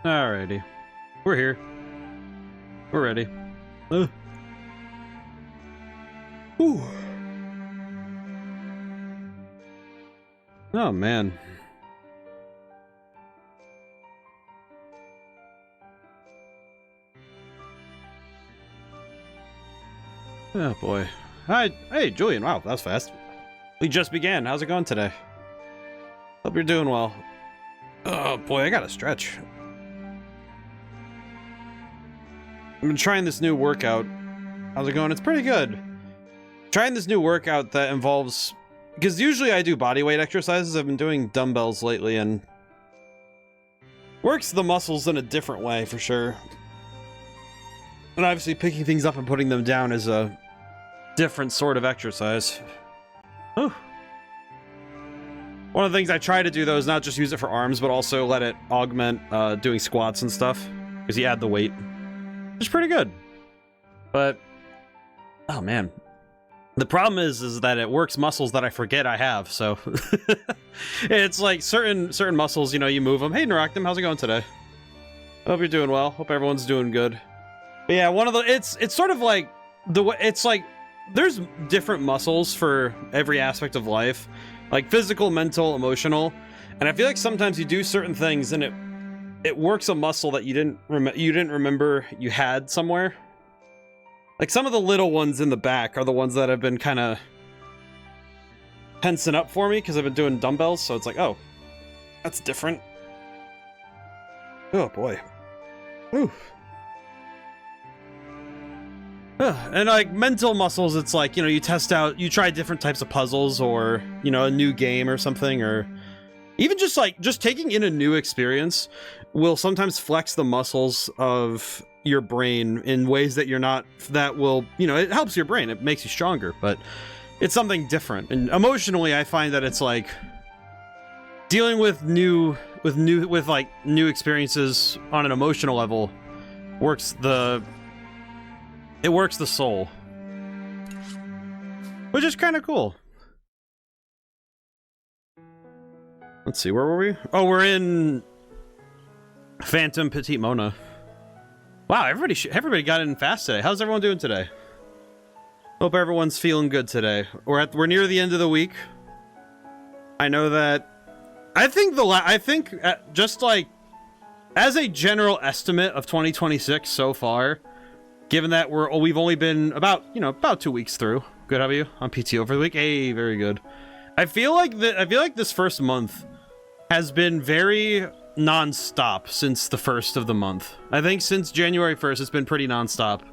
Alrighty. We're here. We're ready. Whew. Oh, man. Oh, boy. Hi. Hey, Julian. Wow, that was fast. We just began. How's it going today? Hope you're doing well. Oh, boy, I gotta stretch. I've been trying this new workout. How's it going? It's pretty good. Trying this new workout that involves... Because usually I do bodyweight exercises. I've been doing dumbbells lately and... works the muscles in a different way, for sure. And obviously picking things up and putting them down is a different sort of exercise. Whew. One of the things I try to do, though, is not just use it for arms, but also let it augment doing squats and stuff. Because you add the weight. Which is pretty good. But... oh, man. The problem is that it works muscles that I forget I have, so... it's like certain muscles, you know, you move them. Hey, Naractum, how's it going today? Hope you're doing well. Hope everyone's doing good. But yeah, one of the... It's sort of like... It's like... There's different muscles for every aspect of life. Like physical, mental, emotional. And I feel like sometimes you do certain things and it works a muscle that you didn't remember you had somewhere. Like some of the little ones in the back are the ones that have been kind of tensing up for me because I've been doing dumbbells. So it's like, oh, that's different. Oh boy. Ooh. And like mental muscles, it's like, you know, you try different types of puzzles or, you know, a new game or something, or even just taking in a new experience will sometimes flex the muscles of your brain in ways that you know, it helps your brain. It makes you stronger, but it's something different. And emotionally, I find that it's like dealing with new experiences on an emotional level works the soul, which is kind of cool. Let's see, where were we? Oh, we're in Phantom Petite Mona. Wow, everybody got in fast today. How's everyone doing today? Hope everyone's feeling good today. We're near the end of the week. I know that. I think just like as a general estimate of 2026 so far, given that we've only been about 2 weeks through. Good, how about you? On PTO for the week. Hey, very good. I feel like this first month has been very non-stop since the first of the month. I think since January 1st, it's been pretty non-stop.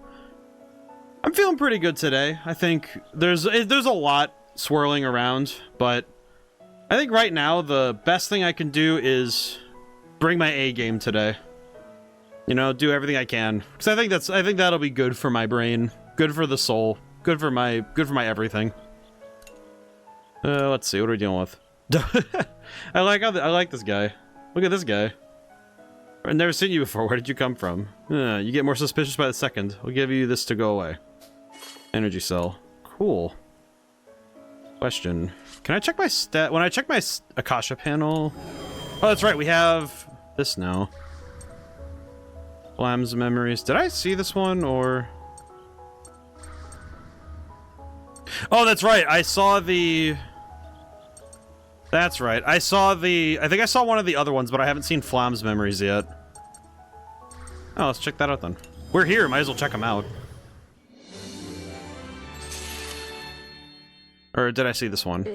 I'm feeling pretty good today. I think there's a lot swirling around, but I think right now the best thing I can do is bring my A game today. You know, do everything I can, because I think that'll be good for my brain, good for the soul, good for my everything. Let's see, what are we dealing with? I like this guy. Look at this guy. I've never seen you before. Where did you come from? You get more suspicious by the second. I'll give you this to go away. Energy cell. Cool. Question. Can I check my stat? When I check my Akasha panel... Oh, that's right. We have this now. Flam's memories. Did I see this one, or... Oh, that's right. I saw the... That's right. I think I saw one of the other ones, but I haven't seen Flam's memories yet. Oh, let's check that out then. We're here. Might as well check them out. Or did I see this one?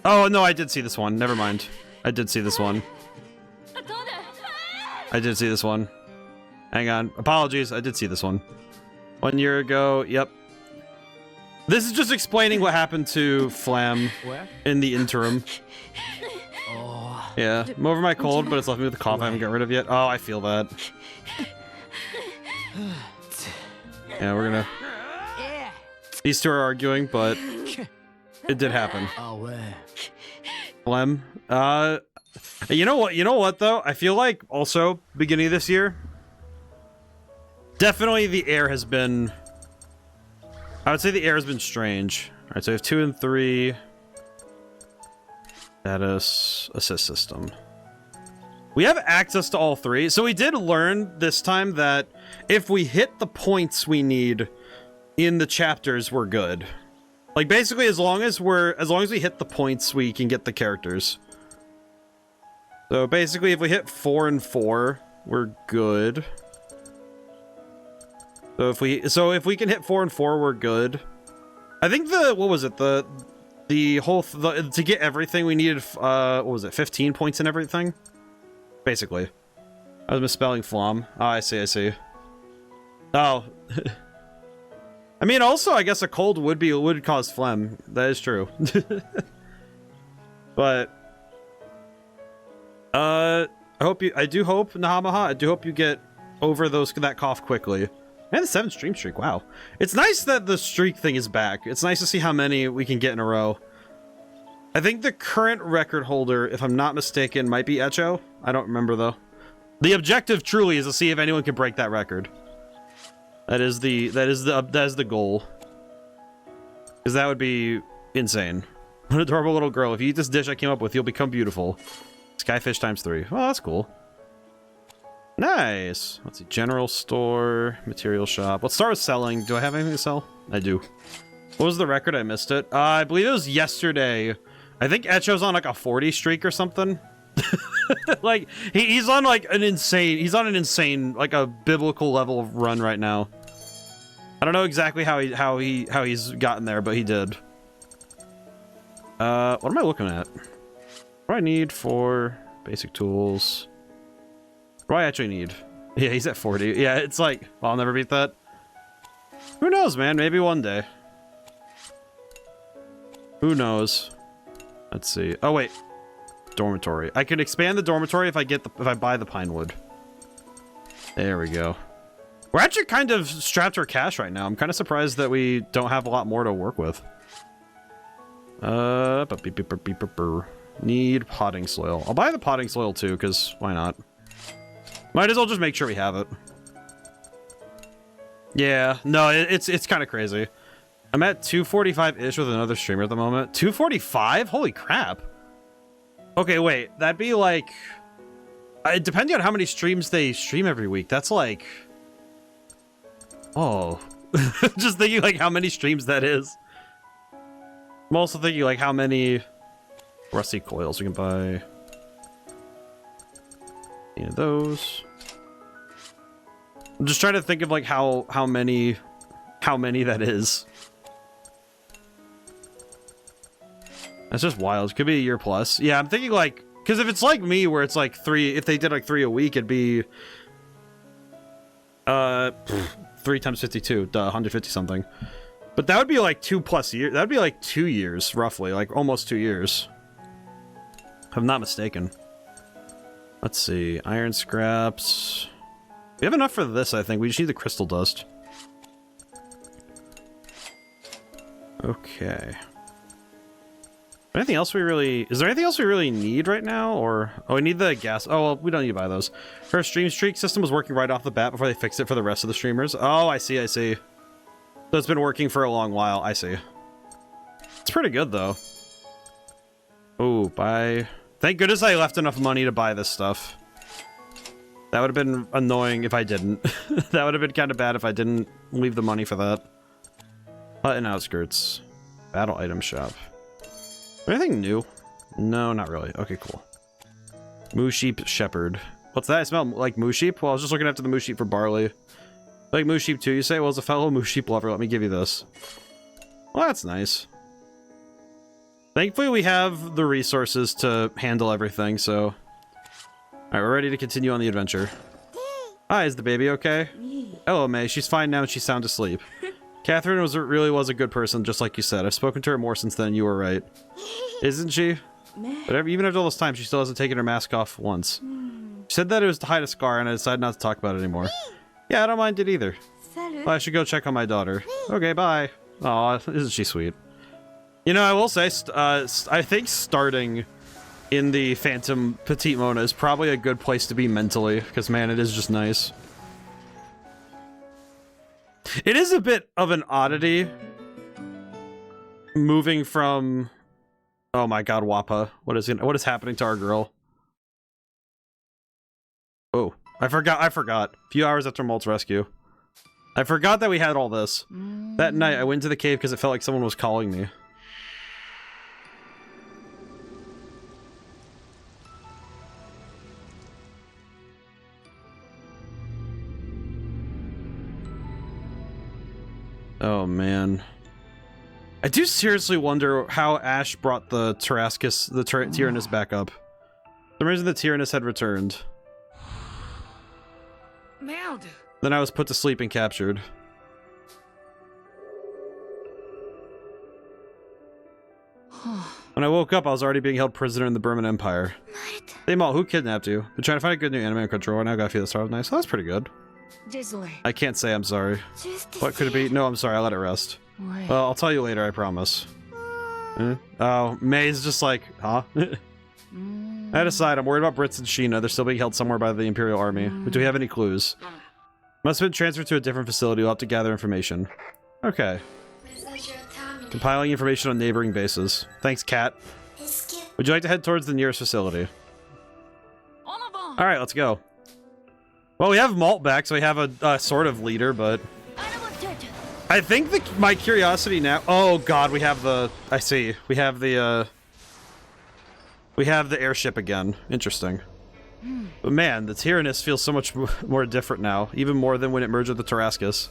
Oh, no, I did see this one. Never mind. I did see this one. I did see this one. Hang on. Apologies. I did see this one. 1 year ago. Yep. This is just explaining what happened to Flam in the interim. Yeah. I'm over my cold, but it's left me with a cough I haven't got rid of yet. Oh, I feel that. Yeah, we're gonna... These two are arguing, but it did happen. Flem. You know what though? I feel like also beginning of this year, definitely the air has been... I would say the air has been strange. Alright, so we have 2 and 3. Status, assist system. We have access to all three. So we did learn this time that if we hit the points we need in the chapters, we're good. Like basically as long as we hit the points, we can get the characters. So basically if we hit 4 and 4, we're good. So if we can hit 4 and 4, we're good. I think what was it? To get everything we needed what was it? 15 points and everything? Basically. I was misspelling flom. Oh, I see. Oh. I mean, also, I guess a cold would cause phlegm. That is true. But I do hope, Nahamaha, I do hope you get over that cough quickly. And the 7th stream streak, wow. It's nice that the streak thing is back. It's nice to see how many we can get in a row. I think the current record holder, if I'm not mistaken, might be Echo. I don't remember though. The objective truly is to see if anyone can break that record. That is the goal. Because that would be insane. What an adorable little girl. If you eat this dish I came up with, you'll become beautiful. Skyfish times 3. Oh, that's cool. Nice. Let's see. General store, material shop. Let's start with selling. Do I have anything to sell? I do. What was the record? I missed it. I believe it was yesterday. I think Echo's on like a 40 streak or something. Like he's on like an insane, like a biblical level of run right now. I don't know exactly how he's gotten there, but he did. What am I looking at? What do I need for basic tools? What do I actually need? Yeah, he's at 40. Yeah, it's like, well, I'll never beat that. Who knows, man? Maybe one day. Who knows? Let's see. Oh wait, dormitory. I can expand the dormitory if I buy the pine wood. There we go. We're actually kind of strapped for cash right now. I'm kind of surprised that we don't have a lot more to work with. Need potting soil. I'll buy the potting soil too, because why not? Might as well just make sure we have it. Yeah, no, it's kind of crazy. I'm at 245-ish with another streamer at the moment. 245? Holy crap. Okay, wait. That'd be like... depending on how many streams they stream every week, that's like... Oh. Just thinking like how many streams that is. I'm also thinking like how many rusty coils we can buy. Any of those. I'm just trying to think of like how many that is. That's just wild. Could be a year plus. Yeah, I'm thinking like, because if it's like me where it's like 3, if they did like 3 a week, it'd be 3 times 52, 150 something. But that would be like 2+ years. That would be like 2 years roughly, like almost 2 years. If I'm not mistaken. Let's see, iron scraps. We have enough for this, I think. We just need the crystal dust. Okay. Anything else we really... Is there anything else we really need right now? Or... Oh, we need the gas... Oh, well, we don't need to buy those. Her stream streak system was working right off the bat before they fixed it for the rest of the streamers. Oh, I see. So it's been working for a long while. I see. It's pretty good, though. Oh, buy... Thank goodness I left enough money to buy this stuff. That would have been annoying if I didn't. That would have been kind of bad if I didn't leave the money for that. Hut and outskirts. Battle item shop. Anything new? No, not really. Okay, cool. Moo sheep shepherd. What's that? I smell like moo sheep? Well, I was just looking after the moo sheep for barley. Like moo sheep too, you say? Well, as a fellow moo sheep lover, let me give you this. Well, that's nice. Thankfully, we have the resources to handle everything, so... Alright, we're ready to continue on the adventure. Hi, is the baby okay? Hello, May. She's fine now and she's sound asleep. Catherine really was a good person, just like you said. I've spoken to her more since then, you were right. Isn't she? But even after all this time, she still hasn't taken her mask off once. She said that it was to hide a scar, and I decided not to talk about it anymore. Yeah, I don't mind it either. Well, I should go check on my daughter. Okay, bye. Aw, isn't she sweet? You know, I will say, I think starting in the Phantom Petite Mona is probably a good place to be mentally, because man, it is just nice. It is a bit of an oddity moving from... Oh my god, Wappa. What is happening to our girl? Oh, I forgot. A few hours after Malt's rescue. I forgot that we had all this. That night, I went to the cave because it felt like someone was calling me. Oh, man. I do seriously wonder how Ash brought the Tarrascus, the Tyrannus back up. For some reason the Tyrannus had returned. Then I was put to sleep and captured. When I woke up, I was already being held prisoner in the Burman Empire. Hey Mal, who kidnapped you? Been trying to find a good new anime controller, now I gotta feel the star was nice. Oh, that's pretty good. I can't say I'm sorry. What could it be? No, I'm sorry, I let it rest. Well, I'll tell you later, I promise. Oh, May's just like, huh? That aside, I'm worried about Brits and Sheena. They're still being held somewhere by the Imperial Army. But do we have any clues? Must have been transferred to a different facility. We'll have to gather information. Okay. Compiling information on neighboring bases. Thanks, Kat. Would you like to head towards the nearest facility? Alright, let's go. Well, we have Malt back, so we have a sort of leader, but... I think my curiosity now... Oh, God, we have the... I see. We have the airship again. Interesting. But man, the Tyrannus feels so much more different now. Even more than when it merged with the Tarrascus.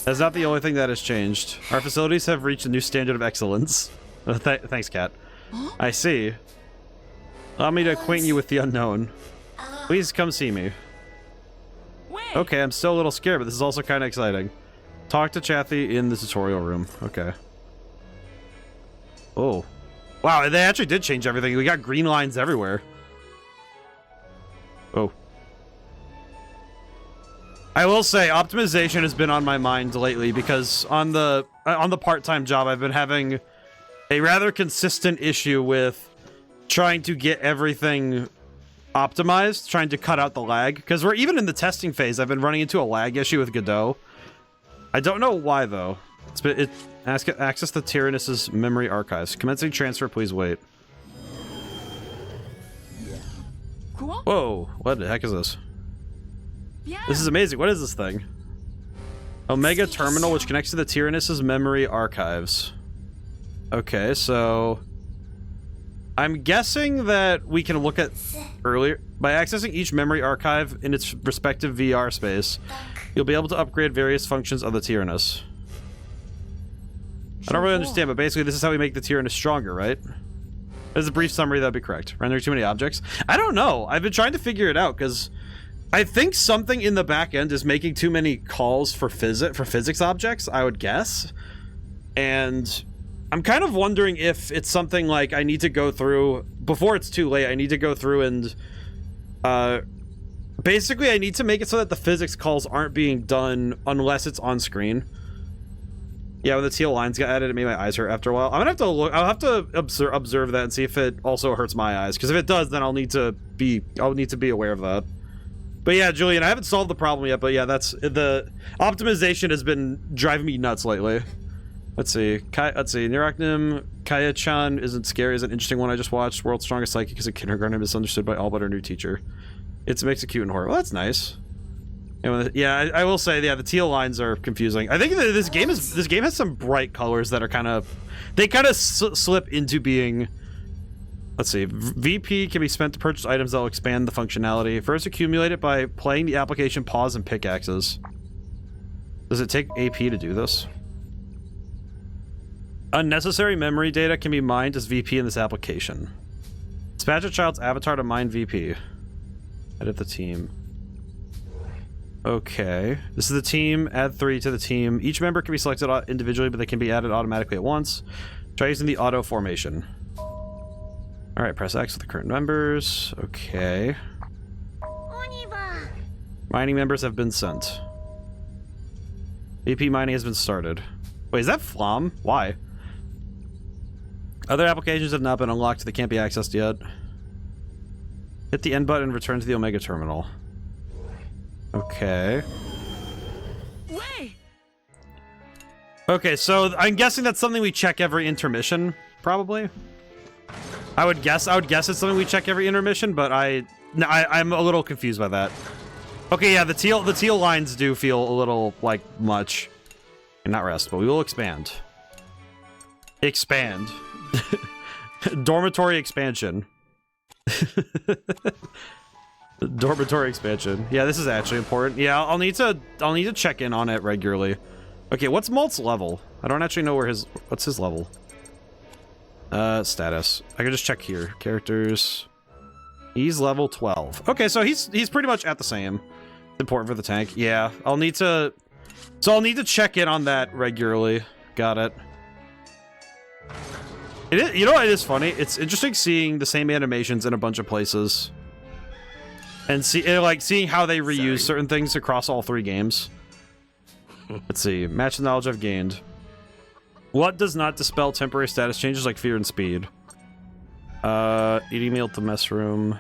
That's not the only thing that has changed. Our facilities have reached a new standard of excellence. Thanks, Kat. I see. Allow me to acquaint you with the unknown. Please come see me. Okay, I'm still a little scared, but this is also kind of exciting. Talk to Chathy in the tutorial room. Okay. Oh. Wow, they actually did change everything. We got green lines everywhere. Oh. I will say, optimization has been on my mind lately because on the part-time job, I've been having a rather consistent issue with trying to get everything optimized, trying to cut out the lag. Because we're even in the testing phase, I've been running into a lag issue with Godot. I don't know why, though. Access the Tyrannus's memory archives. Commencing transfer, please wait. Whoa, what the heck is this? This is amazing. What is this thing? Omega Terminal, which connects to the Tyrannus's memory archives. Okay, so... I'm guessing that we can look at earlier... By accessing each memory archive in its respective VR space, you'll be able to upgrade various functions of the Tyrannus. I don't really understand, but basically this is how we make the Tyrannus stronger, right? As a brief summary, that'd be correct. Rendering too many objects? I don't know. I've been trying to figure it out, because I think something in the back end is making too many calls for physics objects, I would guess. And I'm kind of wondering if it's something like I need to go through, before it's too late, I need to go through and, basically I need to make it so that the physics calls aren't being done unless it's on screen. Yeah, when the teal lines got added, it made my eyes hurt after a while. I'm gonna have to look, I'll have to observe that and see if it also hurts my eyes, because if it does, then I'll need to be aware of that. But yeah, Julian, I haven't solved the problem yet, but yeah, that's, the optimization has been driving me nuts lately. Let's see, Nirachnim, Kaya-chan isn't scary, is an interesting one I just watched. World's Strongest Psychic is a kindergarten misunderstood by all but her new teacher. It's a mix of cute and horror. Well, that's nice. Yeah, I will say, yeah, the teal lines are confusing. I think that this game has some bright colors that are kind of, they kind of slip into being. Let's see, VP can be spent to purchase items that will expand the functionality. First, accumulate it by playing the application pause and pickaxes. Does it take AP to do this? Unnecessary memory data can be mined as VP in this application. Dispatch a child's avatar to mine VP. Edit the team. Okay. This is the team. Add 3 to the team. Each member can be selected individually, but they can be added automatically at once. Try using the auto formation. Alright, press X with the current members. Okay. Mining members have been sent. VP mining has been started. Wait, is that Flom? Why? Other applications have not been unlocked. They can't be accessed yet. Hit the N button and return to the Omega Terminal. Okay. Okay, so I'm guessing that's something we check every intermission, probably. I would guess it's something we check every intermission, but I'm a little confused by that. Okay, yeah, the teal lines do feel a little like much. And not rest, but we will expand. Expand. Dormitory expansion. Dormitory expansion. Yeah, this is actually important. Yeah, I'll need to check in on it regularly. Okay, what's Malt's level? I don't actually know what's his level. Status. I can just check here. Characters. He's level 12. Okay, so he's pretty much at the same. Important for the tank. Yeah, I'll need to check in on that regularly. Got it. You know what, it is funny? It's interesting seeing the same animations in a bunch of places. And seeing how they reuse certain things across all 3 games. Let's see. Match the knowledge I've gained. What does not dispel temporary status changes like fear and speed? Eating meal at the mess room.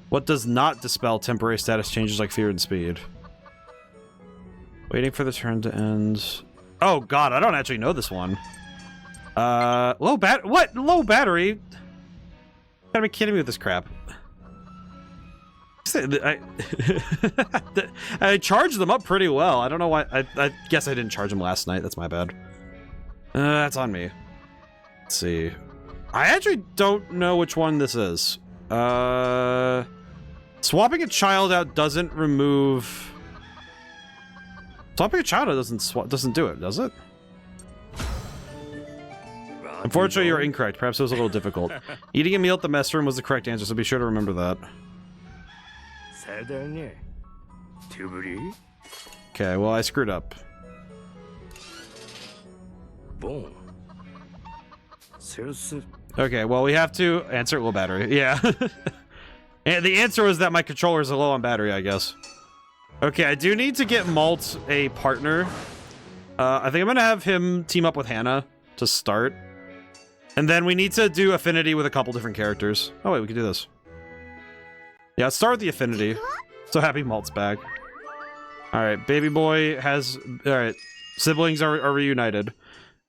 What does not dispel temporary status changes like fear and speed? Waiting for the turn to end. Oh god, I don't actually know this one. Low battery? Gotta be kidding me with this crap. I charged them up pretty well. I don't know why. I guess I didn't charge them last night. That's my bad. That's on me. Let's see. I actually don't know which one this is. Swapping a child out doesn't remove... Swapping a child out doesn't do it, does it? Unfortunately, you're incorrect. Perhaps it was a little difficult. Eating a meal at the mess room was the correct answer, so be sure to remember that. Okay, well, I screwed up. Okay, well, we have to answer low battery. Yeah. And the answer was that my controller is low on battery, I guess. Okay, I do need to get Malt a partner. I think I'm gonna have him team up with Hannah to start. And then we need to do affinity with a couple different characters. Oh wait, we can do this. Yeah, let's start with the affinity. So happy Malt's back. Alright, baby boy has... Alright, siblings are reunited.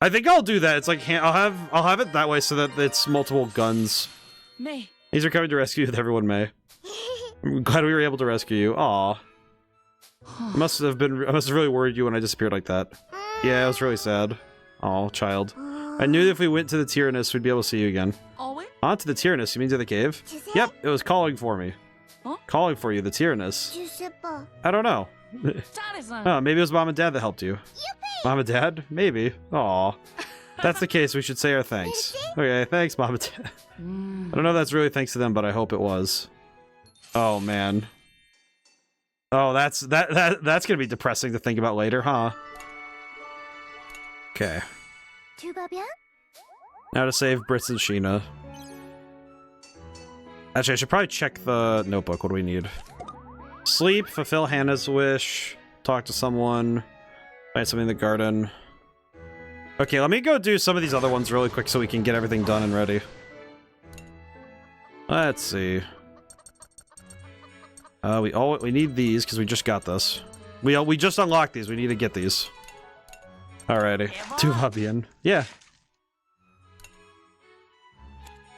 I think I'll do that. It's like, I'll have it that way so that it's multiple guns. May. These are coming to rescue with everyone, May. I'm glad we were able to rescue you. Aw. I must have really worried you when I disappeared like that. Yeah, it was really sad. Aw, child. I knew that if we went to the Tyrannus, we'd be able to see you again. On to the Tyrannus? You mean to the cave? Yep, it was calling for me. Huh? Calling for you, the Tyrannus. I don't know. Oh, maybe it was Mom and Dad that helped you. Mom and Dad? Maybe. Aw. That's the case, we should say our thanks. Okay, thanks, Mom and Dad. I don't know if that's really thanks to them, but I hope it was. Oh, man. Oh, that's gonna be depressing to think about later, huh? Okay. Now to save Brits and Sheena. Actually, I should probably check the notebook. What do we need? Sleep, fulfill Hannah's wish, talk to someone, find something in the garden. Okay, let me go do some of these other ones really quick so we can get everything done and ready. Let's see. We need these because we just got this. We just unlocked these. We need to get these. Alrighty. Tuvabian. Yeah.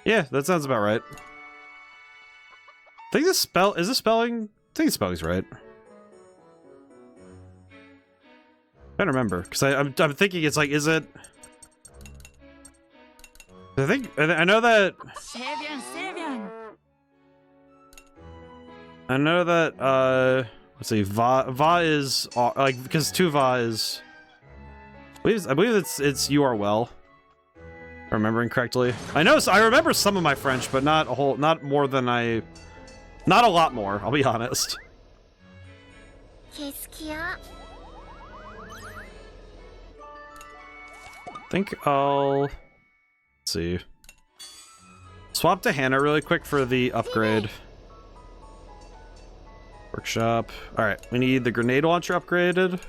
Yeah, that sounds about right. I think this spell is the spelling. I think the spelling's right. I don't remember because I'm thinking it's like, is it? I know that. I know that. Let's see. Va is like because Tuva is. I believe it's you are well. Remembering correctly. I remember some of my French, but not a whole, not more than not a lot more, I'll be honest. I think I'll... Let's see. Swap to Hannah really quick for the upgrade. Workshop. Alright, we need the grenade launcher upgraded.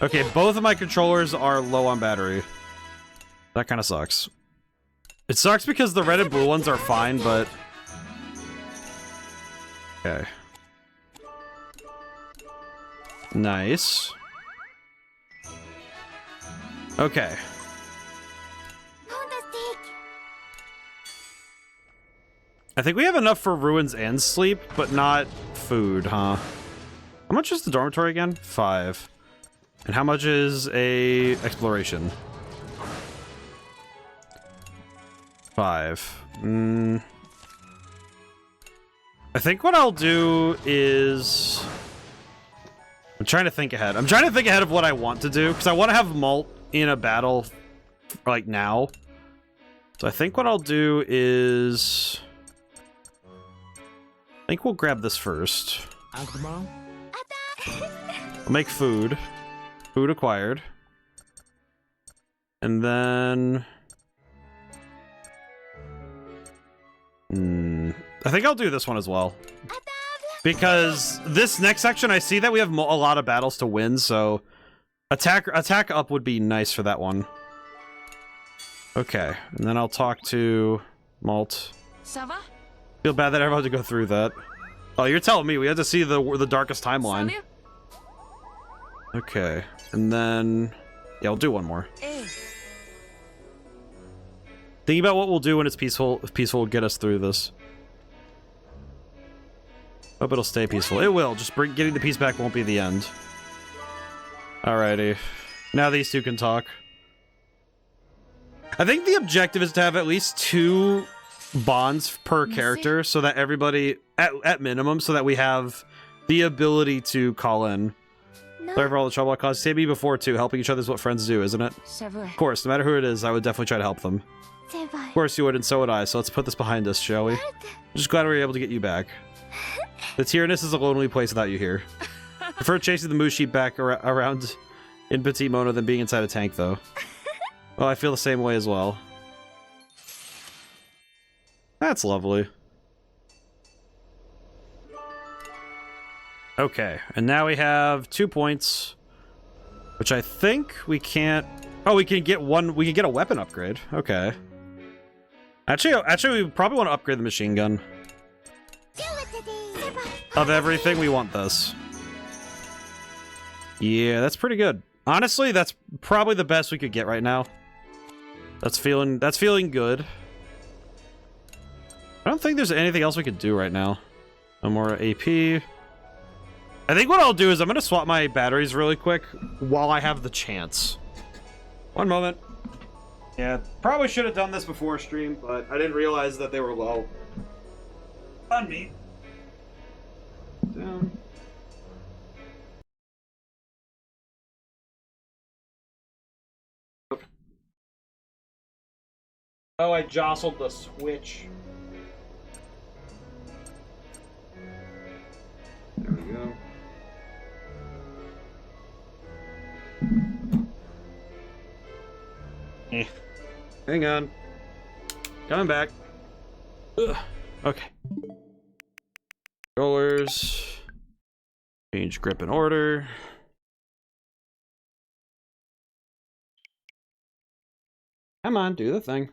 Okay, both of my controllers are low on battery. That kind of sucks. It sucks because the red and blue ones are fine, but... Okay. Nice. I think we have enough for ruins and sleep, but not food, huh? How much is the dormitory again? 5. And how much is a exploration? 5. I think what I'll do is... I'm trying to think ahead. I'm trying to think ahead of what I want to do, because I want to have Malt in a battle, like, now. So I think what I'll do is... I think we'll grab this first. I'll make food. Food acquired. And then... I think I'll do this one as well. Because this next section, I see that we have a lot of battles to win, so... Attack up would be nice for that one. Okay, and then I'll talk to Malt. Feel bad that everyone had to go through that. Oh, you're telling me we had to see the darkest timeline. Okay, and then... Yeah, I'll do one more. Thinking about what we'll do when it's peaceful. If peaceful will get us through this. Hope it'll stay peaceful. It will. Just getting the peace back won't be the end. Alrighty. Now these two can talk. I think the objective is to have at least 2 bonds per character, so that everybody, at minimum, so that we have the ability to call in. Sorry for all the trouble I caused. Saved me before, too. Helping each other is what friends do, isn't it? Of course, no matter who it is, I would definitely try to help them. Of course you would, and so would I, so let's put this behind us, shall we? I'm just glad we were able to get you back. The Tyrannus is a lonely place without you here. Prefer chasing the moose sheep back around in Petit Mona than being inside a tank, though. Well, I feel the same way as well. That's lovely. Okay, and now we have 2 points, which I think we can't... Oh, we can get one... We can get a weapon upgrade. Okay. Actually, we probably want to upgrade the machine gun. Of everything, we want this. Yeah, that's pretty good. Honestly, that's probably the best we could get right now. That's feeling good. I don't think there's anything else we could do right now. No more AP. I think what I'll do is I'm gonna swap my batteries really quick while I have the chance. One moment. Yeah, probably should have done this before stream, but I didn't realize that they were low. On me. Down. Oh, I jostled the switch. There we go. Hang on. Coming back. Ugh. Okay. Controllers. Change grip and order. Come on, do the thing.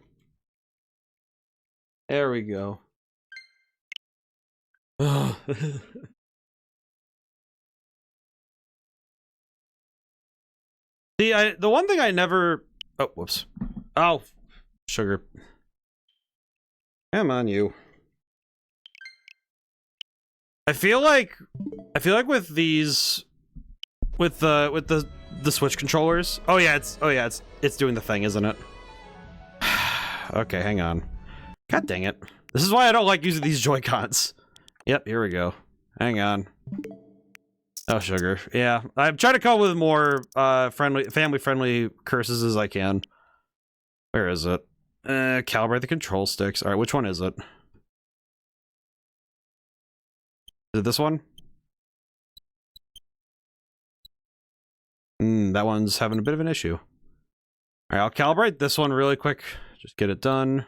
There we go. Ugh. See, the one thing I never... Oh, whoops. Oh, sugar. Come on, you. I feel like with these, with the Switch controllers. Oh yeah, it's doing the thing, isn't it? Okay, hang on. God dang it! This is why I don't like using these Joy-Cons. Yep, here we go. Hang on. Oh, sugar. Yeah, I'm trying to come up with more family-friendly curses as I can. Where is it? Calibrate the control sticks. All right, which one is it? Is it this one? That one's having a bit of an issue. All right, I'll calibrate this one really quick. Just get it done.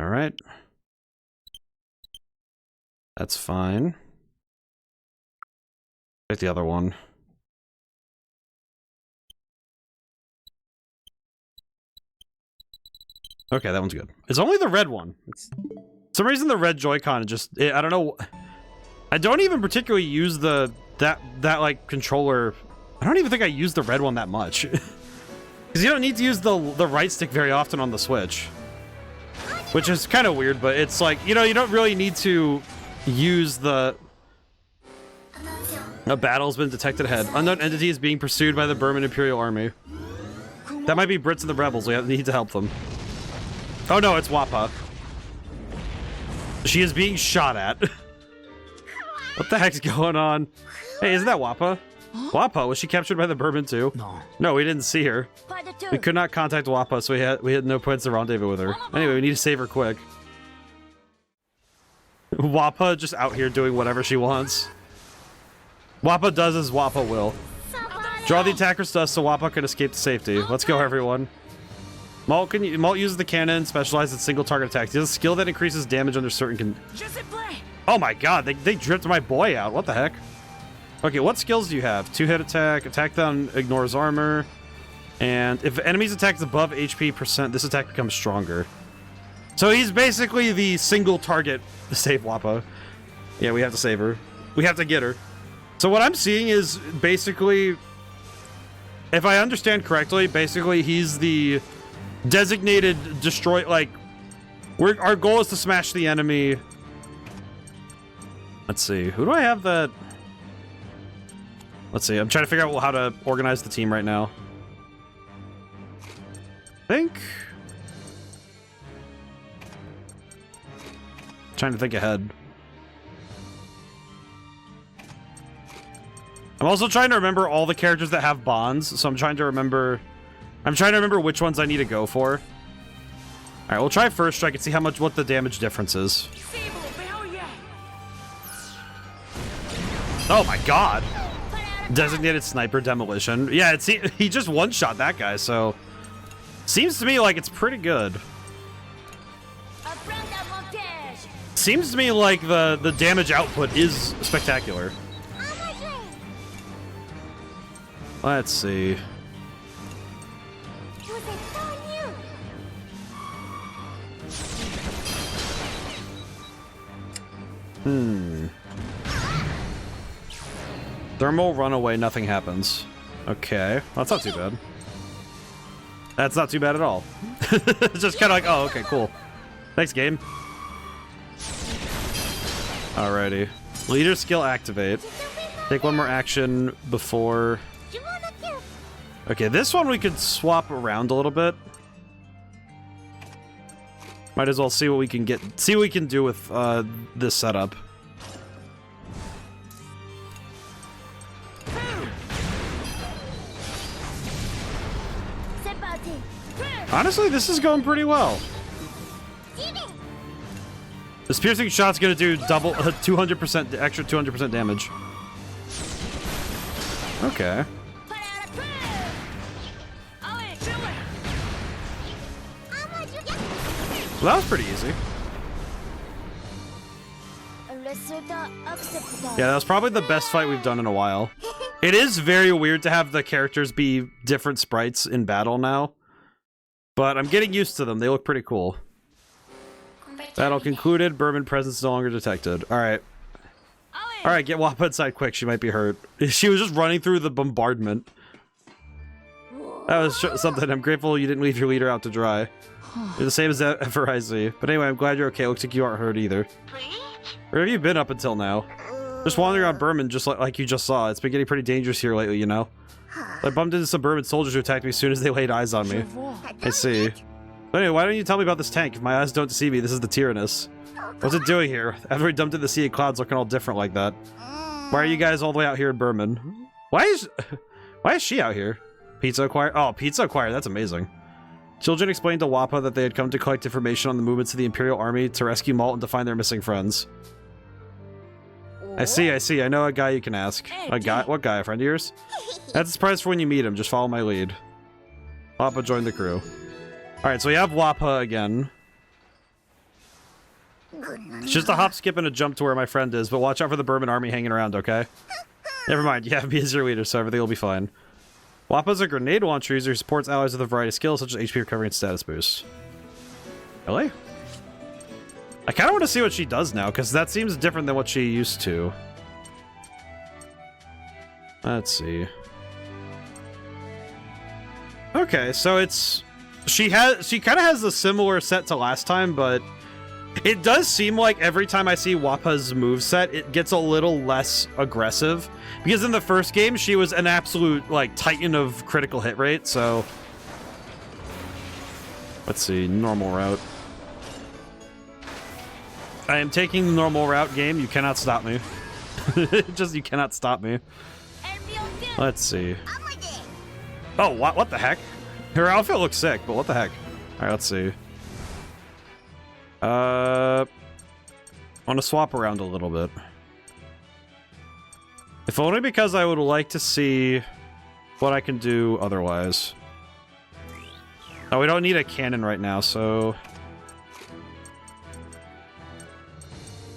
All right. That's fine. Take the other one. Okay, that one's good. It's only the red one. For some reason the red Joy-Con just... I don't know. I don't even particularly use that like controller I don't even think I used the red one that much. Because you don't need to use the right stick very often on the Switch. Which is kind of weird, but it's like, you know, you don't really need to use the... A battle's been detected ahead. Unknown entity is being pursued by the Burman Imperial Army. That might be Brits and the rebels. We need to help them. Oh no, it's Wappa. She is being shot at. What the heck's going on? Hey, isn't that Wappa? Wappa, was she captured by the Burman too? No, we didn't see her. We could not contact Wappa, so we had no points to rendezvous with her. Anyway, we need to save her quick. Wappa just out here doing whatever she wants. Wappa does as Wappa will. Draw the attacker's dust so Wappa can escape to safety. Let's go, everyone. Malt uses the cannon, specialized in single target attacks. He has a skill that increases damage under certain Oh my god, they dripped my boy out. What the heck? Okay, what skills do you have? 2-hit attack, attack down ignores armor, and if enemies attack above HP %, this attack becomes stronger. So he's basically the single target to save Wappa. Yeah, we have to save her. We have to get her. So what I'm seeing is basically, if I understand correctly, basically he's the designated destroy, like, our goal is to smash the enemy. Let's see, who do I have that? Let's see, I'm trying to figure out how to organize the team right now. Trying to think ahead. I'm also trying to remember all the characters that have bonds, so I'm trying to remember which ones I need to go for. Alright, we'll try First Strike and see what the damage difference is. Oh my god! Designated Sniper Demolition. Yeah, he just one-shot that guy, so... Seems to me like it's pretty good. Seems to me like the damage output is spectacular. Let's see. Thermal runaway, nothing happens. Okay, well, that's not too bad. That's not too bad at all. It's just kind of like, oh, okay, cool. Thanks, game. Alrighty. Leader skill activate. Take one more action before... Okay, this one we could swap around a little bit. Might as well see what we can do with this setup. Honestly, this is going pretty well. This piercing shot's gonna do double 200% extra 200% damage. Okay. Well, that was pretty easy. Yeah, that was probably the best fight we've done in a while. It is very weird to have the characters be different sprites in battle now. But I'm getting used to them. They look pretty cool. Battle concluded. Burman presence no longer detected. Alright. Alright, get Wappa inside quick. She might be hurt. She was just running through the bombardment. That was something. I'm grateful you didn't leave your leader out to dry. You're the same as ever I see. But anyway, I'm glad you're okay. Looks like you aren't hurt either. Where have you been up until now? Just wandering around Burman, just like you just saw. It's been getting pretty dangerous here lately, you know? I bumped into some Burman soldiers who attacked me as soon as they laid eyes on me. I see. But anyway, why don't you tell me about this tank? If my eyes don't deceive me, this is the Tyrannus. What's it doing here? After we dumped in the sea of clouds looking all different like that. Why are you guys all the way out here in Burman? Why is she out here? Pizza Acquire? Oh, Pizza Acquire, that's amazing. Children explained to Wappa that they had come to collect information on the movements of the Imperial Army to rescue Malt and to find their missing friends. I see. I know a guy you can ask. A guy? What guy? A friend of yours? That's a surprise for when you meet him. Just follow my lead. Wappa joined the crew. Alright, so we have Wappa again. It's just a hop, skip, and a jump to where my friend is, but watch out for the Burman army hanging around, okay? Never mind, you have me as your leader, so everything will be fine. Wappa's a grenade launcher user who supports allies with a variety of skills, such as HP recovery and status boost. Really? I kind of want to see what she does now, because that seems different than what she used to. Let's see. Okay, so it's she kind of has a similar set to last time, but it does seem like every time I see Wappa's moveset, it gets a little less aggressive. Because in the first game, she was an absolute, like, titan of critical hit rate, so... Let's see, normal route. I am taking the normal route game. You cannot stop me. Just, you cannot stop me. Let's see. Oh, what the heck? Her outfit looks sick, but what the heck? Alright, let's see. I want to swap around a little bit. If only because I would like to see what I can do otherwise. Oh, we don't need a cannon right now, so...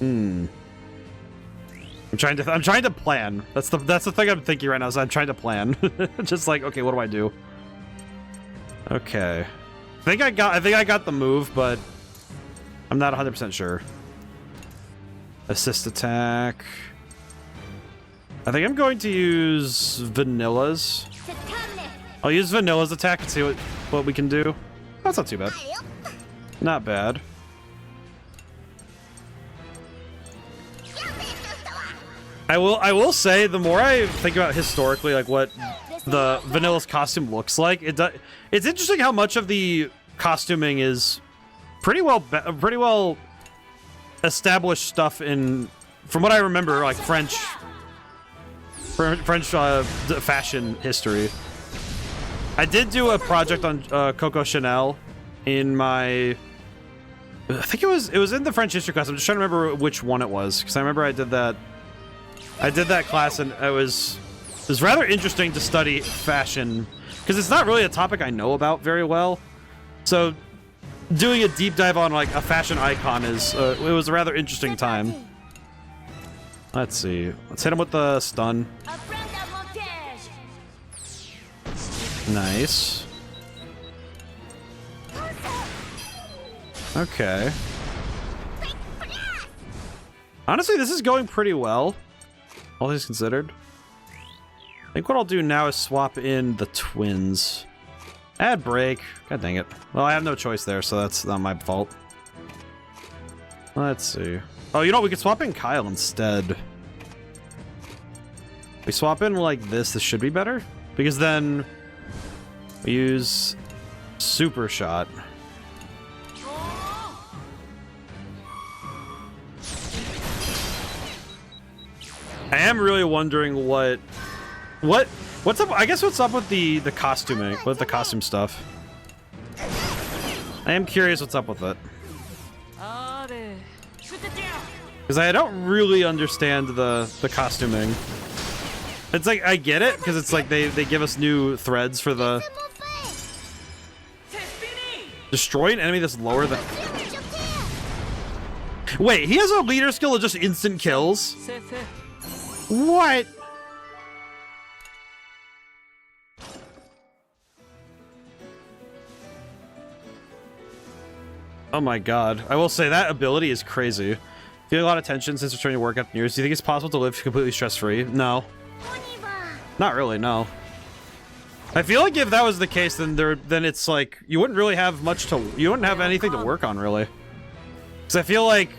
I'm trying to plan. That's the thing I'm thinking right now, is I'm trying to plan. Just like, okay, what do I do? Okay. I think I got the move, but I'm not 100% sure. Assist attack. I think I'm going to use Vanilla's. I'll use Vanilla's attack and see what we can do. That's not too bad. Not bad. I will say, the more I think about historically, like what the Vanilla's costume looks like, it's interesting how much of the costuming is pretty well established stuff in, from what I remember, like French fashion history. I did do a project on Coco Chanel in my, I think it was in the French history class. I'm just trying to remember which one it was, because I remember I did that class, and it was rather interesting to study fashion, because it's not really a topic I know about very well. So doing a deep dive on like a fashion icon is it was a rather interesting time. Let's see. Let's hit him with the stun. Nice. Okay. Honestly, this is going pretty well, all things considered. I think what I'll do now is swap in the twins. Add break. God dang it. Well, I have no choice there, so that's not my fault. Let's see. Oh, you know what? We could swap in Kyle instead. We swap in like this. This should be better, because then we use Super Shot. I am really wondering what's up. I guess what's up with the costuming, with the costume stuff. I am curious what's up with it, because I don't really understand the costuming. It's like, I get it, because it's like they give us new threads for the destroy an enemy that's lower than. Wait, he has a leader skill of just instant kills? What? Oh my god. I will say that ability is crazy. Feel a lot of tension since returning to work after years. Do you think it's possible to live completely stress-free? No. Not really, no. I feel like if that was the case, then it's like you wouldn't really have you wouldn't have anything to work on, really. Because I feel like,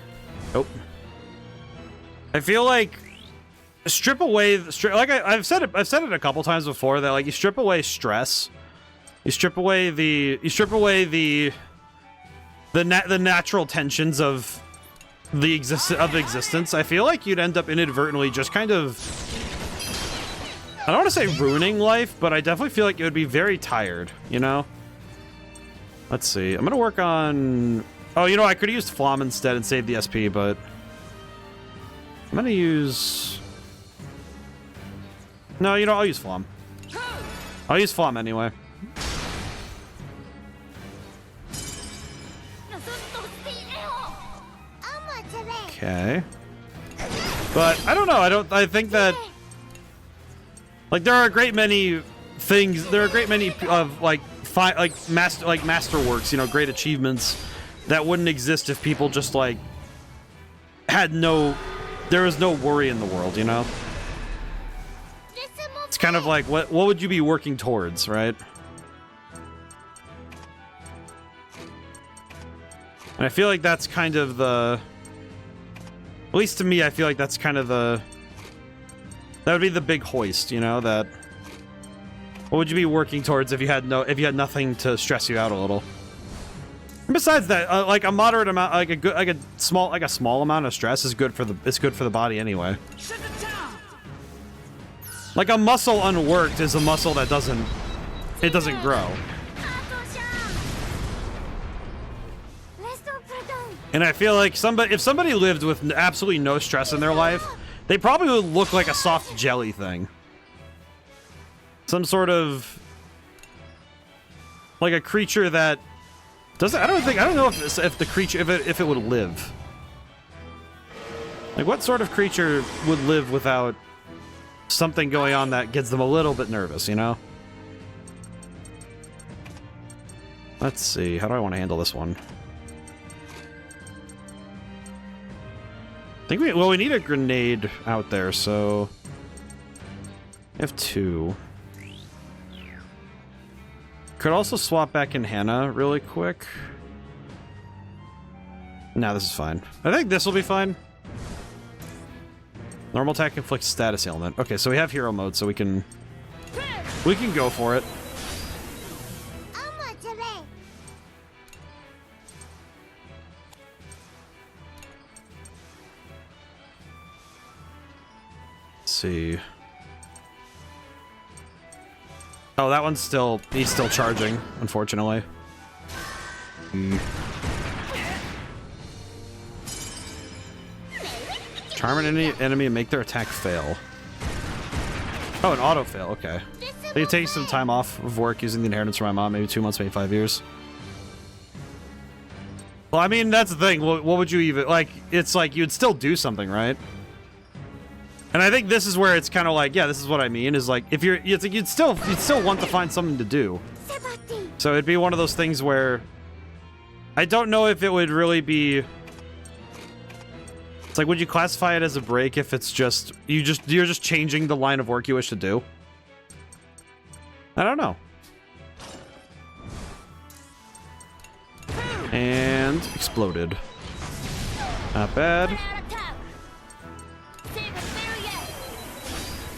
strip away like I've said it a couple times before, that like you strip away stress, you strip away the natural tensions of the existence. I feel like you'd end up inadvertently just kind of, I don't want to say ruining life, but I definitely feel like it would be very tired, you know? Let's see. I'm gonna work on, oh, you know, I could have used Flom instead and saved the SP, but I'm gonna use, no, you know, I'll use Flom. I'll use Flom anyway. Okay. But I don't know. I think that, like, there are a great many things. There are a great many of masterworks, you know, great achievements that wouldn't exist if people just like had there was no worry in the world, you know? It's kind of like, what would you be working towards, right? And I feel like that's kind of the... At least to me, I feel like that's kind of the... That would be the big hoist, you know, that... What would you be working towards if you had nothing to stress you out a little? And besides that, like a moderate amount, like a small amount of stress is good for the body anyway. Like a muscle unworked is a muscle that doesn't grow. And I feel like if somebody lived with absolutely no stress in their life, they probably would look like a soft jelly thing. Some sort of like a creature that doesn't. I don't know if the creature if it would live. Like what sort of creature would live without something going on that gets them a little bit nervous, you know? Let's see. How do I want to handle this one? I think we need a grenade out there, so I have 2. Could also swap back in Hannah really quick. No, this is fine. I think this will be fine. Normal attack inflicts status ailment. Okay, so we have hero mode, so we can go for it. Let's see. Oh, that one's he's still charging, unfortunately. Charm an enemy and make their attack fail. Oh, an auto fail, okay. They take some time off of work using the inheritance from my mom, maybe 2 months, maybe 5 years. Well, I mean, that's the thing. What would you even, like, it's like you'd still do something, right? And I think this is where it's kind of like, yeah, this is what I mean, is like, if it's like you'd still want to find something to do. So it'd be one of those things where I don't know if it would really be. It's like, would you classify it as a break if it's just you're just changing the line of work you wish to do? I don't know. And exploded. Not bad.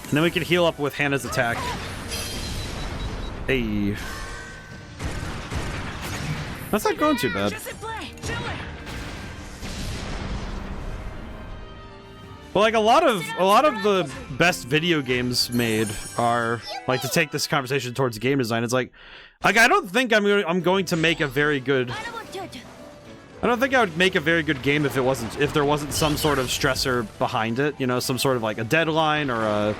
And then we can heal up with Hannah's attack. Hey. That's not going too bad. Well, like a lot of the best video games made are like, to take this conversation towards game design. It's like I don't think I'm going to make a very good. I don't think I would make a very good game if there wasn't some sort of stressor behind it. You know, some sort of like a deadline or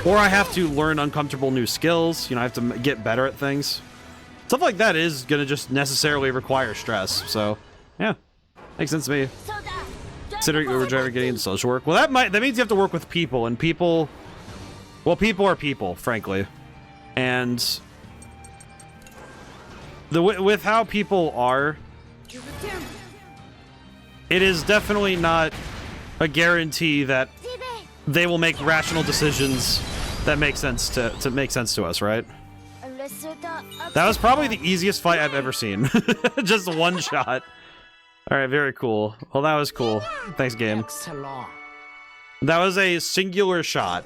I have to learn uncomfortable new skills. You know, I have to get better at things. Stuff like that is gonna just necessarily require stress. So, yeah, makes sense to me. Considering Uber driver getting into social work, well, that means you have to work with people, and people are people, frankly, and with how people are, it is definitely not a guarantee that they will make rational decisions that make sense to us, right? That was probably the easiest fight I've ever seen. Just one shot. Alright, very cool. Well, that was cool. Thanks, game. That was a singular shot.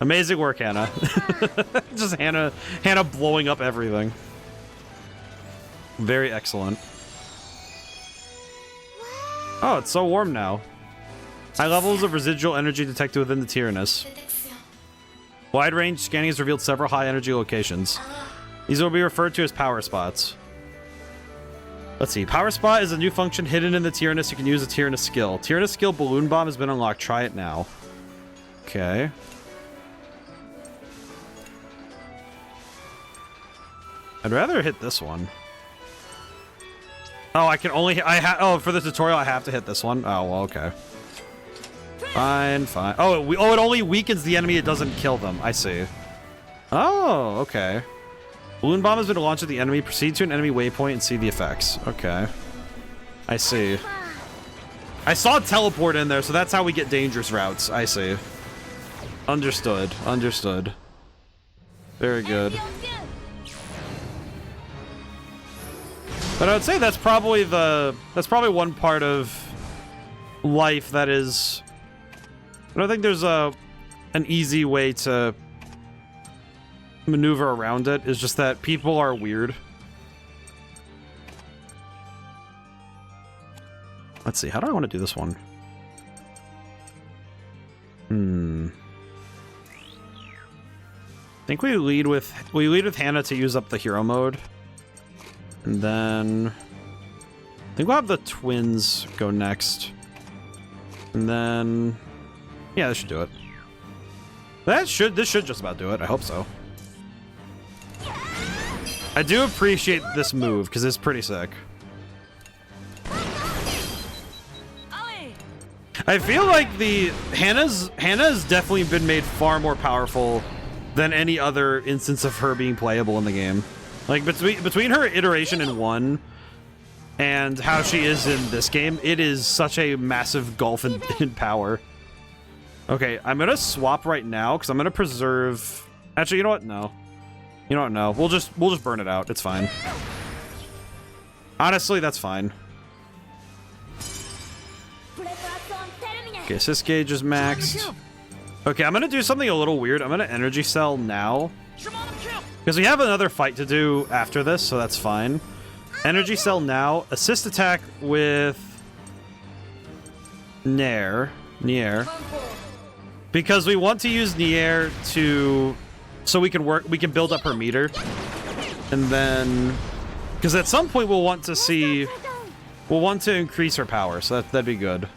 Amazing work, Hannah. Just Hannah blowing up everything. Very excellent. Oh, it's so warm now. High levels of residual energy detected within the Tyrannus. Wide range scanning has revealed several high energy locations. These will be referred to as power spots. Let's see. Power spot is a new function hidden in the Tyrannus. You can use a Tyrannus skill. Tyrannus skill Balloon Bomb has been unlocked. Try it now. Okay. I'd rather hit this one. Oh, I can only... oh, for the tutorial, I have to hit this one. Oh, well, okay. Fine, fine. Oh, it only weakens the enemy. It doesn't kill them. I see. Oh, okay. Balloon Bomb has been launched at the enemy. Proceed to an enemy waypoint and see the effects. Okay. I see. I saw teleport in there, so that's how we get dangerous routes. I see. Understood. Understood. Very good. But I would say that's probably one part of life that is. I don't think there's an easy way to maneuver around it. It's just that people are weird. Let's see. How do I want to do this one? I think we lead with Hannah to use up the hero mode, and then I think we'll have the twins go next, and then yeah, this should do it. This should just about do it. I hope so. I do appreciate this move because it's pretty sick. I feel like Hannah's definitely been made far more powerful than any other instance of her being playable in the game. Like between her iteration in 1 and how she is in this game, it is such a massive gulf in power. Okay, I'm gonna swap right now because I'm gonna preserve. Actually, you know what? No. You know what? No. We'll just burn it out. It's fine. Honestly, that's fine. Okay, Sys gauge is maxed. Okay, I'm gonna do something a little weird. I'm gonna energy cell now because we have another fight to do after this, so that's fine. Energy cell now. Assist attack with Nair, because we want to use Nair so we can build up her meter, and then because at some point we'll want to increase her power, so that'd be good.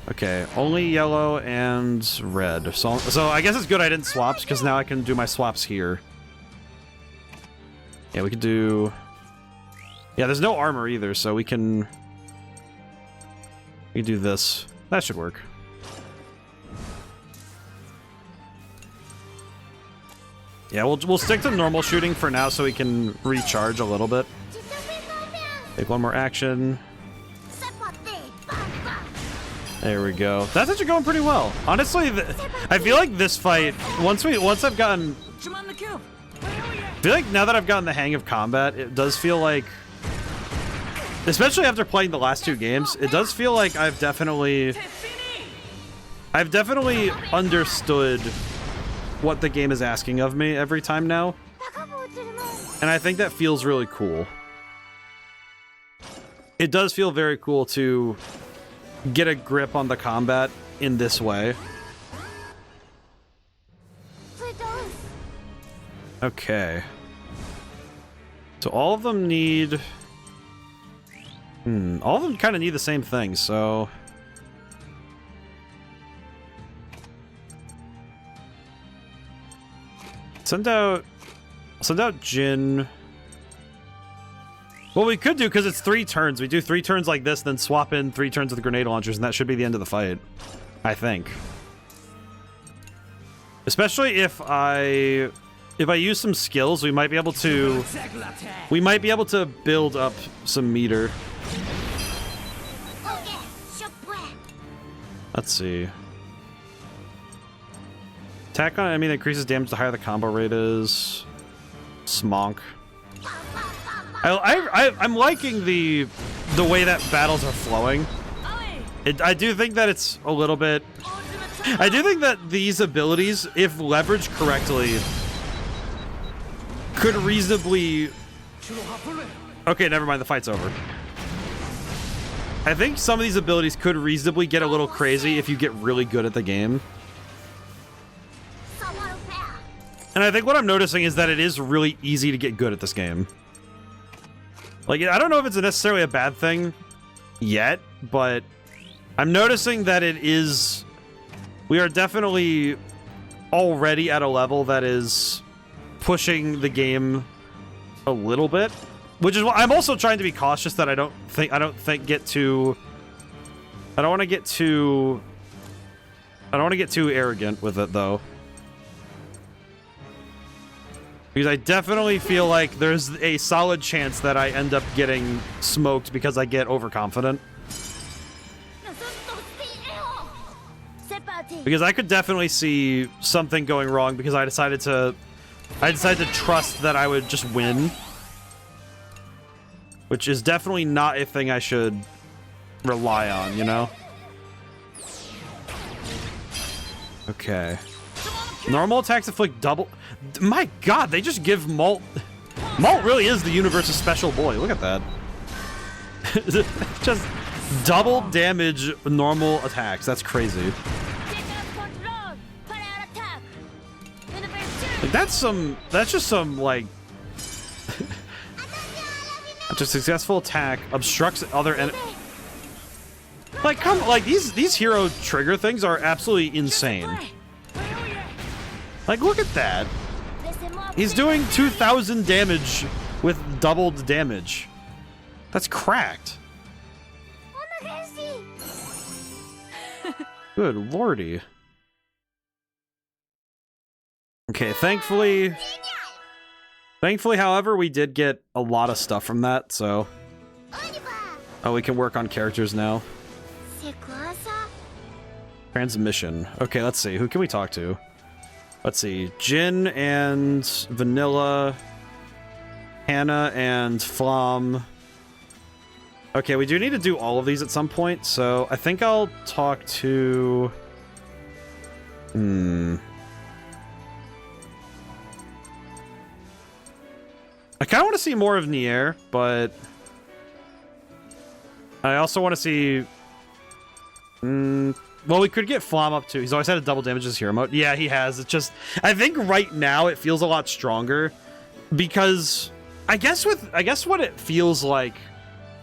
Okay, only yellow and red. So I guess it's good I didn't swaps, because now I can do my swaps here. Yeah, we could do. Yeah, there's no armor either, so we can do this. That should work. Yeah, we'll stick to normal shooting for now so we can recharge a little bit. Take one more action. There we go. That's actually going pretty well. Honestly, I feel like this fight, once I've gotten... I feel like now that I've gotten the hang of combat, it does feel like... Especially after playing the last 2 games, it does feel like I've definitely understood what the game is asking of me every time now. And I think that feels really cool. It does feel very cool to get a grip on the combat in this way. Okay. So all of them need... all of them kind of need the same thing, so... Send out Jin. Well, we could do, because it's 3 turns. We do 3 turns like this, then swap in 3 turns with grenade launchers, and that should be the end of the fight. I think. Especially if I use some skills, we might be able to build up some meter. Let's see. Attack on enemy that increases damage the higher the combo rate is. Smonk. I'm liking the way that battles are flowing. I do think that it's a little bit... I do think that these abilities, if leveraged correctly, could reasonably... Okay, never mind, the fight's over. I think some of these abilities could reasonably get a little crazy if you get really good at the game. And I think what I'm noticing is that it is really easy to get good at this game. Like, I don't know if it's necessarily a bad thing yet, but I'm noticing that it is... We are definitely already at a level that is pushing the game a little bit, which is why I'm also trying to be cautious that I don't want to get too arrogant with it, though. Because I definitely feel like there's a solid chance that I end up getting smoked because I get overconfident. Because I could definitely see something going wrong because I decided to trust that I would just win. which is definitely not a thing I should rely on, you know? Okay. Normal attacks inflict double... My god, they just give Malt... Malt really is the universe's special boy. Look at that. Just double damage normal attacks. That's crazy. Like, that's just some, like... After a successful attack, obstructs other enemies. Like, these hero trigger things are absolutely insane. Like, look at that. He's doing 2,000 damage with doubled damage. That's cracked. Good lordy. Okay, thankfully, however, we did get a lot of stuff from that, so... Oh, we can work on characters now. Transmission. Okay, let's see. Who can we talk to? Let's see. Jin and Vanilla. Hannah and Flom. Okay, we do need to do all of these at some point, so I think I'll talk to... I kind of want to see more of Nier, but... I also want to see... Well, we could get Flom up too. He's always had a double damage as hero mode. Yeah, he has. It's just... I think right now it feels a lot stronger. Because... I guess what it feels like...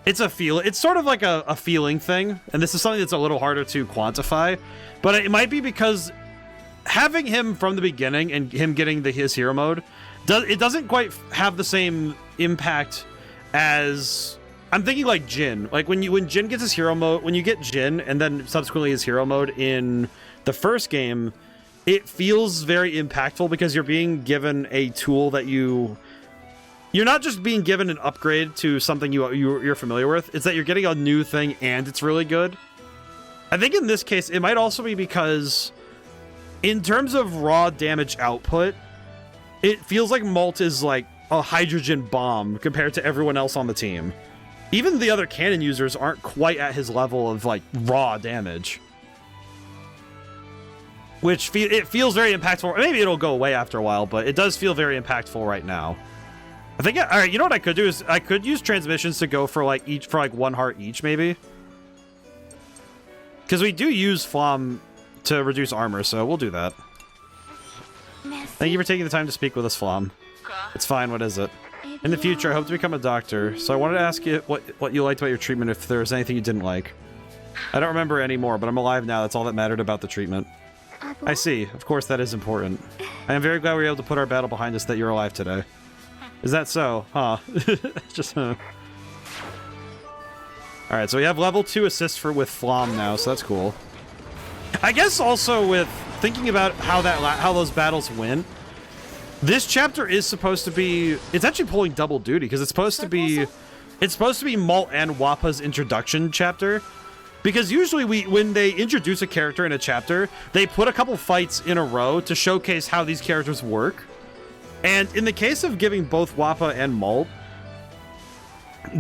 It's sort of like a feeling thing. And this is something that's a little harder to quantify. But it might be because... Having him from the beginning and him getting his hero mode... It doesn't quite have the same impact as... I'm thinking like Jin. Like when Jin gets his hero mode, when you get Jin and then subsequently his hero mode in the first game, it feels very impactful because you're being given a tool that you're not just being given an upgrade to something you're familiar with. It's that you're getting a new thing and it's really good. I think in this case, it might also be because in terms of raw damage output, it feels like Malt is like a hydrogen bomb compared to everyone else on the team. Even the other cannon users aren't quite at his level of, like, raw damage. Which, it feels very impactful. Maybe it'll go away after a while, but it does feel very impactful right now. I think, alright, you know what I could do is, I could use transmissions to go for, like, one heart each, maybe? Because we do use Flom to reduce armor, so we'll do that. Thank you for taking the time to speak with us, Flom. It's fine, what is it? In the future, I hope to become a doctor, so I wanted to ask you what you liked about your treatment, if there was anything you didn't like. I don't remember anymore, but I'm alive now. That's all that mattered about the treatment. I see. Of course, that is important. I am very glad we were able to put our battle behind us that you're alive today. Is that so? Huh. Just, Alright, so we have level 2 assist with Flom now, so that's cool. I guess also with thinking about how those battles win, this chapter is supposed to be... It's actually pulling double duty, because it's supposed to be Malt and Wappa's introduction chapter. Because usually when they introduce a character in a chapter, they put a couple fights in a row to showcase how these characters work. And in the case of giving both Wappa and Malt,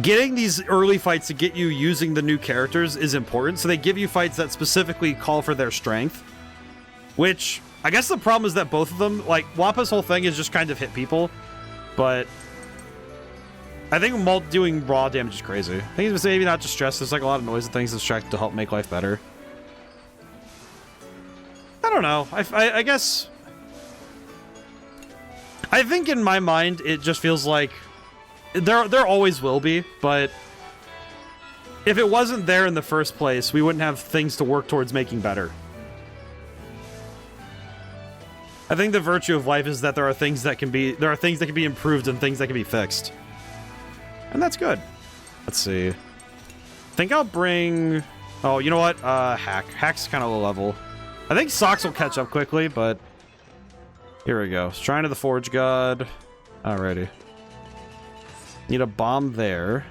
getting these early fights to get you using the new characters is important. So they give you fights that specifically call for their strength. Which... I guess the problem is that both of them, like, Wappa's whole thing is just kind of hit people, but I think Malt doing raw damage is crazy. I think he's maybe not just stress, there's like a lot of noise and things distracted to help make life better. I don't know. I guess... I think in my mind, it just feels like there always will be, but if it wasn't there in the first place, we wouldn't have things to work towards making better. I think the virtue of life is that there are things that can be improved and things that can be fixed. And that's good. Let's see. I think I'll bring... Oh, you know what? Hack. Hack's kind of low level. I think Socks will catch up quickly, but... Here we go. Shrine of the Forge God. Alrighty. Need a bomb there.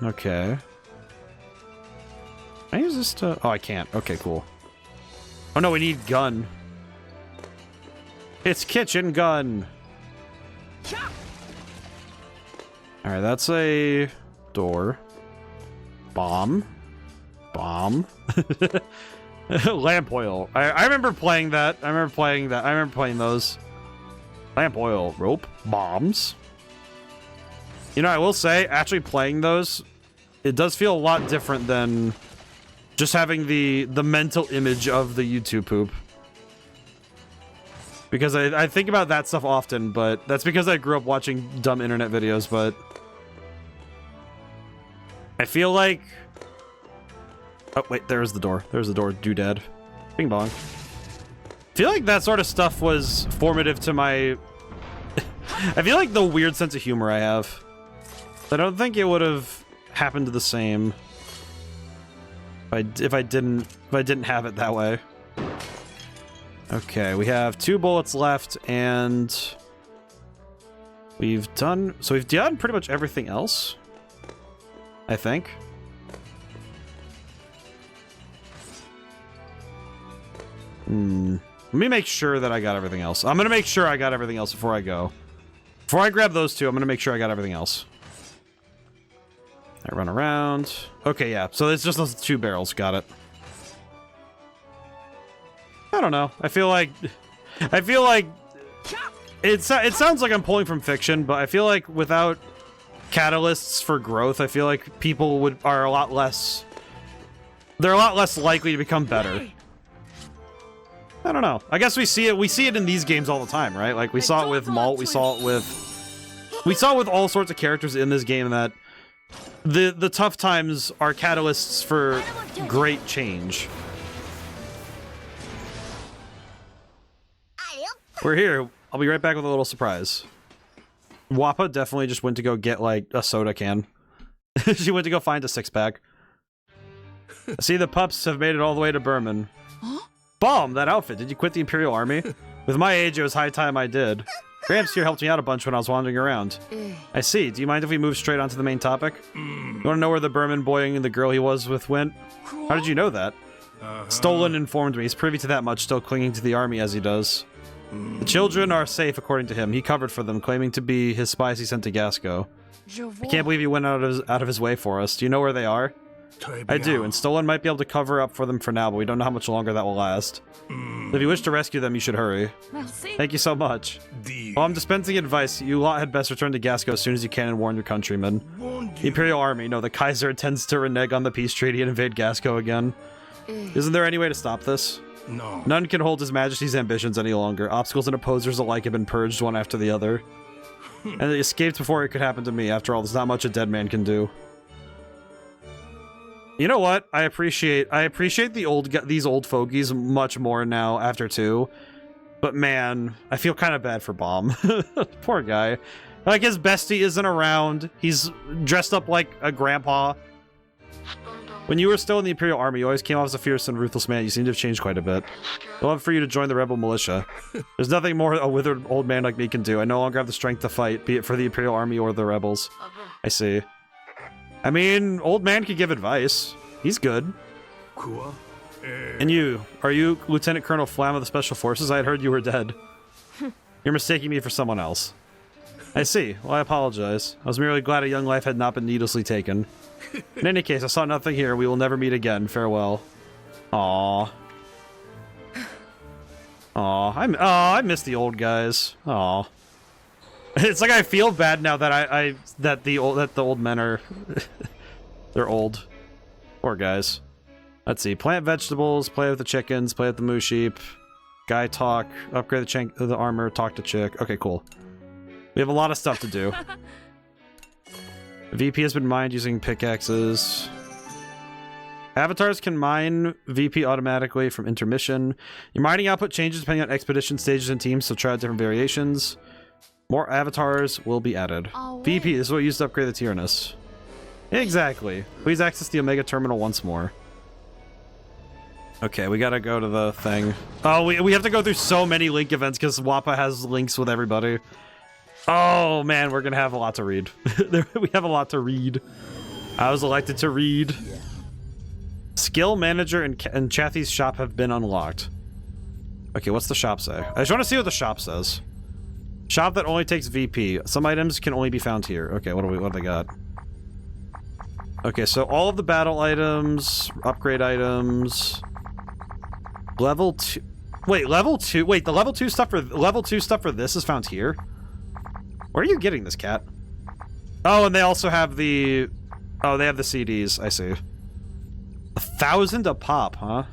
Okay. Can I use this to... Oh, I can't. Okay, cool. Oh no, we need gun. It's kitchen gun. All right, that's a door. Bomb. Bomb. Lamp oil. I remember playing that. I remember playing those. Lamp oil. Rope. Bombs. You know, I will say, actually playing those, it does feel a lot different than just having the mental image of the YouTube poop. Because I think about that stuff often, but that's because I grew up watching dumb internet videos, but I feel like... Oh, wait, there's the door. There's the door, doodad. Bing bong. I feel like that sort of stuff was formative to my... I feel like the weird sense of humor I have. I don't think it would have happened the same if I didn't have it that way. Okay, we have 2 bullets left, and we've done pretty much everything else, I think. Let me make sure that I got everything else. I'm gonna make sure I got everything else before I go. Before I grab those 2, I'm gonna make sure I got everything else. I run around. Okay, yeah. So it's just those 2 barrels. Got it. I don't know. I feel like it sounds like I'm pulling from fiction, but I feel like without catalysts for growth, I feel like people are a lot less likely to become better. I don't know. I guess we see it in these games all the time, right? Like we saw it with Malt, we saw it with all sorts of characters in this game that the tough times are catalysts for great change. We're here. I'll be right back with a little surprise. Wappa definitely just went to go get, like, a soda can. She went to go find a 6-pack. See, the pups have made it all the way to Berman. Huh? Bomb, that outfit. Did you quit the Imperial Army? With my age, it was high time I did. Gramps here helped me out a bunch when I was wandering around. I see. Do you mind if we move straight on to the main topic? You want to know where the Berman boy and the girl he was with went? How did you know that? Stolen informed me. He's privy to that much, still clinging to the army as he does. The children are safe, according to him. He covered for them, claiming to be his spies he sent to Gasco. I can't believe he went out of his way for us. Do you know where they are? I do, and Stolen might be able to cover up for them for now, but we don't know how much longer that will last. If you wish to rescue them, you should hurry. Thank you so much. While I'm dispensing advice, you lot had best return to Gasco as soon as you can and warn your countrymen. The Imperial Army, no, the Kaiser intends to renege on the peace treaty and invade Gasco again. Isn't there any way to stop this? No. None can hold His Majesty's ambitions any longer. Obstacles and opposers alike have been purged one after the other. And it escaped before it could happen to me. After all, there's not much a dead man can do. You know what? I appreciate these old fogies much more now after 2. But man, I feel kind of bad for Bomb. Poor guy. Like, his bestie isn't around. He's dressed up like a grandpa. When you were still in the Imperial Army, you always came off as a fierce and ruthless man. You seem to have changed quite a bit. I'd love for you to join the rebel militia. There's nothing more a withered old man like me can do. I no longer have the strength to fight, be it for the Imperial Army or the rebels. I see. I mean, old man could give advice. He's good. And you, are you Lieutenant Colonel Flam of the Special Forces? I had heard you were dead. You're mistaking me for someone else. I see. Well, I apologize. I was merely glad a young life had not been needlessly taken. In any case, I saw nothing here. We will never meet again. Farewell. Aww. Aww. I miss the old guys. Aww. It's like I feel bad now that that the old men are they're old. Poor guys. Let's see. Plant vegetables, play with the chickens, play with the moo sheep, guy talk, upgrade the armor, talk to chick. Okay, cool. We have a lot of stuff to do. VP has been mined using pickaxes. Avatars can mine VP automatically from intermission. Your mining output changes depending on expedition stages and teams, so try out different variations. More avatars will be added. VP, this is what we used to upgrade the Tyrannus. Exactly. Please access the Omega Terminal once more. Okay, we gotta go to the thing. Oh, we have to go through so many link events because Wappa has links with everybody. Oh man, we're gonna have a lot to read. We have a lot to read. I was elected to read. Skill Manager and Chathy's shop have been unlocked. Okay, what's the shop say? I just want to see what the shop says. Shop that only takes VP. Some items can only be found here. Okay, what do they got? Okay, so all of the battle items, upgrade items, level 2. Wait, level 2. Wait, the level 2 stuff for this is found here. Where are you getting this, cat? Oh, and they also have the. Oh, they have the CDs. I see. 1,000 a pop, huh?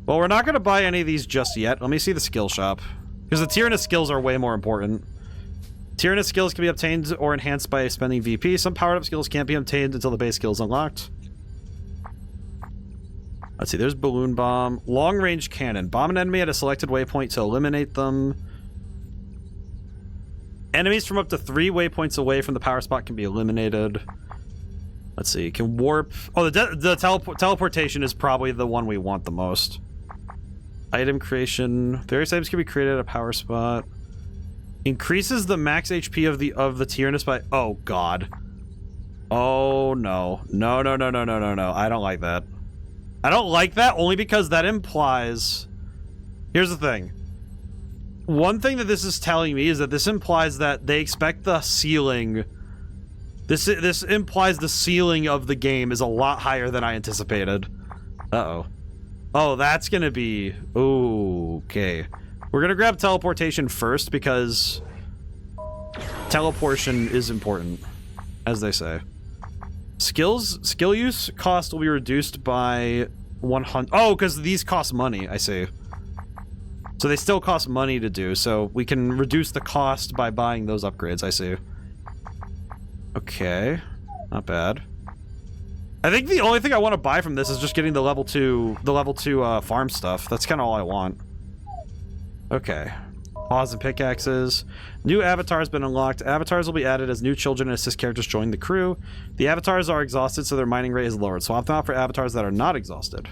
Well, we're not gonna buy any of these just yet. Let me see the skill shop. Because the Tyrannus skills are way more important. Tyrannus skills can be obtained or enhanced by spending VP. Some powered up skills can't be obtained until the base skill is unlocked. Let's see, there's Balloon Bomb. Long range cannon. Bomb an enemy at a selected waypoint to eliminate them. Enemies from up to 3 waypoints away from the power spot can be eliminated. Let's see, can warp. Oh, the teleportation is probably the one we want the most. Item creation. Various items can be created at a power spot. Increases the max HP of the Tyrannus by. Oh god. Oh no. No. I don't like that. I don't like that only because that implies. Here's the thing. One thing that this is telling me is that this implies that they expect the ceiling. This implies the ceiling of the game is a lot higher than I anticipated. Uh-oh. Oh, that's gonna be... Okay. We're gonna grab teleportation first because... teleportation is important, as they say. Skill use cost will be reduced by 100... Oh, because these cost money, I see. So they still cost money to do, so we can reduce the cost by buying those upgrades, I see. Okay. Not bad. I think the only thing I want to buy from this is just getting the level 2 farm stuff. That's kind of all I want. Okay. Paws and pickaxes. New avatar has been unlocked. Avatars will be added as new children and assist characters join the crew. The avatars are exhausted, so their mining rate is lowered. Swap them out for avatars that are not exhausted.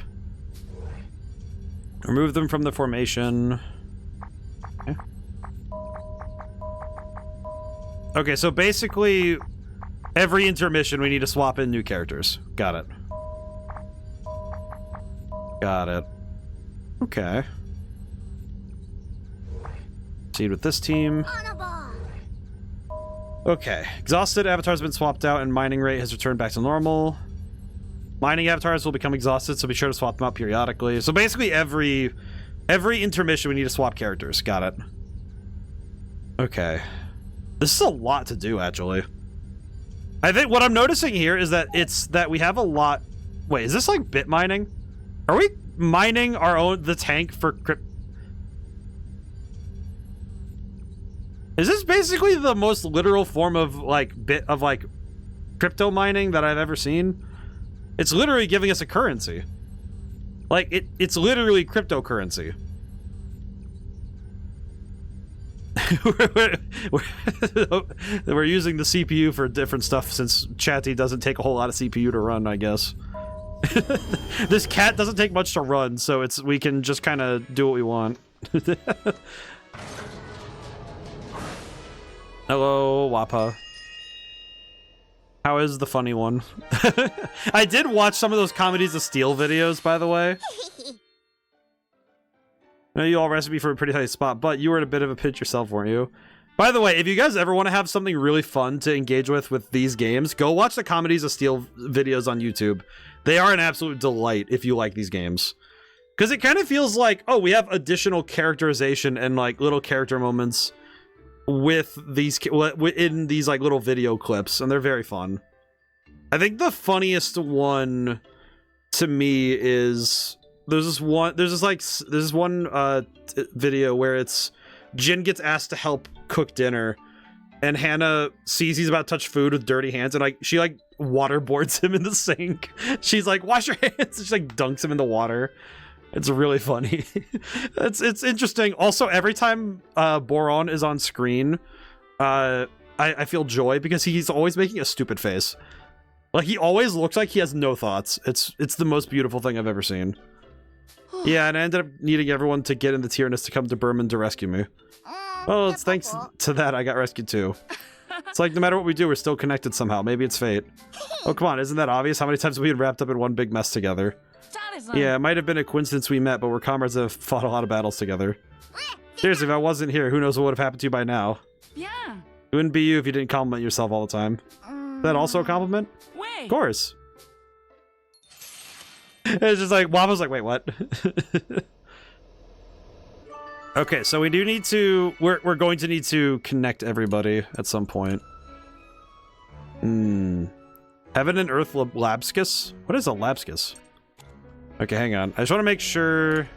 Remove them from the formation. Okay. Okay, so basically... every intermission, we need to swap in new characters. Got it. Got it. Okay. Proceed with this team. Okay. Exhausted avatars have been swapped out and mining rate has returned back to normal. Mining avatars will become exhausted, so be sure to swap them out periodically. So basically every intermission, we need to swap characters. Got it. Okay. This is a lot to do, actually. I think what I'm noticing here is that we have a lot... Wait, is this like bit mining? Are we mining the tank for crypt... Is this basically the most literal form of crypto mining that I've ever seen? It's literally giving us a currency. Like it's literally cryptocurrency. We're using the CPU for different stuff since Chatty doesn't take a whole lot of CPU to run, I guess. This cat doesn't take much to run, so we can just kind of do what we want. Hello, Wappa. How is the funny one? I did watch some of those Comedies of Steel videos, by the way. I know you all recipe for a pretty tight spot, but you were in a bit of a pinch yourself, weren't you? By the way, if you guys ever want to have something really fun to engage with these games, go watch the Comedies of Steel videos on YouTube. They are an absolute delight if you like these games. Because it kind of feels like, oh, we have additional characterization and like little character moments with these in these like little video clips, and they're very fun. I think the funniest one to me is there's this one video where it's Jin gets asked to help cook dinner, and Hannah sees he's about to touch food with dirty hands, and she waterboards him in the sink. She's like, wash your hands, and she dunks him in the water. It's really funny. It's interesting. Also, every time Boron is on screen, I feel joy because he's always making a stupid face. Like, he always looks like he has no thoughts. It's the most beautiful thing I've ever seen. Yeah, and I ended up needing everyone to get in the Tyrannus to come to Berman to rescue me. Well, it's thanks to that I got rescued too. It's like no matter what we do, we're still connected somehow. Maybe it's fate. Oh, come on, isn't that obvious? How many times have we been wrapped up in one big mess together? Yeah, it might have been a coincidence we met, but we're comrades that have fought a lot of battles together. Seriously, if I wasn't here, who knows what would have happened to you by now? Yeah. It wouldn't be you if you didn't compliment yourself all the time. Is that also a compliment? Wait. Of course. It's just like, Wappa's like, wait, what? Okay, so we do need to... We're going to need to connect everybody at some point. Heaven and Earth Labscus? What is a Labscus? Okay, hang on. I just want to make sure...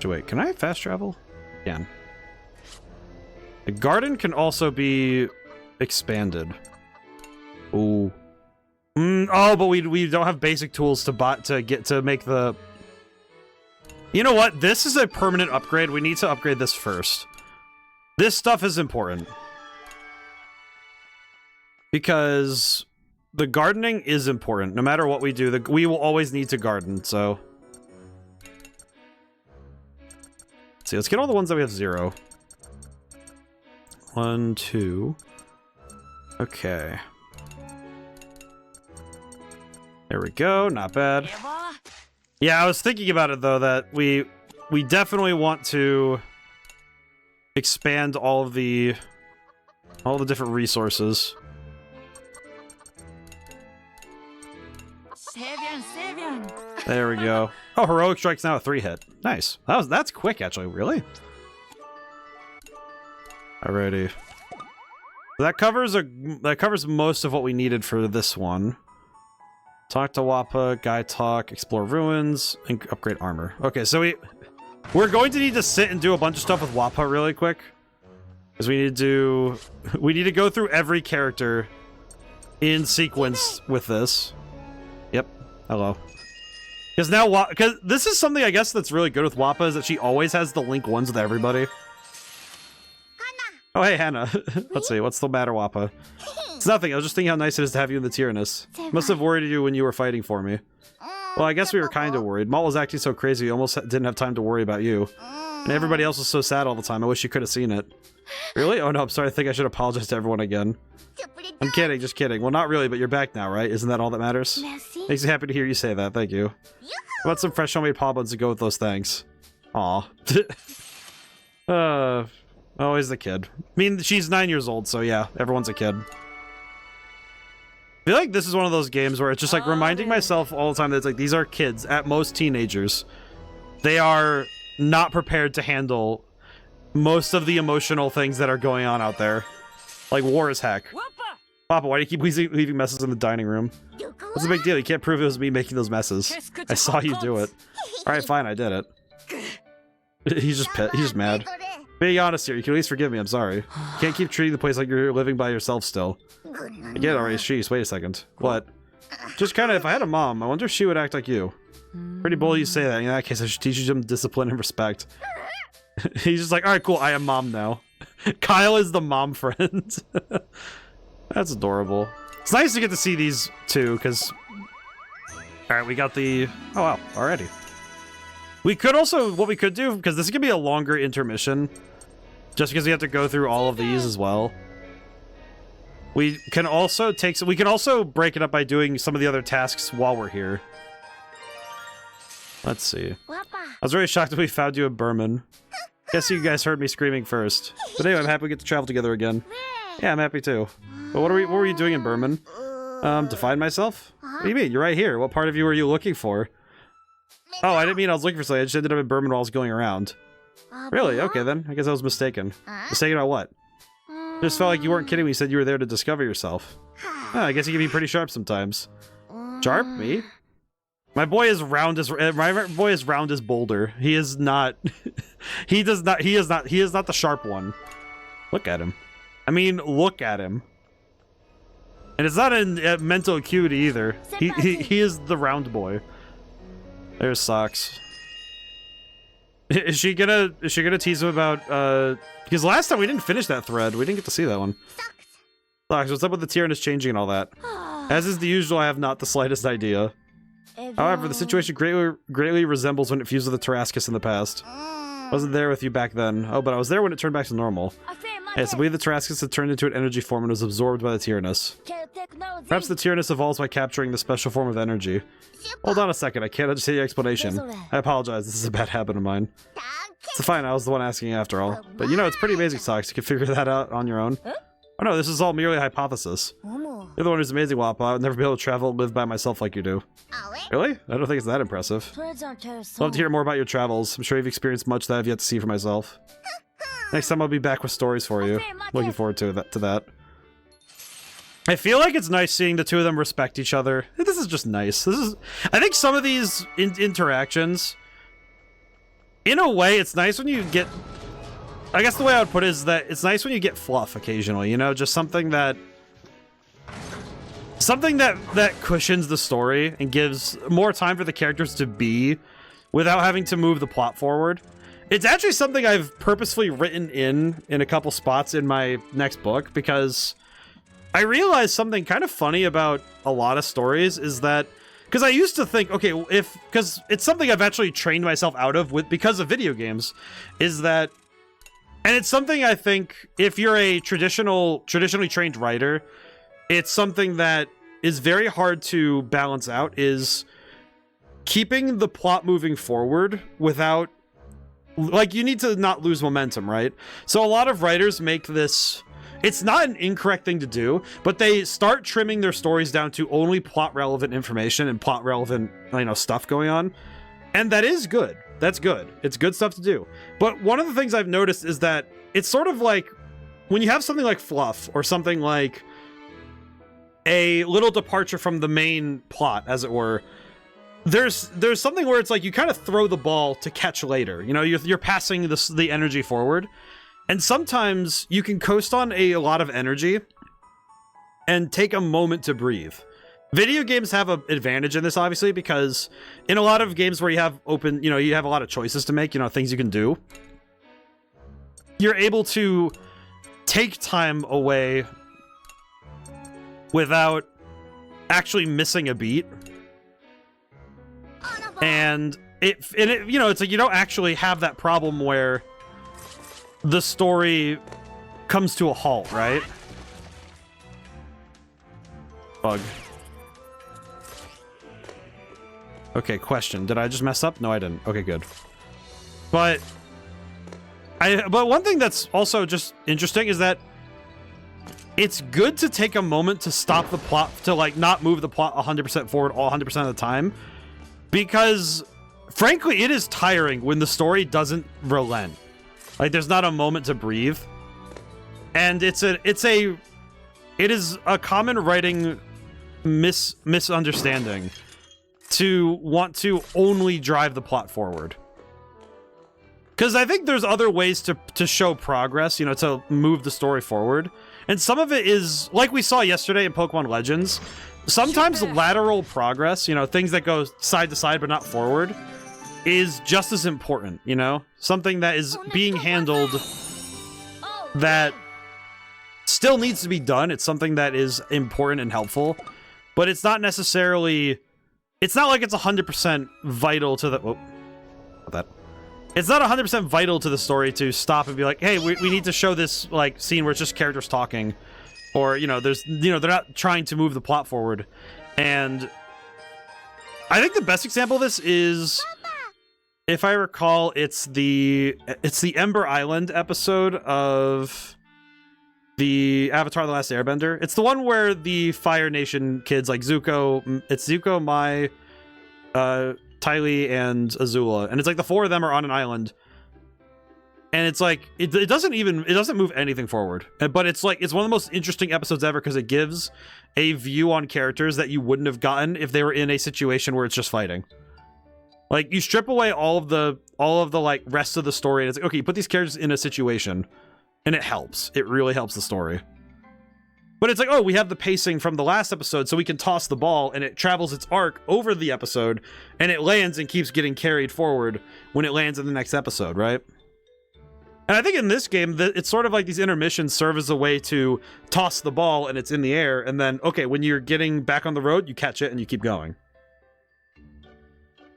Wait, can I fast travel? Can. The garden can also be expanded. Ooh. Oh, but we don't have basic tools to make the... You know what? This is a permanent upgrade. We need to upgrade this first. This stuff is important. Because the gardening is important. No matter what we do, we will always need to garden, so... Let's see, let's get all the ones that we have 0. 1, 2. Okay. There we go, not bad. Yeah, I was thinking about it, though, that we definitely want to expand all the different resources. There we go. Oh, heroic strike's now a 3-hit. Nice. That's quick, actually. Really? Alrighty. That covers most of what we needed for this one. Talk to Wappa, guy talk, explore ruins, and upgrade armor. Okay, so we're going to need to sit and do a bunch of stuff with Wappa really quick, because we need to go through every character in sequence with this. Yep. Hello. Because now, because this is something I guess that's really good with Wappa, is that she always has the link ones with everybody. Oh, hey, Hannah. Let's see, what's the matter, Wappa? It's nothing, I was just thinking how nice it is to have you in the Tyrannus. Must have worried you when you were fighting for me. Well, I guess we were kind of worried. Maul was acting so crazy, we almost didn't have time to worry about you. And everybody else was so sad all the time, I wish you could have seen it. Really? Oh no, I'm sorry, I think I should apologize to everyone again. I'm kidding, just kidding. Well, not really, but you're back now, right? Isn't that all that matters? Makes me happy to hear you say that, thank you. How about some fresh homemade paw buns to go with those things? Aw. Always the kid. I mean, she's 9 years old, so yeah, everyone's a kid. I feel like this is one of those games where it's just like reminding myself all the time that it's like, these are kids, at most teenagers. They are not prepared to handle most of the emotional things that are going on out there. Like, war is heck. Papa, why do you keep leaving messes in the dining room? What's the big deal? You can't prove it was me making those messes. I saw you do it. Alright, fine, I did it. He's just mad. Being honest here, you can at least forgive me, I'm sorry. You can't keep treating the place like you're living by yourself still. I get it already, sheesh, wait a second. What? Just kinda, if I had a mom, I wonder if she would act like you. Pretty bold you say that. In that case, I should teach you some discipline and respect. He's just like, alright, cool, I am mom now. Kyle is the mom friend. That's adorable. It's nice to get to see these two, because... Alright, we got the... Oh, wow, already. We could also... What we could do, because this is going to be a longer intermission, just because we have to go through all of these as well. We can also take... We can also break it up by doing some of the other tasks while we're here. Let's see. I was very shocked that we found you in Berman. Guess you guys heard me screaming first. But anyway, I'm happy we get to travel together again. Yeah, I'm happy too. But what were you doing in Berman? To find myself? What do you mean? You're right here. What part of you were you looking for? Oh, I didn't mean I was looking for something. I just ended up in Berman while I was going around. Really? Okay then. I guess I was mistaken. Mistaken about what? Just felt like you weren't kidding when you said you were there to discover yourself. Oh, I guess you can be pretty sharp sometimes. Sharp? Me? My boy is round as Boulder. He is not. He is not the sharp one. Look at him. I mean, look at him. And it's not a mental acuity either. He is the round boy. There's Socks. Is she gonna tease him about because last time we didn't finish that thread. We didn't get to see that one. Socks, what's up with the Tyrannus changing and all that? As is the usual, I have not the slightest idea. However, the situation greatly resembles when it fused with the Tarascus in the past. I wasn't there with you back then. Oh, but I was there when it turned back to normal. Yes, I believe the Tarrascus had turned into an energy form and was absorbed by the Tyrannus. Perhaps the Tyrannus evolves by capturing the special form of energy. Hold on a second, I can't understand your explanation. I apologize, this is a bad habit of mine. It's fine, I was the one asking after all. But you know, it's pretty basic, Socks. You can figure that out on your own. Oh no, this is all merely a hypothesis. You're the one who's amazing, Wappa. I would never be able to travel and live by myself like you do. Really? I don't think it's that impressive. I'd love to hear more about your travels. I'm sure you've experienced much that I've yet to see for myself. Next time I'll be back with stories for you. Looking forward to that. I feel like it's nice seeing the two of them respect each other. This is just nice. I think some of these interactions, in a way, it's nice when you get... I guess the way I would put it is that it's nice when you get fluff occasionally, you know? Just something that cushions the story and gives more time for the characters to be without having to move the plot forward. It's actually something I've purposefully written in a couple spots in my next book, because I realized something kind of funny about a lot of stories is that, because I used to think, okay, because it's something I've actually trained myself out of because of video games, is that, and it's something I think if you're a traditionally trained writer, it's something that is very hard to balance out, is keeping the plot moving forward without, like, you need to not lose momentum, right? So a lot of writers make this, it's not an incorrect thing to do, but they start trimming their stories down to only plot relevant information and plot relevant, you know, stuff going on. And that is good. That's good. It's good stuff to do. But one of the things I've noticed is that it's sort of like when you have something like fluff or something like a little departure from the main plot, as it were, there's something where it's like you kind of throw the ball to catch later. You know, you're passing the energy forward. And sometimes you can coast on a lot of energy and take a moment to breathe. Video games have an advantage in this, obviously, because in a lot of games where you have you have a lot of choices to make, you know, things you can do, you're able to take time away without actually missing a beat. And you know, it's like you don't actually have that problem where the story comes to a halt, right? Bug. Okay, question. Did I just mess up? No, I didn't. Okay, good. But one thing that's also just interesting is that it's good to take a moment to stop the plot, to like not move the plot 100% forward all 100% of the time, because frankly, it is tiring when the story doesn't relent. Like, there's not a moment to breathe. And it is a common writing misunderstanding to want to only drive the plot forward. Because I think there's other ways to show progress, you know, to move the story forward. And some of it is, like we saw yesterday in Pokemon Legends, sometimes lateral progress, you know, things that go side to side but not forward, is just as important, you know? Something that is being handled that still needs to be done. It's something that is important and helpful, but it's not necessarily... It's not like it's 100% vital to the... Whoa. That. It's not 100% vital to the story to stop and be like, hey, we need to show this, like, scene where it's just characters talking. Or, you know, they're not trying to move the plot forward. And I think the best example of this is... If I recall, it's the Ember Island episode of the Avatar: The Last Airbender. It's the one where the Fire Nation kids, like Zuko, it's Zuko, Mai, Tylee, and Azula, and it's like the four of them are on an island, and it's like it doesn't move anything forward, but it's like it's one of the most interesting episodes ever because it gives a view on characters that you wouldn't have gotten if they were in a situation where it's just fighting. Like, you strip away all of the like rest of the story, and it's like, okay, you put these characters in a situation, and it helps. It really helps the story. But it's like, oh, we have the pacing from the last episode, so we can toss the ball, and it travels its arc over the episode, and it lands and keeps getting carried forward when it lands in the next episode, right? And I think in this game, it's sort of like these intermissions serve as a way to toss the ball, and it's in the air, and then, okay, when you're getting back on the road, you catch it, and you keep going.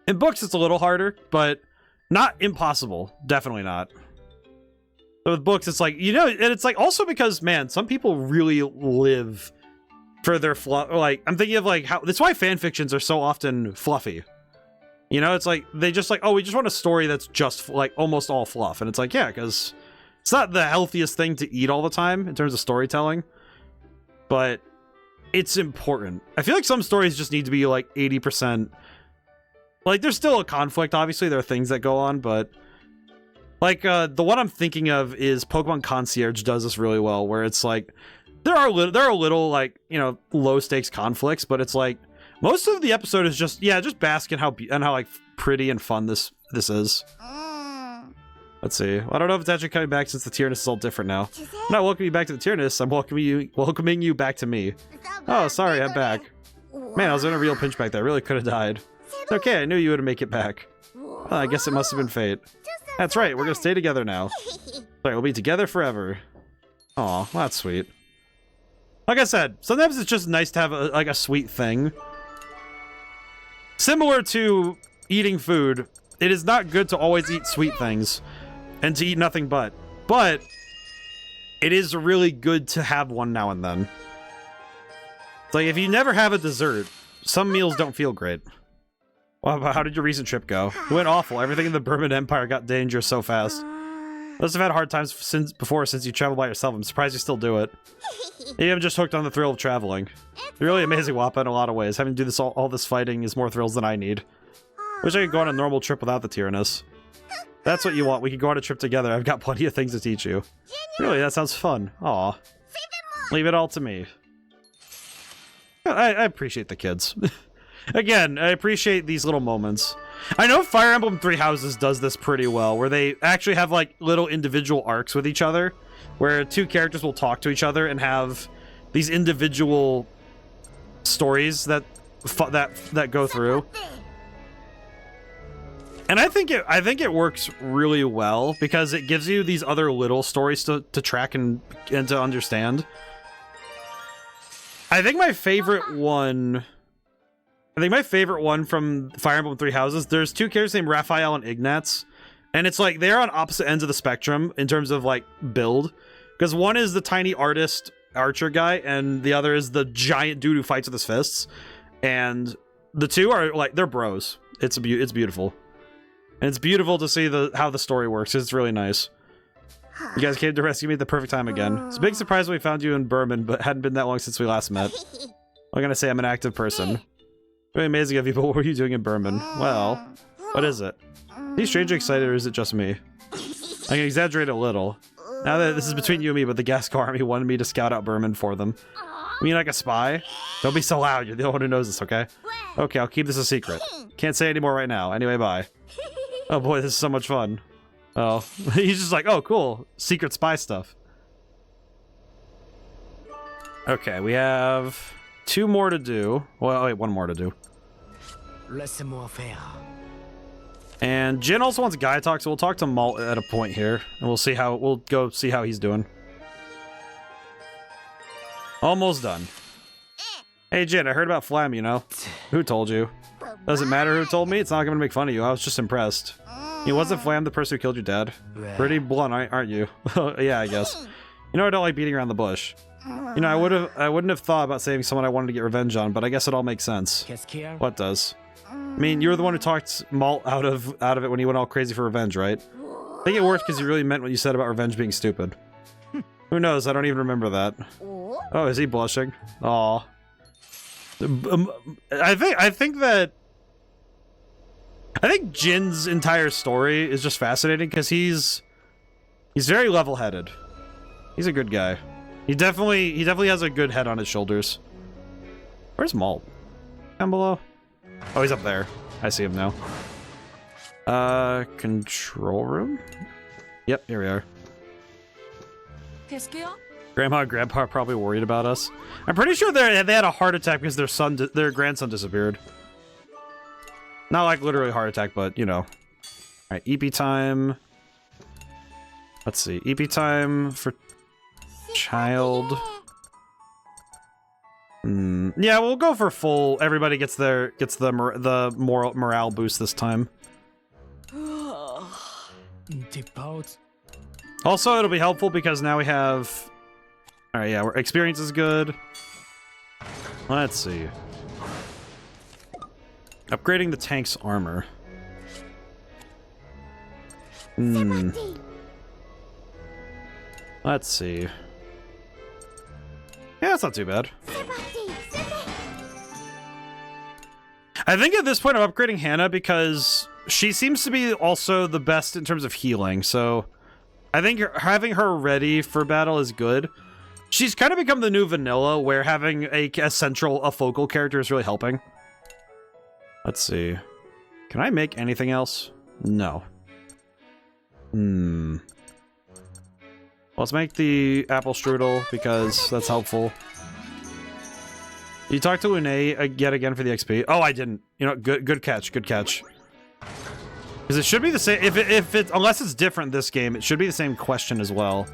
In books, it's a little harder, but not impossible. Definitely not. So with books, it's like, you know, and it's like also because, man, some people really live for their fluff. Like, I'm thinking of like how that's why fan fictions are so often fluffy. You know, it's like they just like, oh, we just want a story that's just like almost all fluff. And it's like, yeah, because it's not the healthiest thing to eat all the time in terms of storytelling, but it's important. I feel like some stories just need to be like 80%. Like, there's still a conflict, obviously. There are things that go on, but like the one I'm thinking of is Pokemon Concierge does this really well, where it's like there are little like, you know, low stakes conflicts, but it's like most of the episode is just bask in how like pretty and fun this is. Let's see. Well, I don't know if it's actually coming back since the Tyrannus is all different now. I'm not welcoming you back to the Tyrannus. I'm welcoming you back to me. Oh, sorry, I'm back. Man, I was in a real pinch back there. I really could have died. It's okay. I knew you would make it back. Well, I guess it must have been fate. That's right, we're gonna stay together now. Sorry, we'll be together forever. Aw, well, that's sweet. Like I said, sometimes it's just nice to have a sweet thing. Similar to eating food, it is not good to always eat sweet things and to eat nothing but it is really good to have one now and then. It's like if you never have a dessert, some meals don't feel great. Well, how did your recent trip go? It went awful. Everything in the Burman Empire got dangerous so fast. Must have had hard times since you traveled by yourself. I'm surprised you still do it. Maybe I'm just hooked on the thrill of traveling. You're really amazing, Wappa, in a lot of ways. Having to do this all this fighting is more thrills than I need. Wish I could go on a normal trip without the Tyrannus. That's what you want. We could go on a trip together. I've got plenty of things to teach you. Really, that sounds fun. Aw. Leave it all to me. I appreciate the kids. Again, I appreciate these little moments. I know Fire Emblem Three Houses does this pretty well, where they actually have like little individual arcs with each other, where two characters will talk to each other and have these individual stories that go through. And I think it works really well because it gives you these other little stories to track and to understand. I think my favorite one from Fire Emblem Three Houses, there's two characters named Raphael and Ignatz, and it's like they're on opposite ends of the spectrum in terms of like build, because one is the tiny archer guy, and the other is the giant dude who fights with his fists, and the two are like they're bros. It's beautiful, and it's beautiful to see how the story works. It's really nice. You guys came to rescue me at the perfect time again. It's a big surprise when we found you in Burman, but it hadn't been that long since we last met. I'm gonna say I'm an active person. Really amazing of you, but what were you doing in Burman? Well, what is it? Are you strangely excited, or is it just me? I can exaggerate a little. Now that this is between you and me, but the Gasco army wanted me to scout out Burman for them. You mean like a spy? Don't be so loud, you're the only one who knows this, okay? Okay, I'll keep this a secret. Can't say any more right now. Anyway, bye. Oh boy, this is so much fun. Oh, he's just like, oh cool, secret spy stuff. Okay, we have 2 more to do. Well, wait, 1 more to do. And Jin also wants guy talk, so we'll talk to Malt at a point here, and we'll go see how he's doing. Almost done. Hey Jin, I heard about Flam, you know. Who told you? Doesn't matter who told me, it's not gonna make fun of you. I was just impressed. Wasn't Flam the person who killed your dad? Pretty blunt, aren't you? Yeah, I guess. You know I don't like beating around the bush. You know, I wouldn't have thought about saving someone I wanted to get revenge on, but I guess it all makes sense. What does? I mean, you were the one who talked Malt out of it when he went all crazy for revenge, right? I think it worked because you really meant what you said about revenge being stupid. Who knows? I don't even remember that. Oh, is he blushing? Aw. I think Jin's entire story is just fascinating because he's very level-headed. He's a good guy. He definitely has a good head on his shoulders. Where's Malt? Down below? Oh, he's up there. I see him now. Control room? Yep, here we are. Grandma and Grandpa are probably worried about us. I'm pretty sure they had a heart attack because their grandson disappeared. Not like literally heart attack, but you know. Alright, EP time. Let's see. EP time for child. Yeah, we'll go for full. Everybody gets the morale boost this time. Also, it'll be helpful because now we have... Alright, yeah, our experience is good. Let's see. Upgrading the tank's armor. Let's see. Yeah, that's not too bad. I think at this point I'm upgrading Hannah because she seems to be also the best in terms of healing, so I think having her ready for battle is good. She's kind of become the new vanilla, where having a focal character is really helping. Let's see. Can I make anything else? No. Let's make the apple strudel because that's helpful. You talked to Une yet again for the XP. Oh, I didn't. You know, good catch, good catch. Because it should be the same. Unless it's different this game, it should be the same question as well.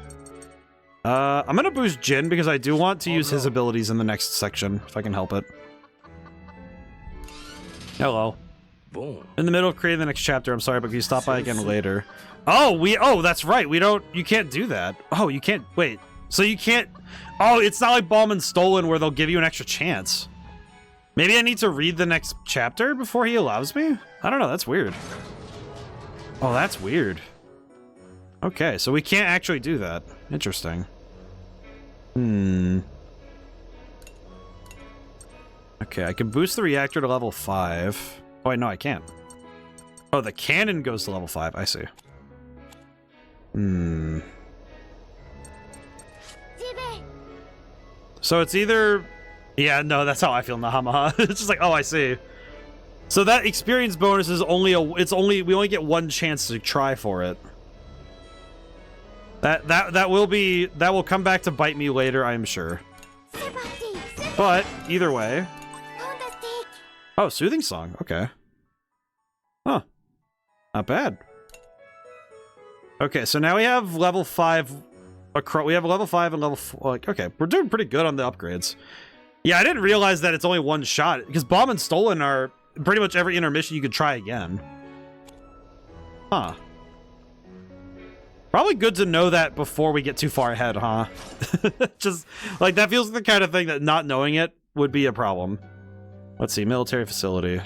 I'm gonna boost Jin because I do want to use his abilities in the next section if I can help it. Hello. Boom. In the middle of creating the next chapter. I'm sorry, but can you stop by again later? Oh, that's right. You can't do that. Oh, you can't. Wait. So you can't. Oh, it's not like Balm and Stolen where they'll give you an extra chance. Maybe I need to read the next chapter before he allows me? I don't know. That's weird. Oh, that's weird. Okay, so we can't actually do that. Interesting. Okay, I can boost the reactor to level 5. Oh, wait, no, I can't. Oh, the cannon goes to level 5. I see. So it's either... Yeah, no, that's how I feel, Nahama. It's just like, oh, I see. So that experience bonus is only we only get one chance to try for it. That will come back to bite me later, I'm sure. But either way. Oh, soothing song. Okay. Huh. Not bad. Okay, so now we have level 5. We have level 5 and level 4. Like, okay, we're doing pretty good on the upgrades. Yeah, I didn't realize that it's only one shot because Bomb and Stolen are pretty much every intermission you could try again. Huh. Probably good to know that before we get too far ahead, huh? Just, like, that feels like the kind of thing that not knowing it would be a problem. Let's see, military facility.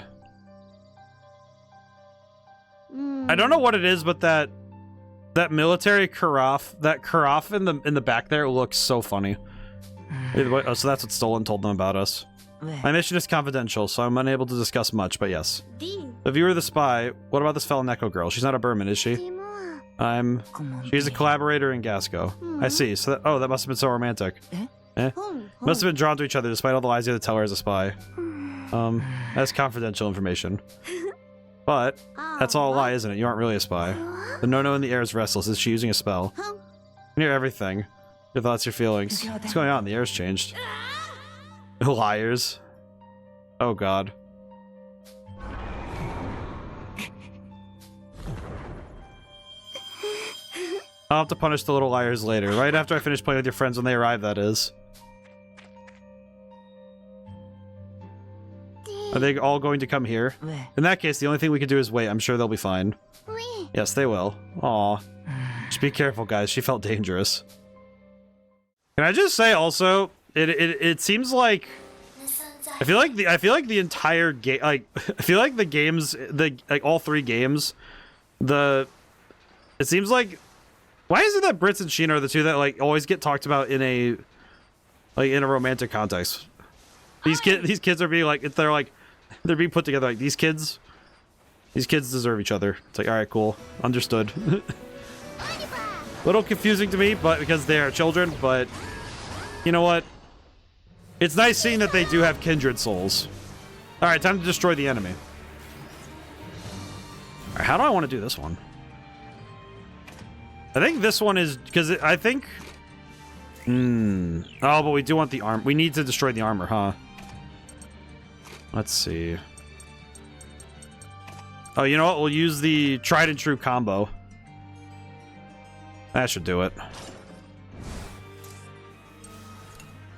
I don't know what it is, but that military Karaf, in the back there looks so funny. Oh, so that's what Stolen told them about us. My mission is confidential, so I'm unable to discuss much, but yes. If you were the spy, what about this fellow Neko girl? She's not a Burman, is she? She's a collaborator in Gasco. I see. So that must have been so romantic. Must have been drawn to each other despite all the lies you had to tell her as a spy. That's confidential information. But that's all a lie, isn't it? You aren't really a spy. The no-no in the air is restless. Is she using a spell? You can hear everything. Your thoughts, your feelings. What's going on? The air's changed. Liars. Oh god. I'll have to punish the little liars later. Right after I finish playing with your friends when they arrive, that is. Are they all going to come here? In that case, the only thing we can do is wait. I'm sure they'll be fine. Yes, they will. Aw. Just be careful, guys. She felt dangerous. Can I just say also, it seems like I feel like the entire game, like I feel like the games, all 3 games, it seems like, why is it that Brits and Sheena are the two that like always get talked about in a romantic context? These kids are being like, they're being put together like these kids deserve each other. It's like, all right, cool, understood. Little confusing to me, but because they are children, but you know what? It's nice seeing that they do have kindred souls. All right, time to destroy the enemy. All right, how do I want to do this one? I think this one is because I think. Oh, but we do want the arm. We need to destroy the armor, huh? Let's see. Oh, you know what? We'll use the tried and true combo. That should do it.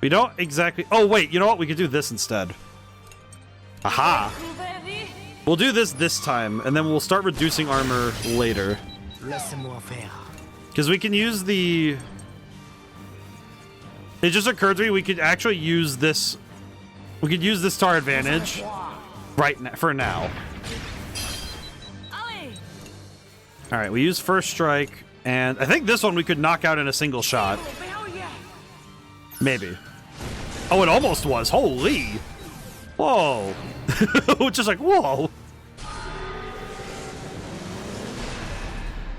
We don't exactly... Oh, wait. You know what? We could do this instead. Aha! We'll do this time, and then we'll start reducing armor later. Because we can use the... It just occurred to me we could actually use this... We could use this to our advantage for now. Alright, we use first strike, and I think this one we could knock out in a single shot. Maybe. Oh, it almost was. Holy! Whoa! Just like, whoa!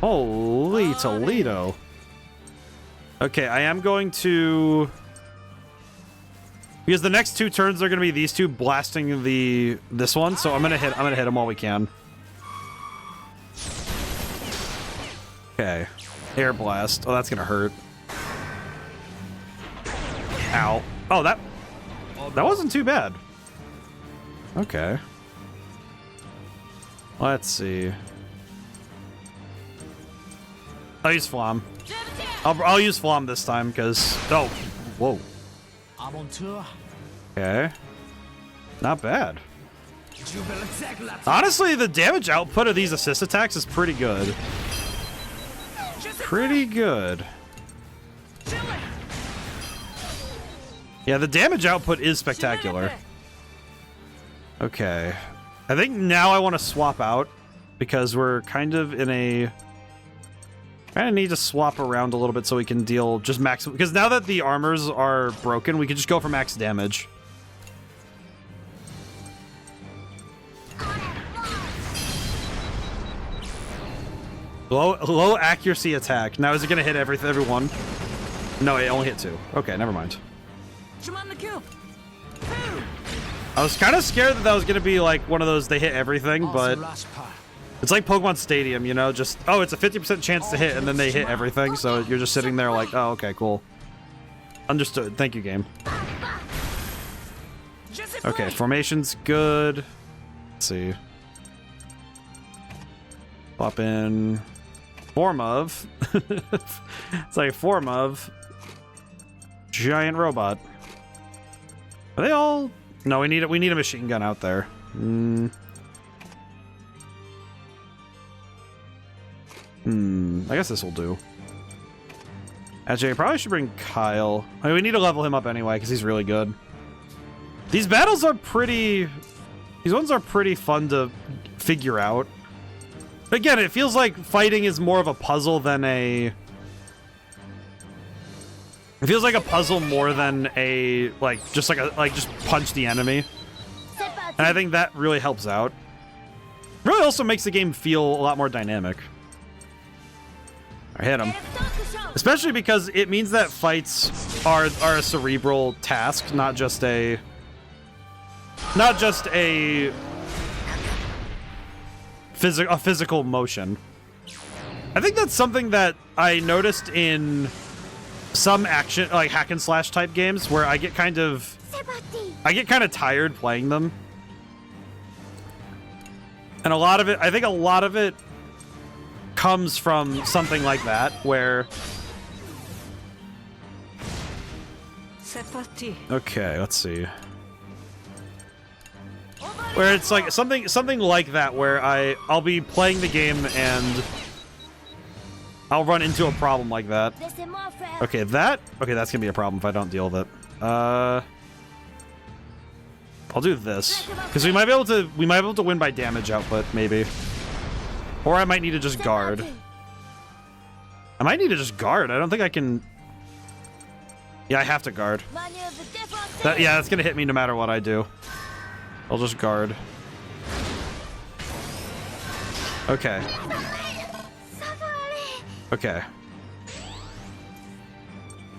Holy Toledo. Okay, I am going to... Because the next 2 turns are going to be these 2 blasting this one, so I'm gonna hit him while we can. Okay. Air blast. Oh, that's gonna hurt. Ow. Oh, that wasn't too bad. Okay. Let's see. I'll use Flam. I'll use Flam this time because... Oh, whoa. Okay. Not bad. Honestly, the damage output of these assist attacks is pretty good. Pretty good. Yeah, the damage output is spectacular. Okay. I think now I want to swap out because we're kind of in a... Kind of need to swap around a little bit so we can deal just max... Because now that the armors are broken, we can just go for max damage. Low accuracy attack. Now is it going to hit everyone? No, it only hit 2. Okay, never mind. I was kind of scared that was going to be like one of those they hit everything, but it's like Pokemon Stadium, you know, just, oh, it's a 50% chance to hit and then they hit everything, so you're just sitting there like, oh, okay, cool. Understood. Thank you, game. Okay, formation's good. Let's see. Pop in form of. It's like form of giant robot. Are they all? No, we need a machine gun out there. I guess this will do. Actually, I probably should bring Kyle. I mean, we need to level him up anyway because he's really good. These battles are pretty. These ones are pretty fun to figure out. But again, it feels like fighting is more of a puzzle than a... It feels like a puzzle more than a, just punch the enemy. And I think that really helps out. Really also makes the game feel a lot more dynamic. I hit him. Especially because it means that fights are a cerebral task, not just a physical motion. I think that's something that I noticed in some action, like hack and slash type games, where I get kind of tired playing them. And I think a lot of it comes from something like that, where... Okay, let's see. Where it's like something like that, where I'll be playing the game and I'll run into a problem like that. Okay, that's gonna be a problem if I don't deal with it. I'll do this because we might be able to win by damage output, maybe. Or I might need to just guard. I might need to just guard. I don't think I can. Yeah, I have to guard. Yeah, that's gonna hit me no matter what I do. I'll just guard. Okay. Okay.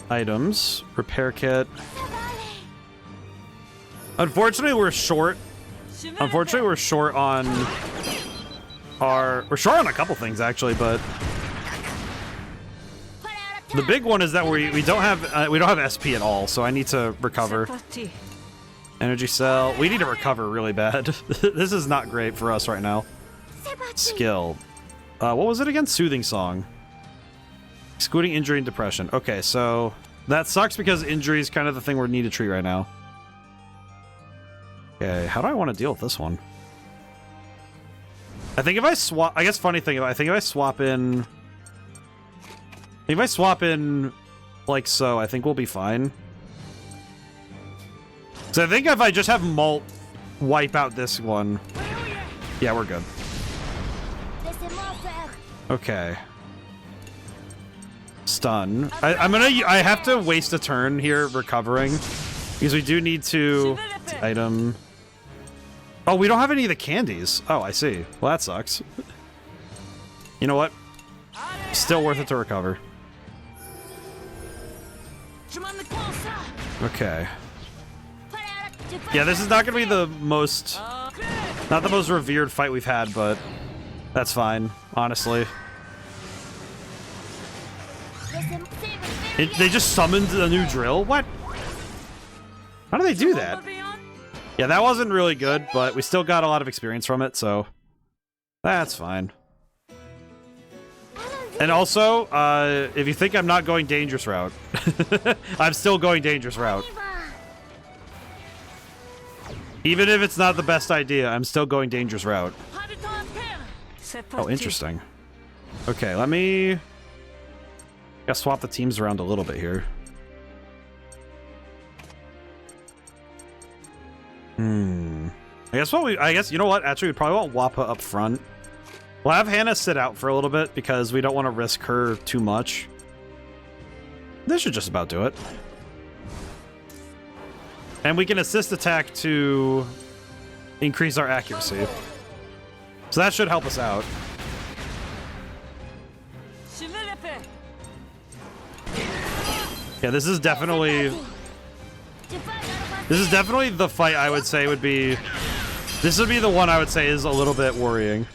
Items. Repair kit. Unfortunately, we're short. Unfortunately, we're short on We're short on a couple things, actually, but... The big one is that we don't have SP at all, so I need to recover. Energy cell. We need to recover really bad. This is not great for us right now. Skill. What was it again? Soothing song. Excluding injury and depression. Okay, so that sucks because injury is kind of the thing we need to treat right now. Okay, how do I want to deal with this one? I think if I swap... I guess funny thing, I think if I swap in... If I swap in like so, I think we'll be fine. So I think if I just have Malt wipe out this one, yeah, we're good. Okay. Stun. I have to waste a turn here recovering because we do need to item. Oh, we don't have any of the candies. Oh, I see. Well, that sucks. You know what? Still worth it to recover. Okay. Yeah, this is not going to be the most... Not the most revered fight we've had, but... That's fine, honestly. They just summoned a new drill? What? How do they do that? Yeah, that wasn't really good, but we still got a lot of experience from it, so... That's fine. And also, if you think I'm not going dangerous route, I'm still going dangerous route. Even if it's not the best idea, I'm still going dangerous route. Oh, interesting. Okay, let me... Gotta swap the teams around a little bit here. I guess, you know what? Actually, we probably want Wappa up front. We'll have Hannah sit out for a little bit because we don't want to risk her too much. This should just about do it. And we can assist attack to increase our accuracy. So that should help us out. Yeah, this is definitely the fight I would say would be... This would be the one I would say is a little bit worrying.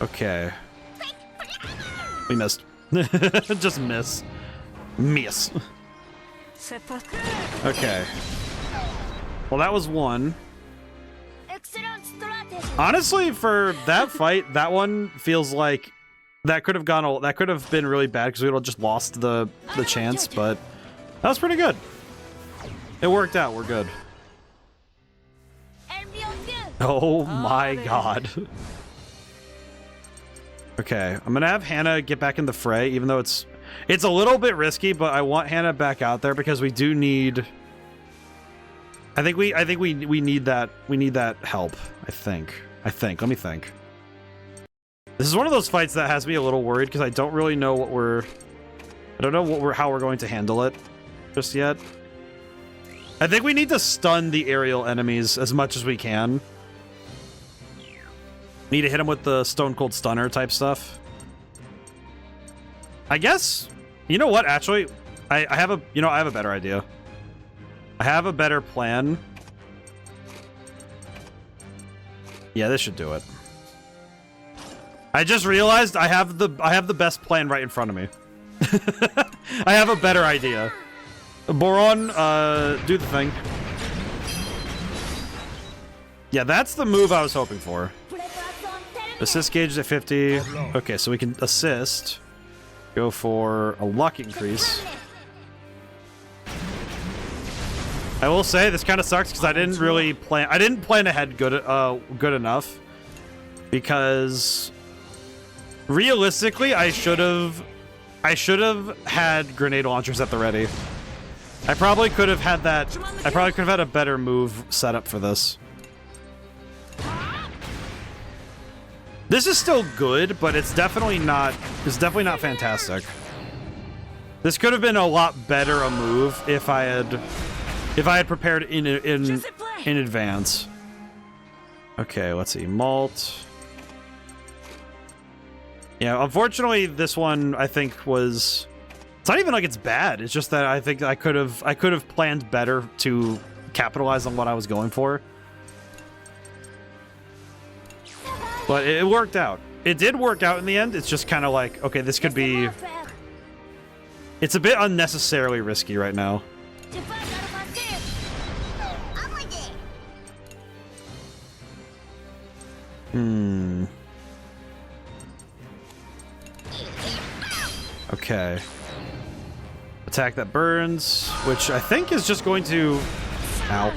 Okay. We missed. Just miss. Miss. Okay. Well, that was one. Honestly, for that fight, that one feels like that could have gone. That could have been really bad because we would have just lost the chance. But that was pretty good. It worked out. We're good. Oh my god. Okay, I'm gonna have Hannah get back in the fray, even though it's a little bit risky, but I want Hannah back out there because we do need. I think we need that. We need that help. I think. Let me think. This is one of those fights that has me a little worried because I don't really know what we're. I don't know how we're going to handle it just yet. I think we need to stun the aerial enemies as much as we can. Need to hit him with the Stone Cold Stunner type stuff. I guess, you know what, actually, I have a better idea. I have a better plan. Yeah, this should do it. I just realized I have the best plan right in front of me. I have a better idea. Boron, do the thing. Yeah, that's the move I was hoping for. Assist gauge is at 50. Okay, so we can assist. Go for a luck increase. I will say this kind of sucks because I didn't really plan. I didn't plan ahead good enough. Because realistically, I should have had grenade launchers at the ready. I probably could have had that. I probably could have had a better move set up for this. This is still good, but it's definitely not fantastic. This could have been a lot better a move if I had prepared in advance. Okay, let's see. Malt. Yeah, unfortunately this one I think was, it's not even like it's bad. It's just that I think I could have planned better to capitalize on what I was going for. But it worked out. It did work out in the end. It's just kind of like, okay, this could be... It's a bit unnecessarily risky right now. Okay. Attack that burns, which I think is just going to... Ow.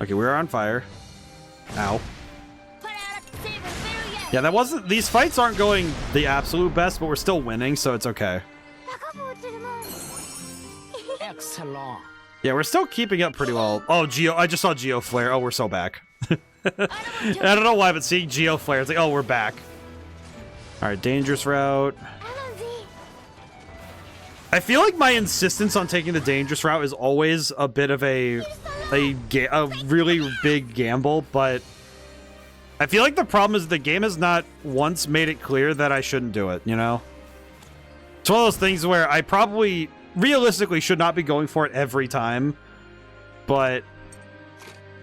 Okay, we're on fire. Ow. Yeah, that wasn't... These fights aren't going the absolute best, but we're still winning, so it's okay. Excellent. Yeah, we're still keeping up pretty well. Oh, I just saw Geo Flare. Oh, we're so back. I don't know why, but seeing Geo Flare, it's like, oh, we're back. Alright, dangerous route. I feel like my insistence on taking the dangerous route is always a bit of a really big gamble, but I feel like the problem is the game has not once made it clear that I shouldn't do it, you know? It's one of those things where I probably realistically should not be going for it every time, but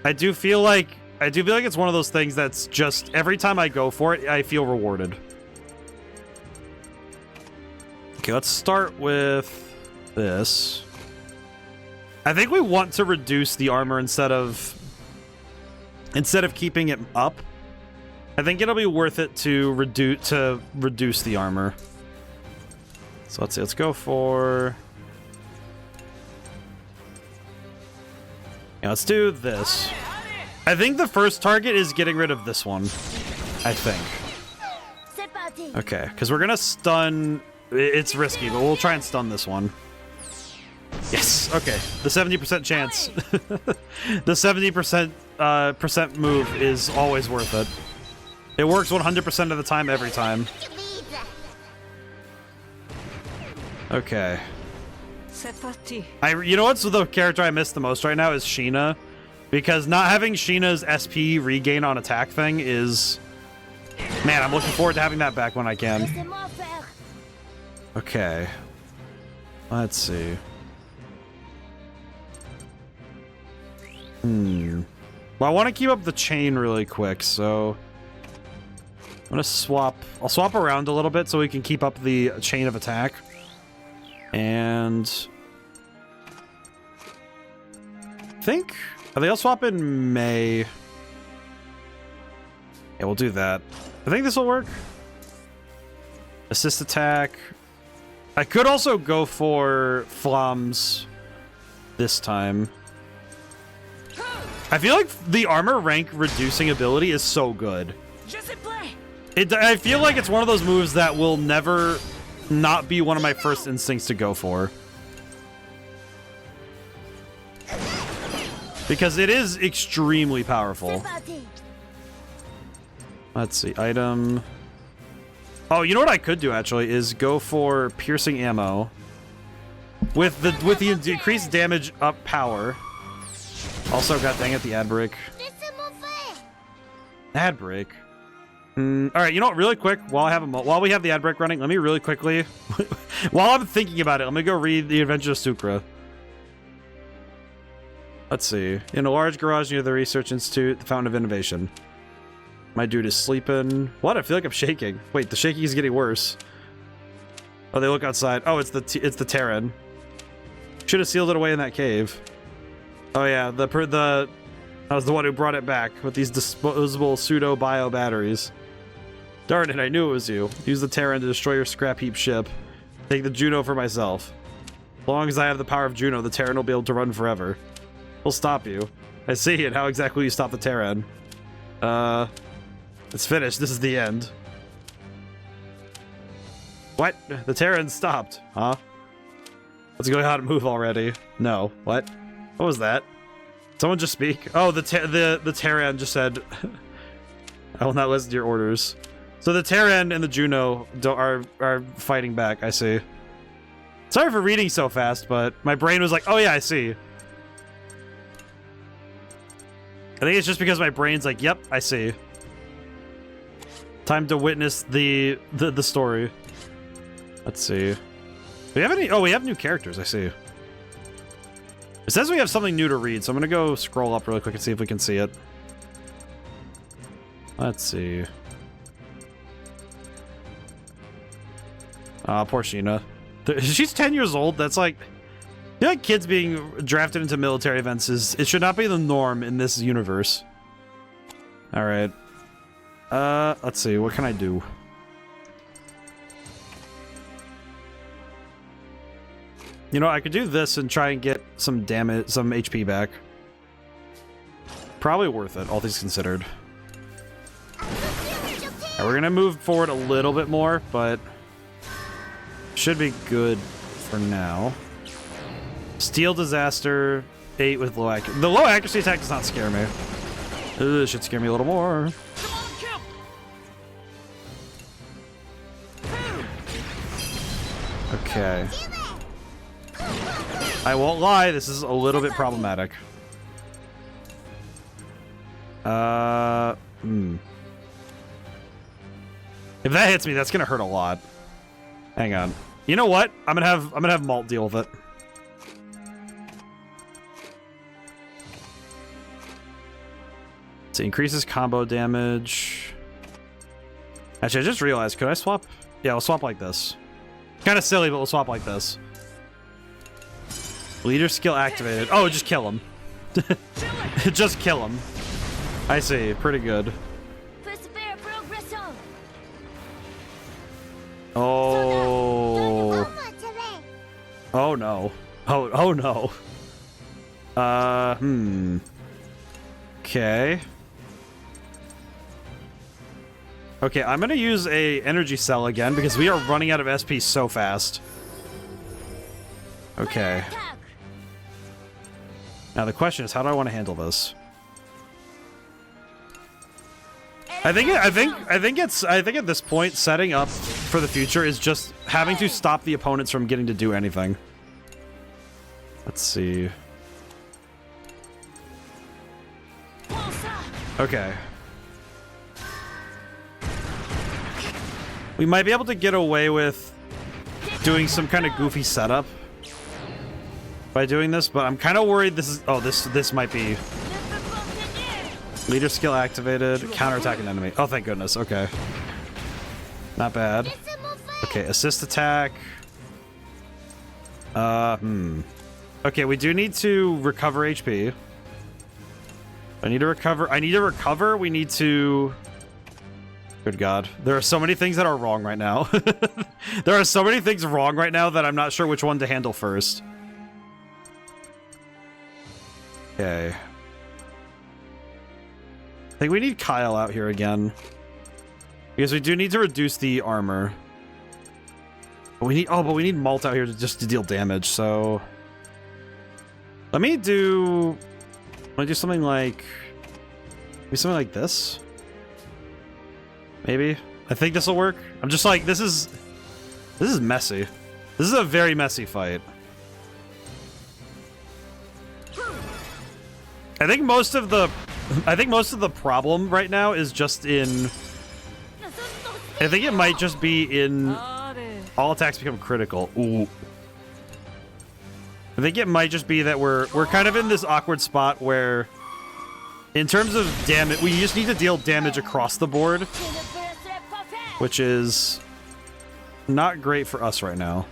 I do feel like it's one of those things that's just every time I go for it, I feel rewarded. Okay, let's start with this. I think we want to reduce the armor instead of keeping it up. I think it'll be worth it to reduce the armor. So let's see, let's go for... Yeah, let's do this. I think the first target is getting rid of this one. I think. Okay, because we're gonna stun... It's risky, but we'll try and stun this one. Yes, okay. The 70% chance. The 70% move is always worth it. It works 100% of the time, every time. Okay. You know what's the character I miss the most right now is Sheena. Because not having Sheena's SP regain on attack thing is... Man, I'm looking forward to having that back when I can. Okay. Let's see. Well, I want to keep up the chain really quick, so... I'm gonna swap... I'll swap around a little bit so we can keep up the chain of attack. And... I think I'll swap in May. Yeah, we'll do that. I think this will work. Assist attack. I could also go for Flams this time. I feel like the armor rank reducing ability is so good. I feel like it's one of those moves that will never not be one of my first instincts to go for. Because it is extremely powerful. Let's see, item... Oh, you know what I could do actually is go for piercing ammo with the decreased damage up power. Also, god dang it, the ad break. Ad break. All right, you know what? Really quick, while we have the ad break running, let me really quickly, while I'm thinking about it, let me go read the Adventure of Sukra. Let's see. In a large garage near the Research Institute, the Fountain of Innovation. My dude is sleeping. What? I feel like I'm shaking. Wait, the shaking is getting worse. Oh, they look outside. Oh, it's the Terran. Should have sealed it away in that cave. Oh yeah, I was the one who brought it back with these disposable pseudo-bio batteries. Darn it, I knew it was you. Use the Terran to destroy your scrap heap ship. Take the Juno for myself. As long as I have the power of Juno, the Terran will be able to run forever. We'll stop you. I see it. How exactly will you stop the Terran? It's finished. This is the end. What? The Terran stopped. Huh? Let's go ahead and move already. No. What? What was that? Someone just speak? Oh, the Terran just said, I will not listen to your orders. So the Terran and the Juno are fighting back, I see. Sorry for reading so fast, but my brain was like, oh yeah, I see. I think it's just because my brain's like, yep, I see. Time to witness the story. Let's see. Do we have any? Oh, we have new characters, I see. It says we have something new to read, so I'm gonna go scroll up really quick and see if we can see it. Let's see. Poor Sheena. She's 10 years old. That's like... I feel like kids being drafted into military events it should not be the norm in this universe. Alright. Let's see. What can I do? You know, I could do this and try and get some damage, some HP back. Probably worth it, all things considered. Right, we're gonna move forward a little bit more, but should be good for now. Steel Disaster 8 with low accuracy. The low accuracy attack does not scare me. It should scare me a little more. Okay. I won't lie, this is a little bit problematic. If that hits me, that's gonna hurt a lot. Hang on. You know what? I'm gonna have Malt deal with it. So increases combo damage. Actually, I just realized, could I swap? Yeah, we'll swap like this. Kind of silly, but we'll swap like this. Leader skill activated. Oh, just kill him. Just kill him. I see. Pretty good. Oh. Oh no. Oh no. Okay. Okay, I'm gonna use a energy cell again because we are running out of SP so fast. Okay. Now the question is, how do I want to handle this? I think at this point, setting up for the future is just having to stop the opponents from getting to do anything. Let's see. Okay. We might be able to get away with doing some kind of goofy setup by doing this, but I'm kind of worried this is... Oh, this might be... Leader skill activated. Counterattack an enemy. Oh, thank goodness. Okay. Not bad. Okay, assist attack. Okay, we do need to recover HP. I need to recover. We need to... Good God. There are so many things that are wrong right now. There are so many things wrong right now that I'm not sure which one to handle first. Okay. I think we need Kyle out here again. Because we do need to reduce the armor. But we need Malt out here to deal damage, so... Let me do something like... Maybe something like this? Maybe? I think this will work. I'm just like, this is messy. This is a very messy fight. I think most of the problem right now is just in... I think it might just be in... All attacks become critical. Ooh. I think it might just be that we're kind of in this awkward spot where... In terms of damage, we just need to deal damage across the board. Which is... not great for us right now.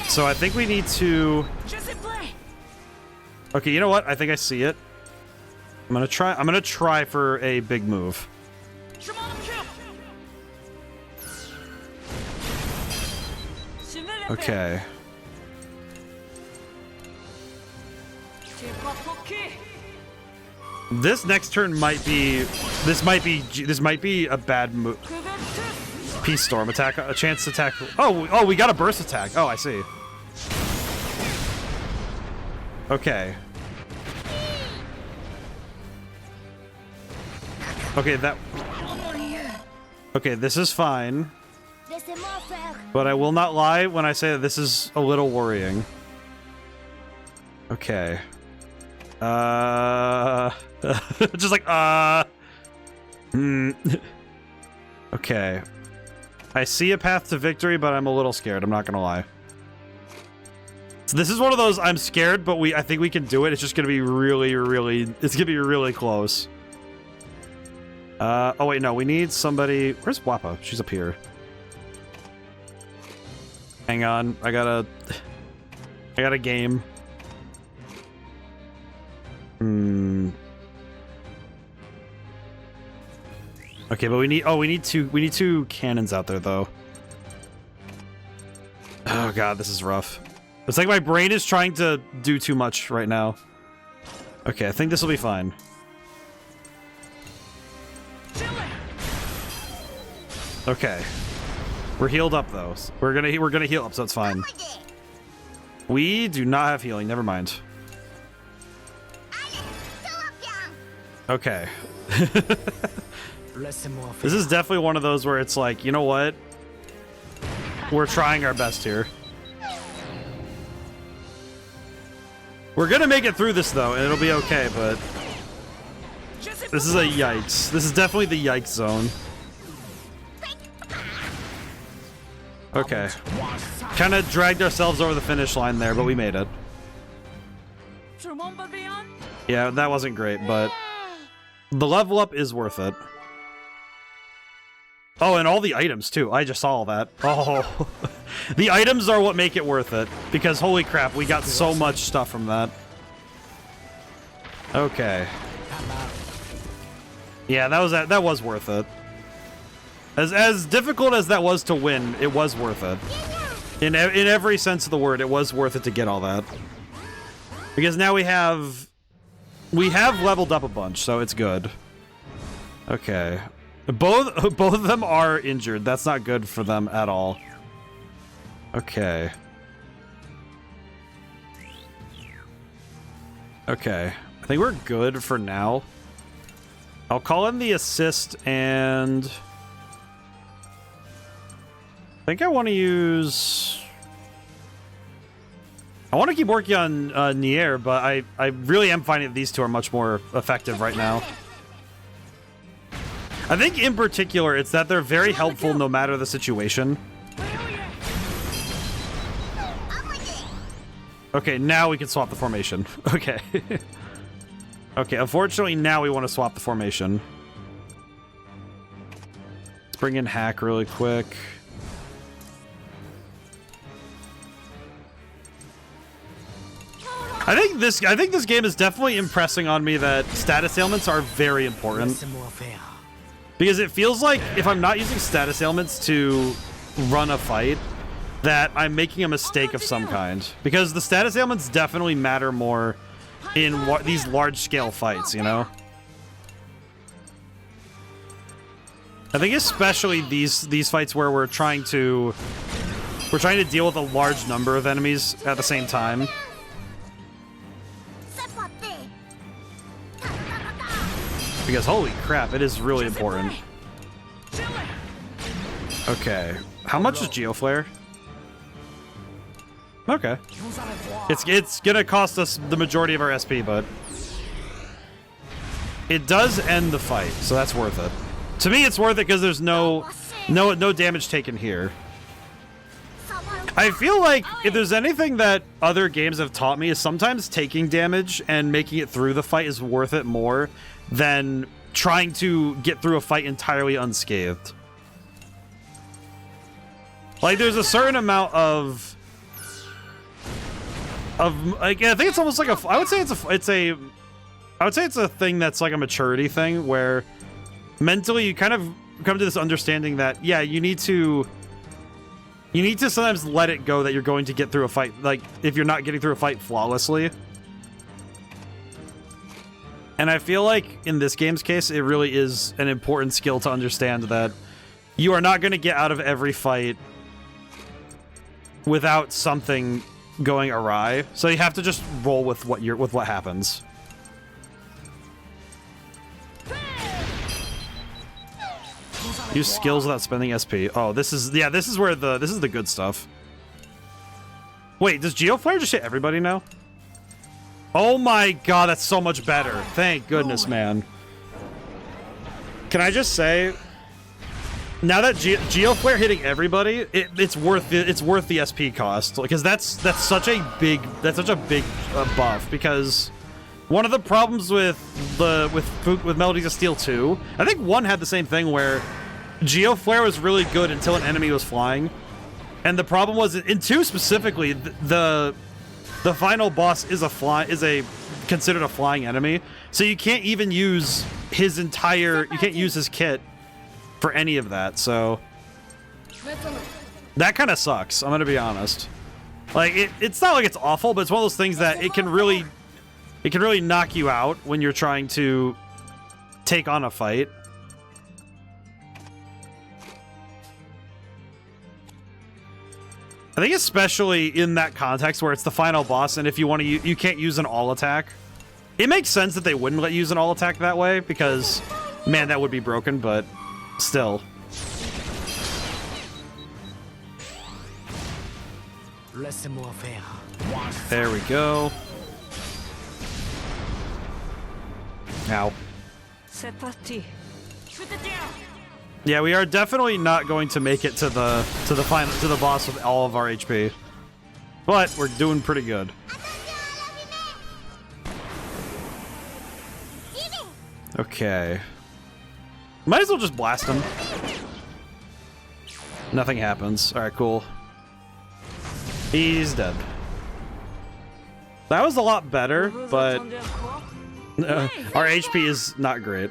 So I think we need to... Okay, you know what? I think I see it. I'm gonna try for a big move. Okay. This next turn might be... This might be a bad move. Peace Storm attack, a chance to attack... Oh, we got a burst attack. Oh, I see. Okay. Okay, Okay, this is fine. But I will not lie when I say that this is a little worrying. Okay. Just like, Okay. I see a path to victory, but I'm a little scared. I'm not gonna lie. So this is one of those, I'm scared, but I think we can do it. It's just gonna be it's gonna be really close. Oh wait, no, we need somebody. Where's Wappa? She's up here. Hang on, I got a game. Okay, but we need two cannons out there though. Oh god, this is rough. It's like my brain is trying to do too much right now. Okay, I think this will be fine. Okay. We're healed up though. We're gonna heal up, so it's fine. We do not have healing. Never mind. Okay. This is definitely one of those where it's like, you know what? We're trying our best here. We're gonna make it through this though, and it'll be okay, but this is a yikes. This is definitely the yikes zone. Okay. Kind of dragged ourselves over the finish line there, but we made it. Yeah, that wasn't great, but the level up is worth it. Oh, and all the items too. I just saw all that. Oh, the items are what make it worth it, because holy crap, we got so much stuff from that. Okay. Yeah, that was worth it. As difficult as that was to win, it was worth it. In every sense of the word, it was worth it to get all that. Because now we have leveled up a bunch, so it's good. Okay. Both of them are injured. That's not good for them at all. Okay. Okay. I think we're good for now. I'll call in the assist and I think I want to use... I want to keep working on Nier, but I really am finding that these two are much more effective right now. I think in particular, it's that they're very helpful no matter the situation. Okay, now we can swap the formation. Okay. Okay, unfortunately, now we want to swap the formation. Let's bring in Hack really quick. I think this game is definitely impressing on me that status ailments are very important. Because it feels like if I'm not using status ailments to run a fight, that I'm making a mistake of some kind. Because the status ailments definitely matter more in these large-scale fights, you know? I think especially these fights where we're trying to deal with a large number of enemies at the same time. Because holy crap, it is really important. Okay. How much is Geoflare? Okay. It's gonna cost us the majority of our SP, but it does end the fight, so that's worth it. To me, it's worth it because there's no damage taken here. I feel like if there's anything that other games have taught me is sometimes taking damage and making it through the fight is worth it more than trying to get through a fight entirely unscathed. Like, there's a certain amount of like, I think it's almost like I would say it's a thing that's like a maturity thing where mentally you kind of come to this understanding that yeah, you need to sometimes let it go that you're going to get through a fight, like if you're not getting through a fight flawlessly. And I feel like in this game's case, it really is an important skill to understand that you are not going to get out of every fight without something going awry. So you have to just roll with what happens. Use skills without spending SP. Oh, this is where this is the good stuff. Wait, does Geoflare just hit everybody now? Oh my god, that's so much better. Thank goodness, man. Can I just say, now that Geoflare hitting everybody, it's worth the SP cost, because that's such a big buff. Because one of the problems with Melodies of Steel 2, I think 1 had the same thing where Geoflare was really good until an enemy was flying, and the problem was in 2 specifically, the final boss is considered a flying enemy, so you can't even use his kit for any of that, so that kind of sucks, I'm gonna be honest. Like, it's not like it's awful, but it's one of those things that it can really knock you out when you're trying to take on a fight. I think especially in that context where it's the final boss, and if you want to, you can't use an all attack. It makes sense that they wouldn't let you use an all attack that way because, man, that would be broken. But still. Laissez-moi faire. There we go. Ow. C'est parti. Yeah, we are definitely not going to make it to the boss with all of our HP. But we're doing pretty good. Okay. Might as well just blast him. Nothing happens. Alright, cool. He's dead. That was a lot better, but our HP is not great.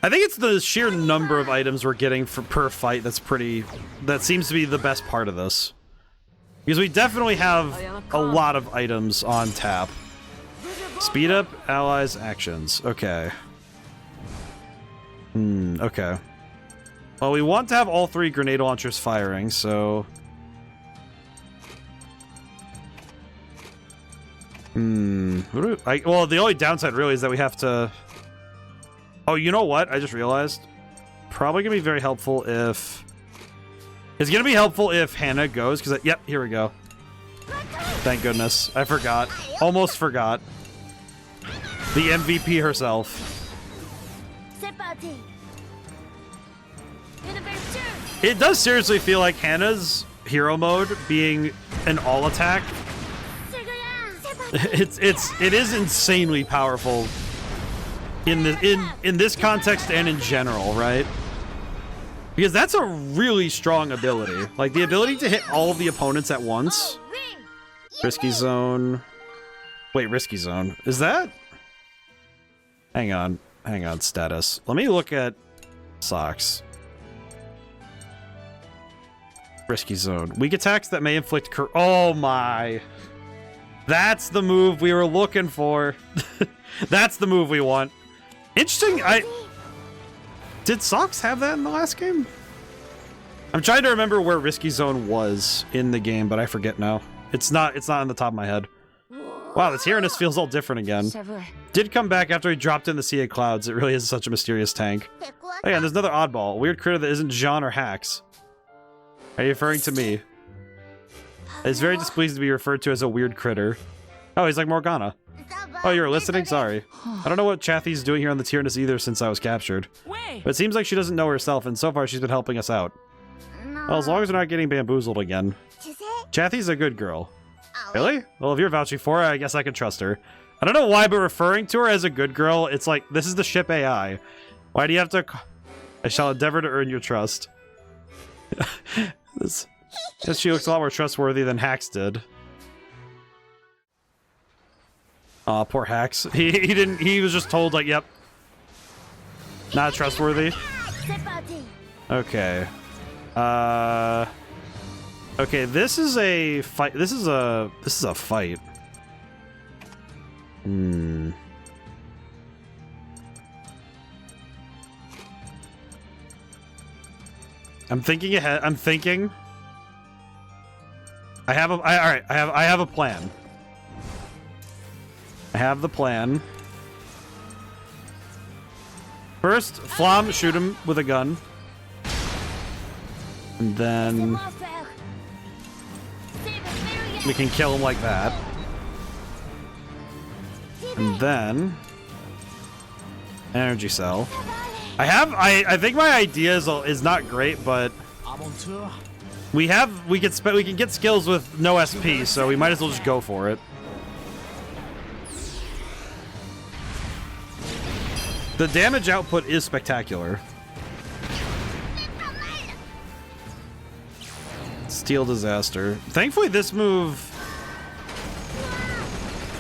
I think it's the sheer number of items we're getting per fight that seems to be the best part of this. Because we definitely have a lot of items on tap. Speed up allies' actions. Okay. Okay. Well, we want to have all 3 grenade launchers firing, so... Well, the only downside really is that we have to... Oh, you know what? I just realized. Probably gonna be very helpful if... It's gonna be helpful if Hannah goes, because... Yep, here we go. Thank goodness. I forgot. Almost forgot. The MVP herself. It does seriously feel like Hannah's hero mode being an all attack. It is insanely powerful in this context and in general, right? Because that's a really strong ability. Like the ability to hit all of the opponents at once. Risky zone. Wait, risky zone. Is that? Hang on, status. Let me look at socks. Risky zone. Weak attacks that may inflict oh my. That's the move we were looking for. That's the move we want. Interesting. Did Socks have that in the last game? I'm trying to remember where Risky Zone was in the game, but I forget now. It's not on the top of my head. Wow, this Tyrannus feels all different again. Did come back after he dropped in the Sea of Clouds. It really is such a mysterious tank. Oh yeah, and there's another oddball. A weird critter that isn't Jean or Hax. Are you referring to me? It's very displeased to be referred to as a weird critter. Oh, he's like Morgana. Oh, you were listening? Sorry. I don't know what Chathy's doing here on the Tyrannus either since I was captured. But it seems like she doesn't know herself, and so far she's been helping us out. Well, as long as we're not getting bamboozled again. Chathy's a good girl. Really? Well, if you're vouching for her, I guess I can trust her. I don't know why, but referring to her as a good girl, it's like, this is the ship AI. Why do you have to... I shall endeavor to earn your trust. Guess she looks a lot more trustworthy than Hax did. Aw, poor Hax. He was just told, like, yep. Not trustworthy. Okay. Okay, this is a fight. This is a fight. I'm thinking ahead. I'm thinking. I have a plan. I have the plan. First, Flam, shoot him with a gun. And then we can kill him like that. And then energy cell. I think my idea is not great, but we can get skills with no SP, so we might as well just go for it. The damage output is spectacular. Steel Disaster. Thankfully, this move...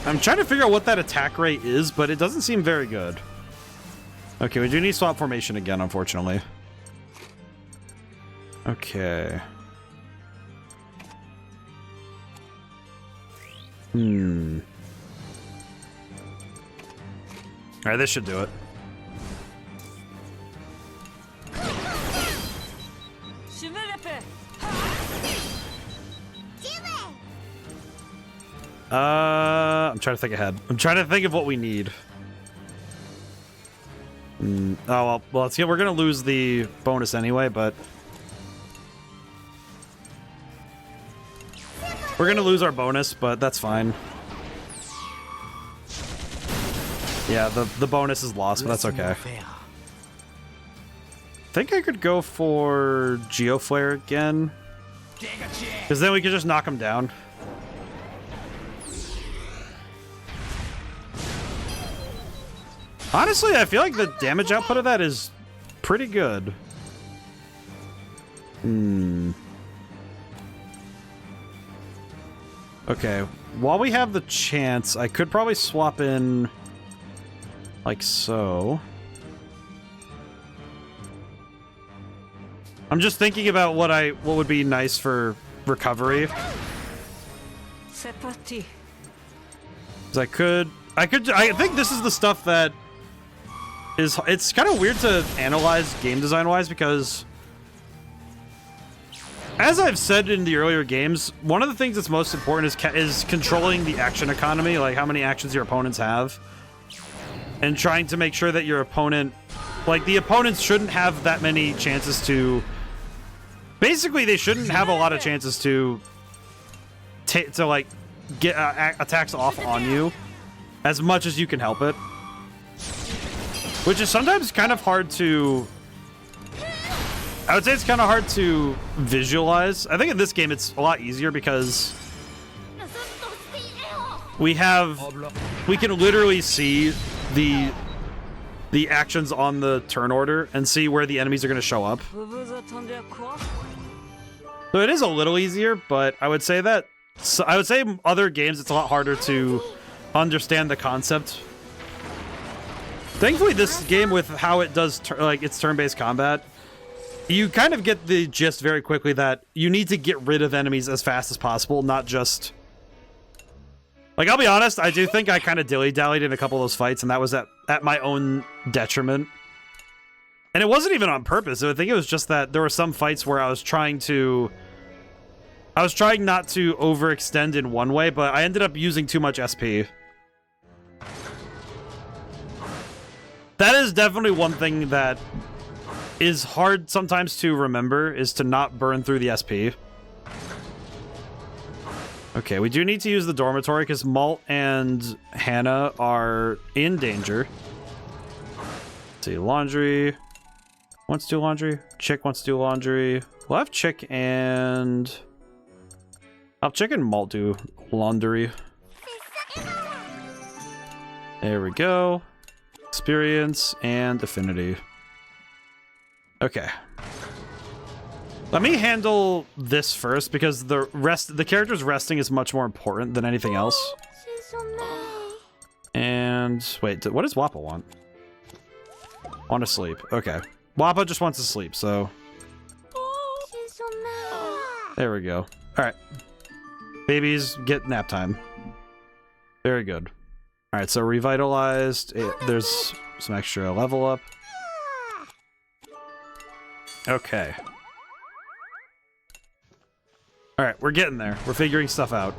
I'm trying to figure out what that attack rate is, but it doesn't seem very good. Okay, we do need swap formation again, unfortunately. Okay. Alright, this should do it. I'm trying to think ahead. I'm trying to think of what we need. Oh, well, let's see. We're going to lose the bonus anyway, but... We're going to lose our bonus, but that's fine. Yeah, the bonus is lost, but that's okay. I think I could go for Geoflare again. Because then we could just knock him down. Honestly, I feel like the damage output of that is pretty good. Okay, while we have the chance, I could probably swap in like so. I'm just thinking about what would be nice for recovery. C'est parti. 'Cause I think this is the stuff that it's kind of weird to analyze game design wise, because as I've said in the earlier games, one of the things that's most important is controlling the action economy, like how many actions your opponents have, and trying to make sure that your opponent, like the opponents shouldn't have that many chances to, basically they shouldn't have a lot of chances to like get attacks off on you as much as you can help it. Which is sometimes kind of hard to... I would say it's kind of hard to visualize. I think in this game it's a lot easier because we can literally see the actions on the turn order and see where the enemies are going to show up. So it is a little easier, but I would say that... I would say in other games it's a lot harder to understand the concept. Thankfully, this game, with how it does its turn-based combat, you kind of get the gist very quickly that you need to get rid of enemies as fast as possible, not just... Like, I'll be honest, I do think I kind of dilly-dallied in a couple of those fights, and that was at my own detriment. And it wasn't even on purpose. I think it was just that there were some fights where I was trying not to overextend in one way, but I ended up using too much SP. That is definitely one thing that is hard sometimes to remember, is to not burn through the SP. Okay, we do need to use the dormitory because Malt and Hannah are in danger. Let's see, laundry. Wants to do laundry. Chick wants to do laundry. We'll have Chick and... I'll Chick and Malt do laundry. There we go. Experience and affinity. Okay. Let me handle this first because the character's resting is much more important than anything else. And wait, what does Wappa want? Want to sleep. Okay. Wappa just wants to sleep, so there we go. All right. Babies, get nap time. Very good. All right, so revitalized. There's some extra level up. Okay. All right, we're getting there. We're figuring stuff out.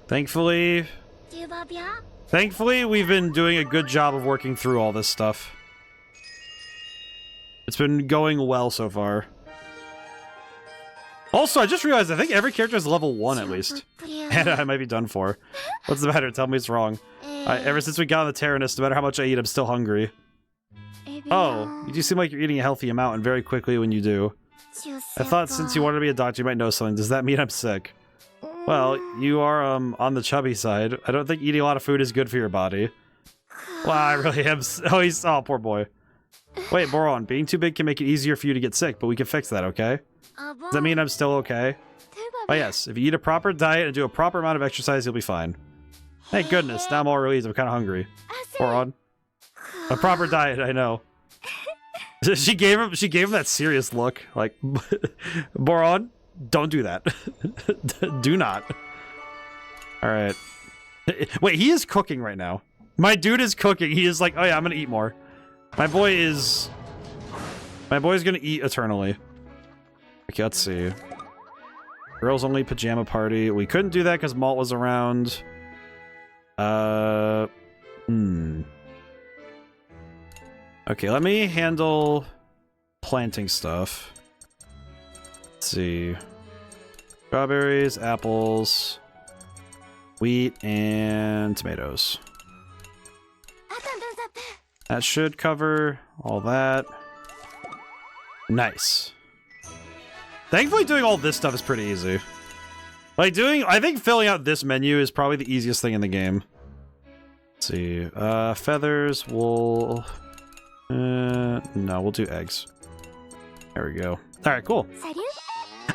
Thankfully, we've been doing a good job of working through all this stuff. It's been going well so far. Also, I just realized I think every character is level 1 at least. And I might be done for. What's the matter? Tell me it's wrong. Ever since we got on the Terranist, no matter how much I eat, I'm still hungry. Oh, you do seem like you're eating a healthy amount, and very quickly when you do. I thought since you wanted to be a doctor, you might know something. Does that mean I'm sick? Well, you are on the chubby side. I don't think eating a lot of food is good for your body. Well, I really am. Oh, poor boy. Wait, Boron, being too big can make it easier for you to get sick, but we can fix that, okay? Does that mean I'm still okay? Oh yes, if you eat a proper diet and do a proper amount of exercise, you'll be fine. Thank goodness, now I'm all relieved. I'm kind of hungry. Boron. A proper diet, I know. She gave him that serious look, like, Boron, don't do that. Do not. All right. Wait, he is cooking right now. My dude is cooking. He is like, oh yeah, I'm gonna eat more. My boy's gonna eat eternally. Okay, let's see. Girls only pajama party. We couldn't do that because Malt was around. Okay, let me handle planting stuff. Let's see. Strawberries, apples, wheat, and tomatoes. That should cover all that. Nice. Thankfully, doing all this stuff is pretty easy. Like I think filling out this menu is probably the easiest thing in the game. Let's see. Feathers, wool. No, we'll do eggs. There we go. All right, cool. I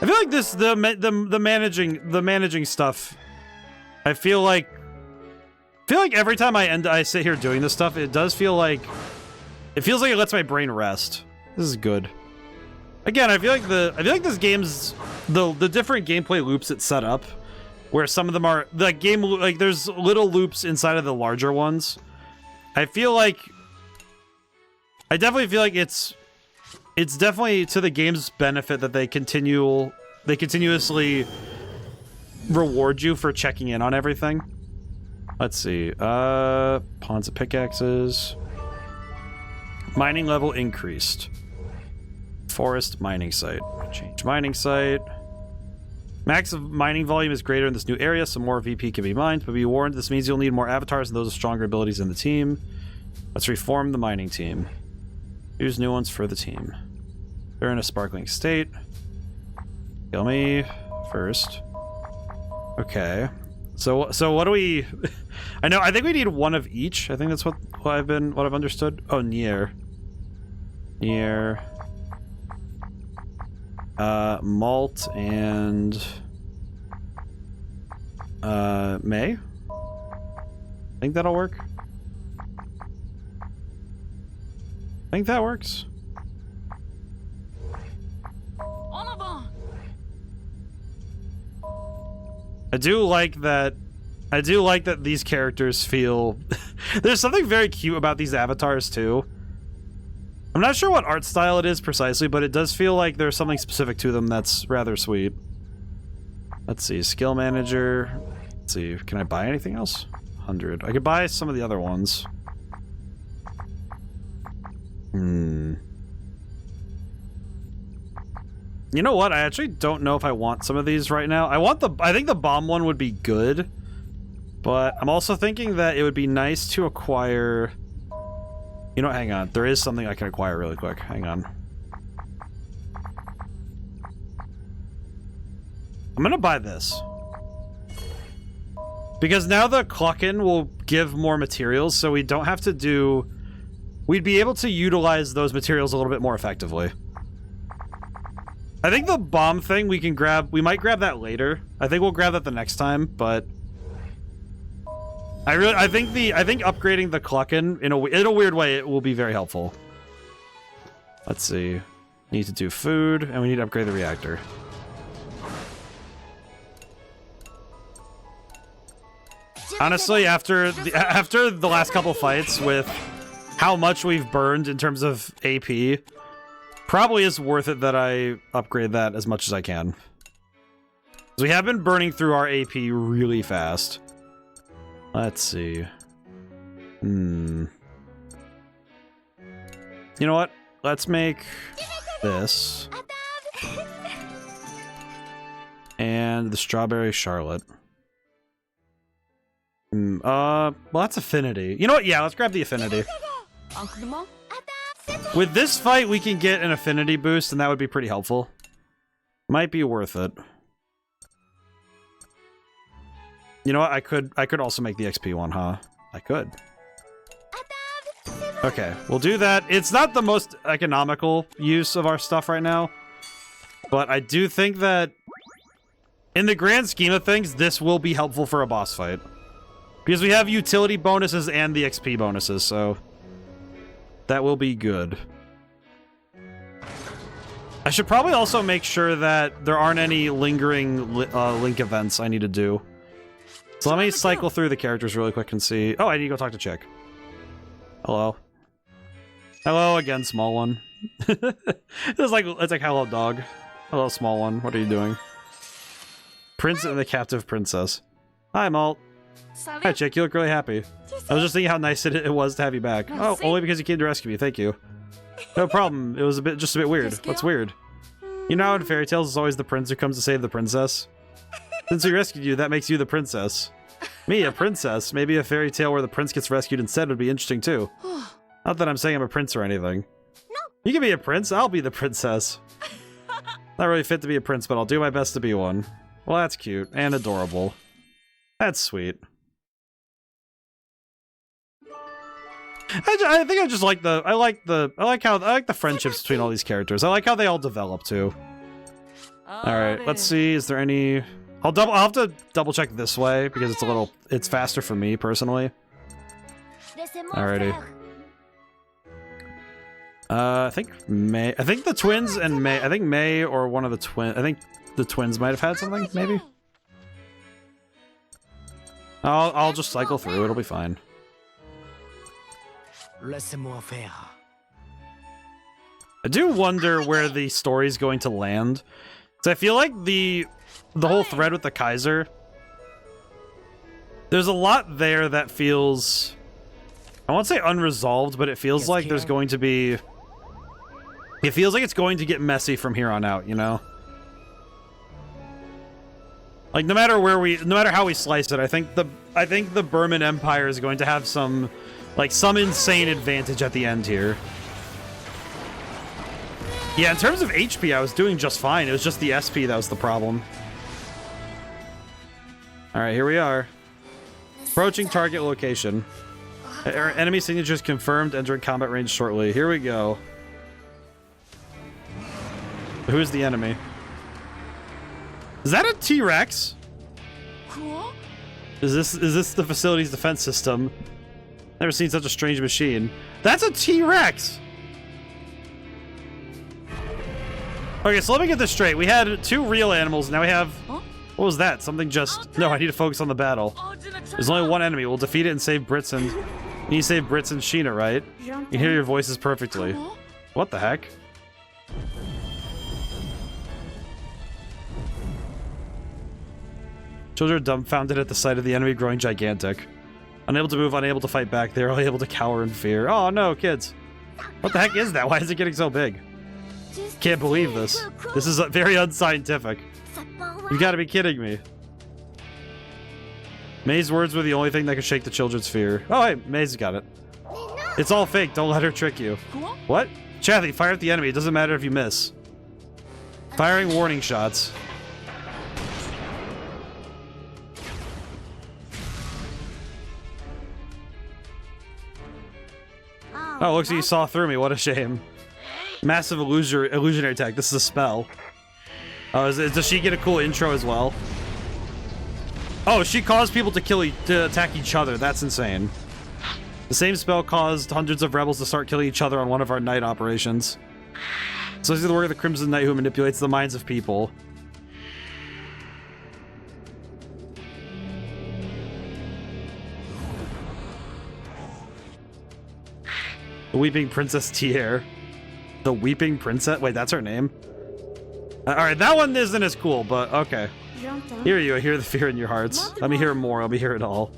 feel like the managing stuff. I feel like every time I sit here doing this stuff, it feels like it lets my brain rest. This is good. Again, I feel like this game's the different gameplay loops it's set up, where some of them are there's little loops inside of the larger ones. I definitely feel like it's definitely to the game's benefit that they continuously reward you for checking in on everything. Let's see. Pawns of pickaxes. Mining level increased. Forest mining site. Change mining site. Max of mining volume is greater in this new area, so more VP can be mined, but be warned, this means you'll need more avatars and those with stronger abilities in the team. Let's reform the mining team. Use new ones for the team. They're in a sparkling state. Kill me first. Okay. So what do we... I think we need one of each. I think that's what I've understood. Oh, Nier. Malt and May. I think that'll work. I think that works. I do like that these characters feel... There's something very cute about these avatars, too. I'm not sure what art style it is precisely, but it does feel like there's something specific to them that's rather sweet. Let's see, skill manager. Let's see, can I buy anything else? 100. I could buy some of the other ones. You know what? I actually don't know if I want some of these right now. I think the bomb one would be good, but I'm also thinking that it would be nice to acquire... You know what? Hang on. There is something I can acquire really quick. Hang on. I'm gonna buy this. Because now the clock-in will give more materials, so we don't have to do... We'd be able to utilize those materials a little bit more effectively. I think the bomb thing we can grab... We might grab that later. I think we'll grab that the next time, but... I think upgrading the clock-in in a weird way, it will be very helpful. Let's see. Need to do food, and we need to upgrade the reactor. Honestly, after the last couple fights with how much we've burned in terms of AP, probably is worth it that I upgrade that as much as I can. Because we have been burning through our AP really fast. Let's see. You know what? Let's make this. And the strawberry charlotte. Well, that's affinity. You know what? Yeah, let's grab the affinity. With this fight, we can get an affinity boost, and that would be pretty helpful. Might be worth it. You know what? I could also make the XP one, huh? I could. Okay, we'll do that. It's not the most economical use of our stuff right now, but I do think that in the grand scheme of things, this will be helpful for a boss fight. Because we have utility bonuses and the XP bonuses, so that will be good. I should probably also make sure that there aren't any lingering link events I need to do. So let me cycle through the characters really quick and see... Oh, I need to go talk to Chick. Hello. Hello again, small one. It's like hello, dog. Hello, small one. What are you doing? Prince and the captive princess. Hi, Malt. Hi, chick. You look really happy. I was just thinking how nice it was to have you back. Oh, only because you came to rescue me. Thank you. No problem. It was just a bit weird. What's weird? You know how in fairy tales it's always the prince who comes to save the princess? Since we rescued you, that makes you the princess. Me, a princess. Maybe a fairy tale where the prince gets rescued instead would be interesting too. Not that I'm saying I'm a prince or anything. You can be a prince. I'll be the princess. Not really fit to be a prince, but I'll do my best to be one. Well, that's cute and adorable. That's sweet. I think I just like the I like the friendships between all these characters. I like how they all develop too. All right, let's see. Is there any? I'll have to double check this way because it's faster for me personally. Alrighty. I think the twins and May. I think May or one of the twins. I think the twins might have had something. Maybe. I'll just cycle through. It'll be fine. Laissez-moi faire. I do wonder where the story's going to land. So I feel like the whole thread with the Kaiser, there's a lot there that feels, I won't say unresolved, but it feels like there's going to be, it feels like it's going to get messy from here on out, you know? Like no matter how we slice it, I think the Burman Empire is going to have some insane advantage at the end here. Yeah, in terms of HP, I was doing just fine. It was just the SP that was the problem. Alright, here we are. Approaching target location. Enemy signatures confirmed, entering combat range shortly. Here we go. Who's the enemy? Is that a T-Rex? Is this the facility's defense system? Never seen such a strange machine. That's a T-Rex! Okay, so let me get this straight. We had 2 real animals, now we have... What was that? Something just... No, I need to focus on the battle. There's only one enemy. We'll defeat it and save Brits and... You save Brits and Sheena, right? You hear your voices perfectly. What the heck? Children are dumbfounded at the sight of the enemy growing gigantic. Unable to move, unable to fight back, they're only able to cower in fear. Oh no, kids. What the heck is that? Why is it getting so big? Can't believe this. This is very unscientific. You gotta be kidding me. May's words were the only thing that could shake the children's fear. Oh hey, May's got it. It's all fake, don't let her trick you. What? Chathy, fire at the enemy, it doesn't matter if you miss. Firing warning shots. Oh, looks like you saw through me. What a shame. Massive illusionary attack. This is a spell. Oh, does she get a cool intro as well? Oh, she caused people to attack each other. That's insane. The same spell caused hundreds of rebels to start killing each other on one of our night operations. So this is the work of the Crimson Knight who manipulates the minds of people. The Weeping Princess Tier. The Weeping Princess? Wait, that's her name? Alright, that one isn't as cool, but okay. Hear you, I hear the fear in your hearts. Let me hear more, let me hear it all.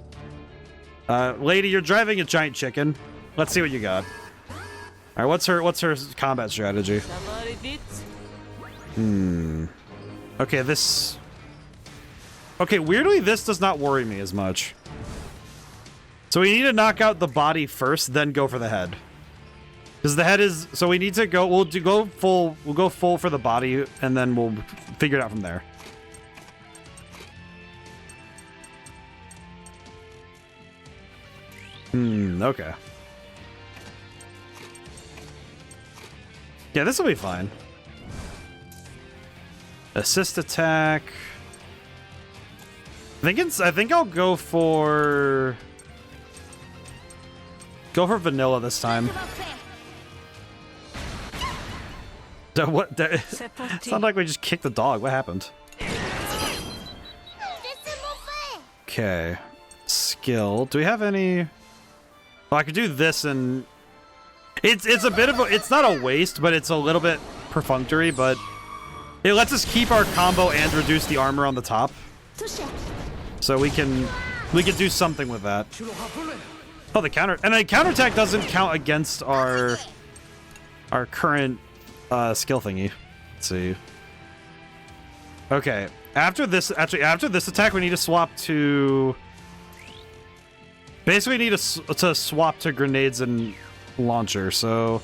Lady, you're driving a giant chicken. Let's see what you got. Alright, what's her combat strategy? Okay, this... Okay, weirdly, this does not worry me as much. So we need to knock out the body first, then go for the head. Because the head is... So we need to go... We'll go full for the body, and then we'll figure it out from there. Okay. Yeah, this will be fine. Assist attack. I think I'll go for... Go for vanilla this time. What? It's not like we just kicked the dog. What happened? Okay. Skill. Do we have any... Oh, I could do this and... It's a bit of a... It's not a waste, but it's a little bit perfunctory, but... It lets us keep our combo and reduce the armor on the top. So we can do something with that. Oh, the counter, and a counterattack doesn't count against our current skill thingy. Let's see. Okay, after this attack, we need to swap to. Basically, we need to swap to grenades and launcher. So,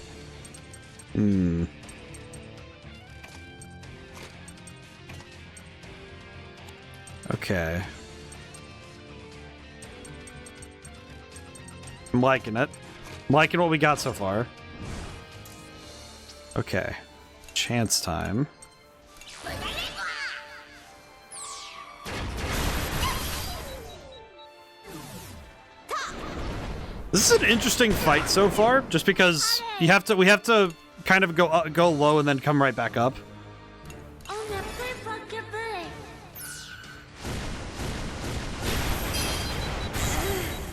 Okay. I'm liking it. I'm liking what we got so far. Okay. Chance time. This is an interesting fight so far, just because we have to kind of go low and then come right back up.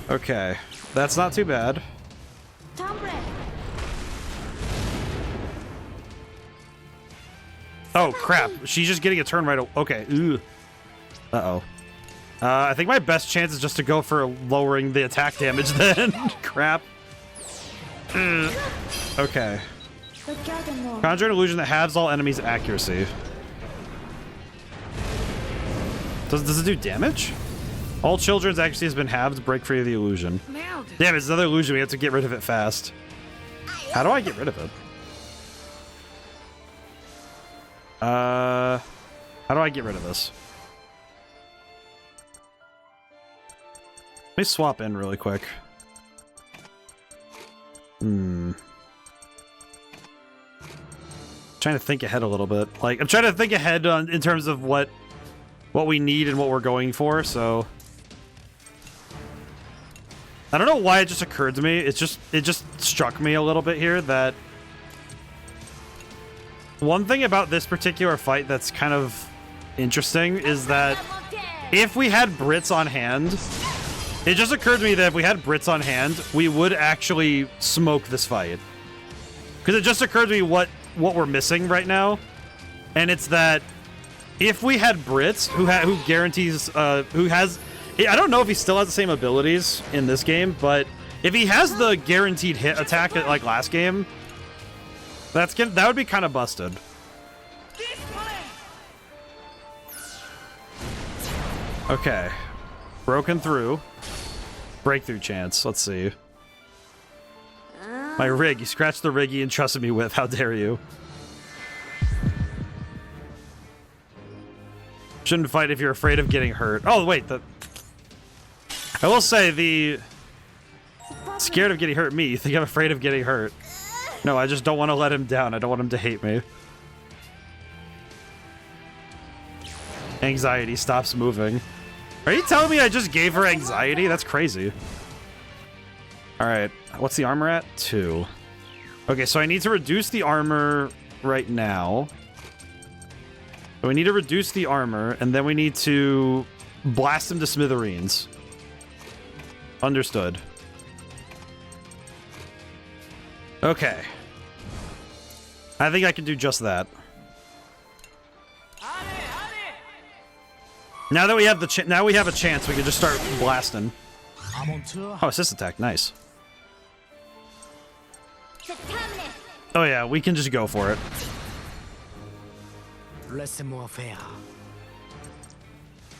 Okay, that's not too bad. Oh crap! She's just getting a turn right. Okay. Ooh. Uh-oh. I think my best chance is just to go for lowering the attack damage then. Crap. Okay. Conjure an illusion that halves all enemies' accuracy. Does it do damage? All children's accuracy has been halved. Break free of the illusion. Damn, it's another illusion. We have to get rid of it fast. How do I get rid of it? How do I get rid of this? Let me swap in really quick. Trying to think ahead a little bit. Like, I'm trying to think ahead in terms of what we need and what we're going for, so... I don't know why it just occurred to me. It just struck me a little bit here that... One thing about this particular fight that's kind of interesting is that if we had Brits on hand... It just occurred to me that if we had Brits on hand, we would actually smoke this fight. Because it just occurred to me what we're missing right now. And it's that if we had Brits who guarantees who has... I don't know if he still has the same abilities in this game, but if he has the guaranteed hit attack like last game, that would be kind of busted. Okay. Broken through. Breakthrough chance. Let's see. My rig. You scratched the rig you entrusted me with. How dare you? Shouldn't fight if you're afraid of getting hurt. Oh, wait. I will say the... Scared of getting hurt me. You think I'm afraid of getting hurt? No, I just don't want to let him down. I don't want him to hate me. Anxiety stops moving. Are you telling me I just gave her anxiety? That's crazy. Alright. What's the armor at? 2. Okay, so I need to reduce the armor right now. So we need to reduce the armor, and then we need to blast him to smithereens. Understood. Okay. I think I can do just that. Now that we have a chance, we can just start blasting. Oh, assist attack, nice. Oh yeah, we can just go for it.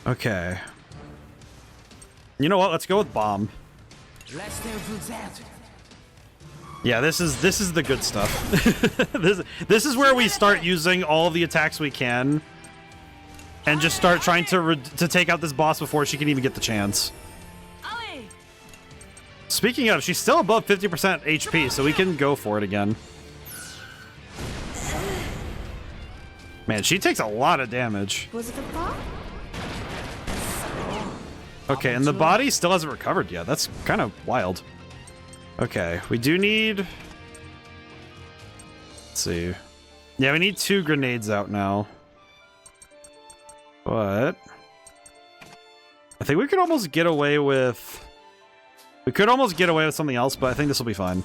Okay. You know what? Let's go with bomb. Yeah, this is the good stuff. this is where we start using all the attacks we can. And just start trying to take out this boss before she can even get the chance. Speaking of, she's still above 50% HP, so we can go for it again. Man, she takes a lot of damage. Okay, and the body still hasn't recovered yet. That's kind of wild. Okay, we do need... Let's see. Yeah, we need 2 grenades out now. But I think we could almost get away with... We could almost get away with something else, but I think this will be fine.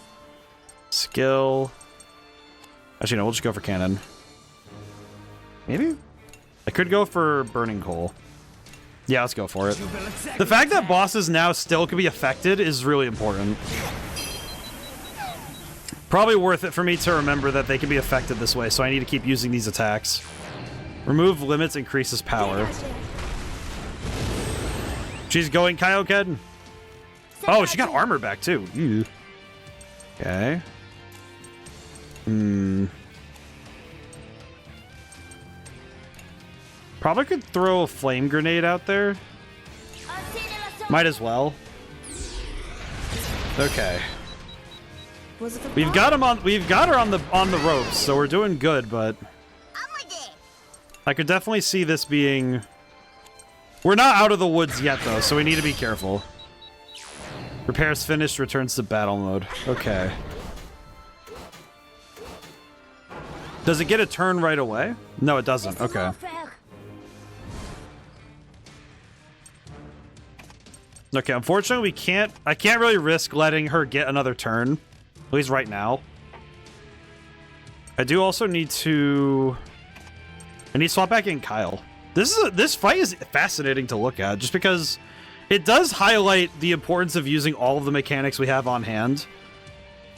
Skill. Actually, no, we'll just go for cannon. Maybe? I could go for burning coal. Yeah, let's go for it. The fact that bosses now still can be affected is really important. Probably worth it for me to remember that they can be affected this way, so I need to keep using these attacks. Remove limits increases power. She's going Kaioken. Oh, she got armor back too. Ew. Okay. Probably could throw a flame grenade out there. Might as well. Okay. We've got her on the ropes, so we're doing good, but I could definitely see this being... We're not out of the woods yet though, so we need to be careful. Repairs finished, returns to battle mode. Okay. Does it get a turn right away? No, it doesn't. Okay. Okay, unfortunately I can't really risk letting her get another turn. At least right now. I do also need to... I need to swap back in Kyle. This fight is fascinating to look at, just because it does highlight the importance of using all of the mechanics we have on hand.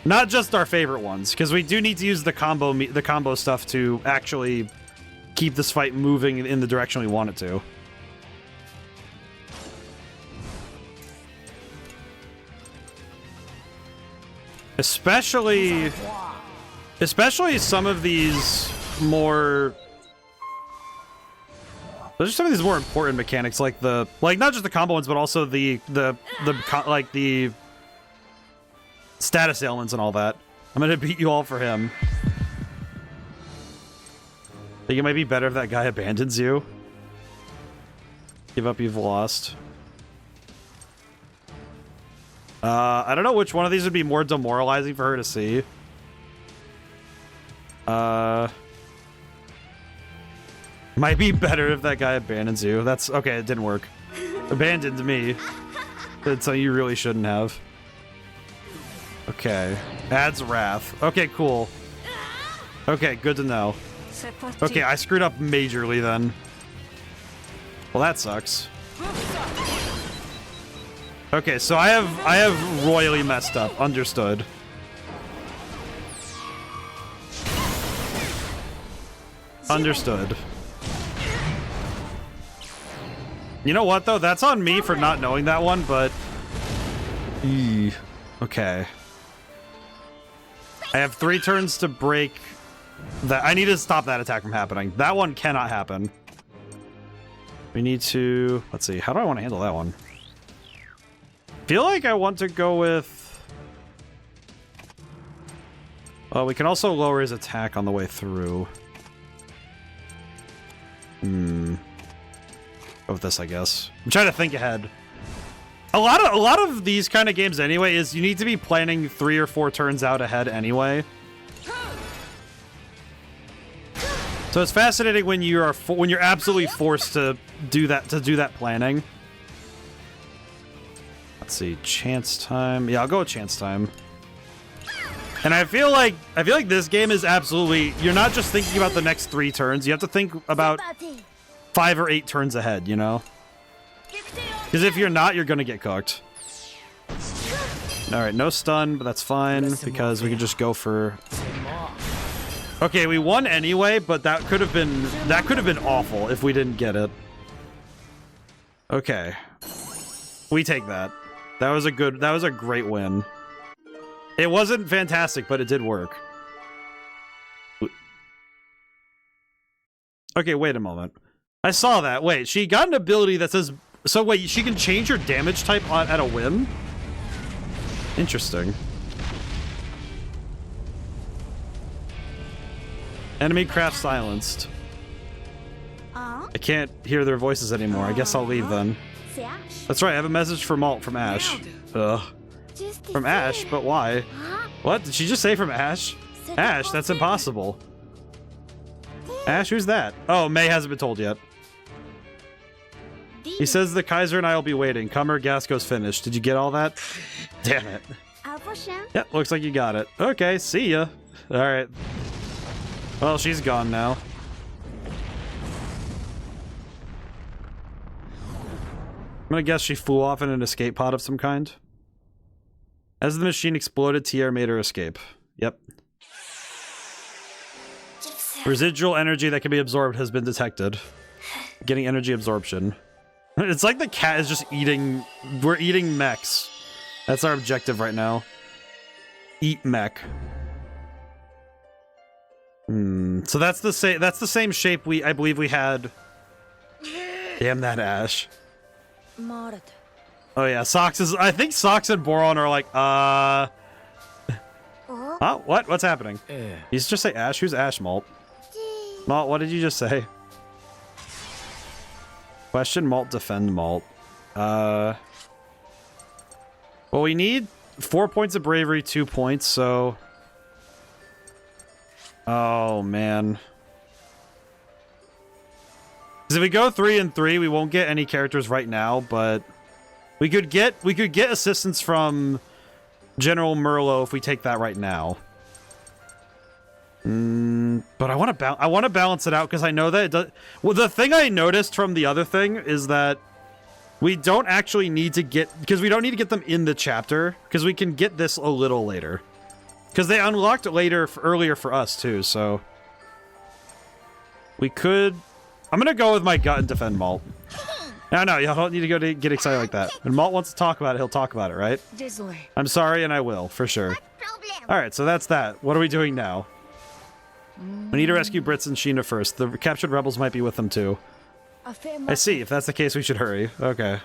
Not just our favorite ones, because we do need to use the combo stuff to actually keep this fight moving in the direction we want it to. Especially some of these more... Those are some of these more important mechanics, like not just the combo ones, but also the status ailments and all that. I'm gonna beat you all for him. Think it might be better if that guy abandons you. Give up, you've lost. I don't know which one of these would be more demoralizing for her to see. Might be better if that guy abandons you. That's okay, it didn't work. Abandoned me. That's something you really shouldn't have. Okay. Adds wrath. Okay, cool. Okay, good to know. Okay, I screwed up majorly then. Well, that sucks. Okay, so I have royally messed up. Understood. Understood. You know what, though? That's on me for not knowing that one, but... Okay. I have 3 turns to break that. I need to stop that attack from happening. That one cannot happen. We need to... Let's see. How do I want to handle that one? Feel like I want to go with... Well, we can also lower his attack on the way through. Go with this, I guess. I'm trying to think ahead. A lot of these kind of games anyway is you need to be planning 3 or 4 turns out ahead anyway. So it's fascinating when you're absolutely forced to do that planning. Let's see, chance time. Yeah, I'll go with chance time. And I feel like this game is absolutely, you're not just thinking about the next 3 turns. You have to think about 5 or 8 turns ahead, you know? Because if you're not, you're gonna get cooked. Alright, no stun, but that's fine, because we can just go for... Okay, we won anyway, but that could have been awful if we didn't get it. Okay. We take that. That was a great win. It wasn't fantastic, but it did work. Okay, wait a moment. I saw that. Wait, she got an ability that says... So wait, she can change her damage type at a whim? Interesting. Enemy craft silenced. I can't hear their voices anymore. I guess I'll leave then. That's right, I have a message from Ash. Ugh. From Ash? But why? What? Did she just say from Ash? Ash, that's impossible. Ash, who's that? Oh, May hasn't been told yet. He says the Kaiser and I will be waiting. Comer Gasco's finished. Did you get all that? Damn it. Yep, looks like you got it. Okay, see ya. Alright. Well, she's gone now. gonna guess she flew off in an escape pod of some kind. As the machine exploded, Tier made her escape. Yep. Residual energy that can be absorbed has been detected. Getting energy absorption. It's like the cat is just eating... We're eating mechs. That's our objective right now. Eat mech. So that's the same shape I believe we had. Damn that Ash. Oh yeah, Socks is... I think Socks and Boron are like, Oh, what? What's happening? You just say Ash? Who's Ash, Malt? Malt, what did you just say? Question Malt, defend Malt. Well, we need 4 points of bravery, 2 points, so... Oh, man. Because if we go 3 and 3, we won't get any characters right now, but... We could get assistance from General Merlot if we take that right now. But I want to balance it out because I know that it does. Well, the thing I noticed from the other thing is that we don't actually need to get, because we don't need to get them in the chapter, because we can get this a little later. Because they unlocked it earlier for us too, so we could. I'm gonna go with my gut and defend Malt. No, you don't need to get excited like that. When Malt wants to talk about it, he'll talk about it, right? I'm sorry, and I will, for sure. Alright, so that's that. What are we doing now? We need to rescue Brits and Sheena first. The captured rebels might be with them, too. I see. If that's the case, we should hurry. Okay.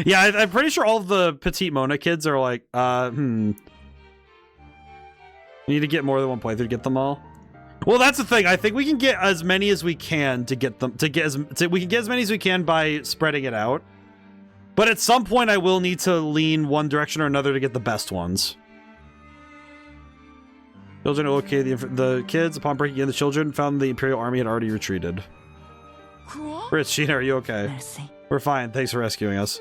Yeah, I'm pretty sure all of the Petite Mona kids are like, We need to get more than one playthrough to get them all. Well, that's the thing. I think we can get as many as we can to get them we can get as many as we can by spreading it out. But at some point, I will need to lean one direction or another to get the best ones. Children located the kids. Upon breaking in, the children found the Imperial Army had already retreated. Brits, Sheena, are you okay? Merci. We're fine. Thanks for rescuing us.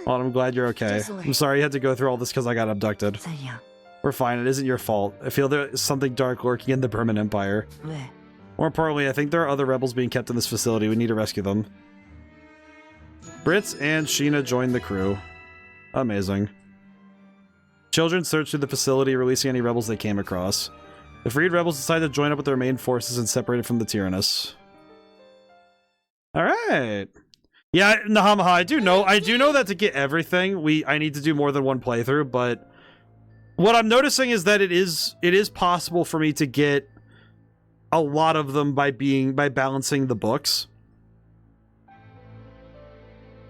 Well, I'm glad you're okay. I'm sorry you had to go through all this because I got abducted. We're fine. It isn't your fault. I feel there is something dark lurking in the Burman Empire. More importantly, I think there are other rebels being kept in this facility. We need to rescue them. Brits and Sheena joined the crew. Amazing. Children searched through the facility, releasing any rebels they came across. The freed rebels decided to join up with their main forces and separated from the Tyrannus. Alright. Yeah, Nahamaha, I do know that to get everything, I need to do more than one playthrough, but what I'm noticing is that it is possible for me to get a lot of them by balancing the books.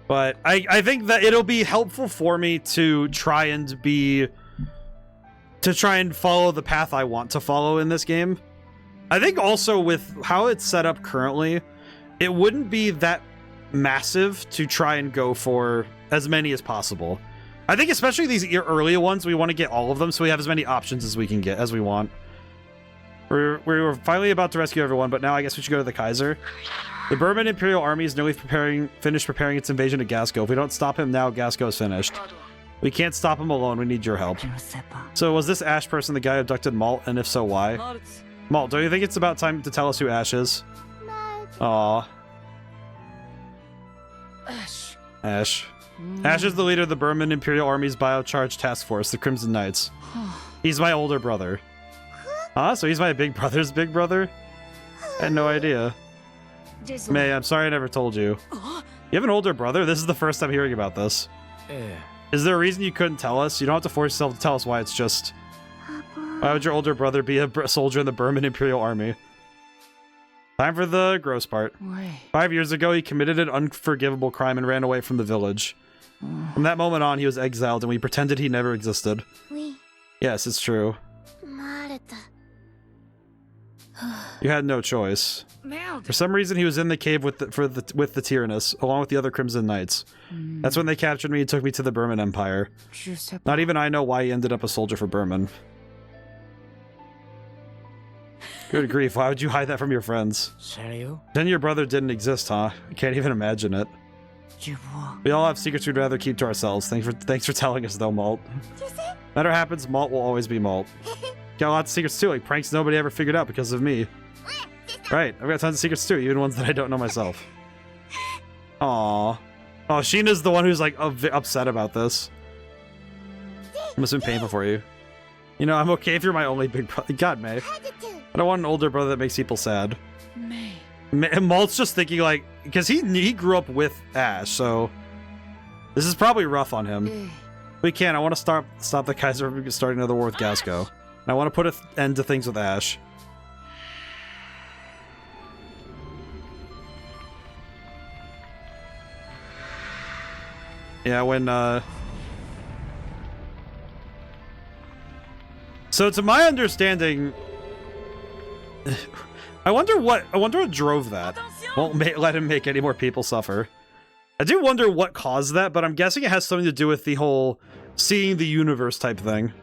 But I think that it'll be helpful for me to try and follow the path I want to follow in this game. I think also with how it's set up currently, it wouldn't be that massive to try and go for as many as possible. I think especially these earlier ones, we want to get all of them so we have as many options as we can get, as we want. We were finally about to rescue everyone, but now I guess we should go to the Kaiser. The Burman Imperial Army is nearly finished preparing its invasion of Gasco. If we don't stop him now, Gasco is finished. We can't stop him alone. We need your help. So was this Ash person the guy who abducted Malt, and if so, why? Malt, don't you think it's about time to tell us who Ash is? Aww. Ash. Ash is the leader of the Burman Imperial Army's Biocharge Task Force, the Crimson Knights. He's my older brother. Huh? So he's my big brother's big brother? I had no idea. May, I'm sorry I never told you. You have an older brother? This is the first time hearing about this. Is there a reason you couldn't tell us? You don't have to force yourself to tell us why, it's just... Why would your older brother be a soldier in the Burman Imperial Army? Time for the gross part. 5 years ago, he committed an unforgivable crime and ran away from the village. From that moment on, he was exiled, and we pretended he never existed. Yes, it's true. You had no choice. For some reason, he was in the cave with the Tyrannus, along with the other Crimson Knights. That's when they captured me and took me to the Burman Empire. Not even I know why he ended up a soldier for Burman. Good grief, why would you hide that from your friends? Then your brother didn't exist, huh? I can't even imagine it. We all have secrets we'd rather keep to ourselves. Thanks for telling us, though, Malt. Whatever happens, Malt will always be Malt. Got lots of secrets, too, like pranks nobody ever figured out because of me. Right, I've got tons of secrets, too, even ones that I don't know myself. Aww. Oh, Sheena's the one who's like upset about this. It must have been painful for you. You know, I'm okay if you're my only big brother. God, May. I don't want an older brother that makes people sad. May. And Malt's just thinking like, because he grew up with Ash, so this is probably rough on him. We can't. I want to stop the Kaiser from starting another war with Gasco. And I want to put an end to things with Ash. Yeah, when so to my understanding, I wonder what drove that. Won't let him make any more people suffer. I do wonder what caused that, but I'm guessing it has something to do with the whole seeing the universe type thing.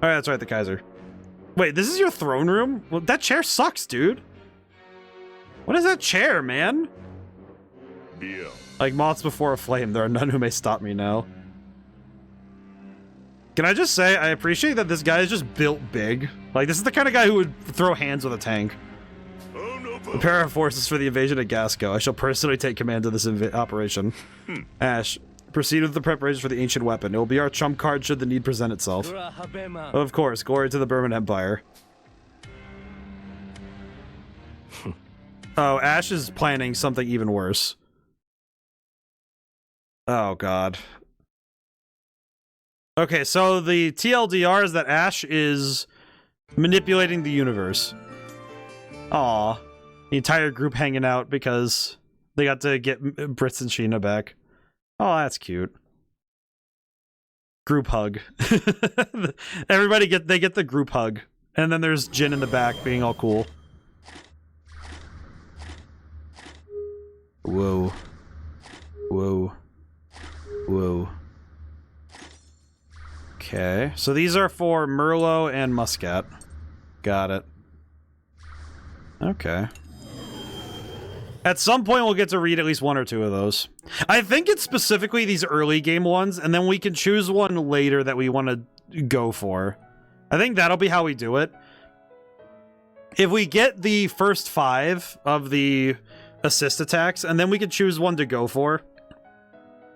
Oh, yeah, that's right, the Kaiser. Wait, this is your throne room? Well, that chair sucks, dude. What is that chair, man? Yeah. Like moths before a flame, there are none who may stop me now. Can I just say, I appreciate that this guy is just built big. Like, this is the kind of guy who would throw hands with a tank. Oh, no, Prepare our forces for the invasion of Gasco. I shall personally take command of this operation. Ash, proceed with the preparations for the ancient weapon. It will be our trump card should the need present itself. Of course, glory to the Burman Empire. Oh, Ash is planning something even worse. Oh, God. Okay, so the TLDR is that Ash is manipulating the universe. Aw. The entire group hanging out because they got to get Brits and Sheena back. Oh, that's cute. Group hug. Everybody get the group hug. And then there's Jin in the back being all cool. Whoa. Whoa. Whoa. Okay, so these are for Merlot and Muscat. Got it. Okay. At some point, we'll get to read at least one or two of those. I think it's specifically these early game ones, and then we can choose one later that we want to go for. I think that'll be how we do it. If we get the first 5 of the assist attacks, and then we can choose one to go for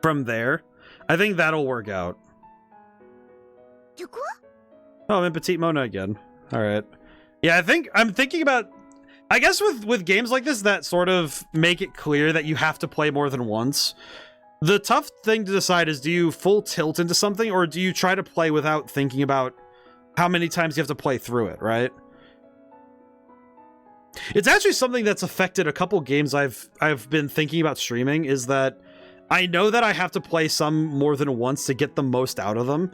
from there, I think that'll work out. Oh, I'm in Petite Mona again. Alright. Yeah, I'm thinking about... I guess with games like this that sort of make it clear that you have to play more than once, the tough thing to decide is, do you full tilt into something, or do you try to play without thinking about how many times you have to play through it, right? It's actually something that's affected a couple games I've been thinking about streaming, is that I know that I have to play some more than once to get the most out of them.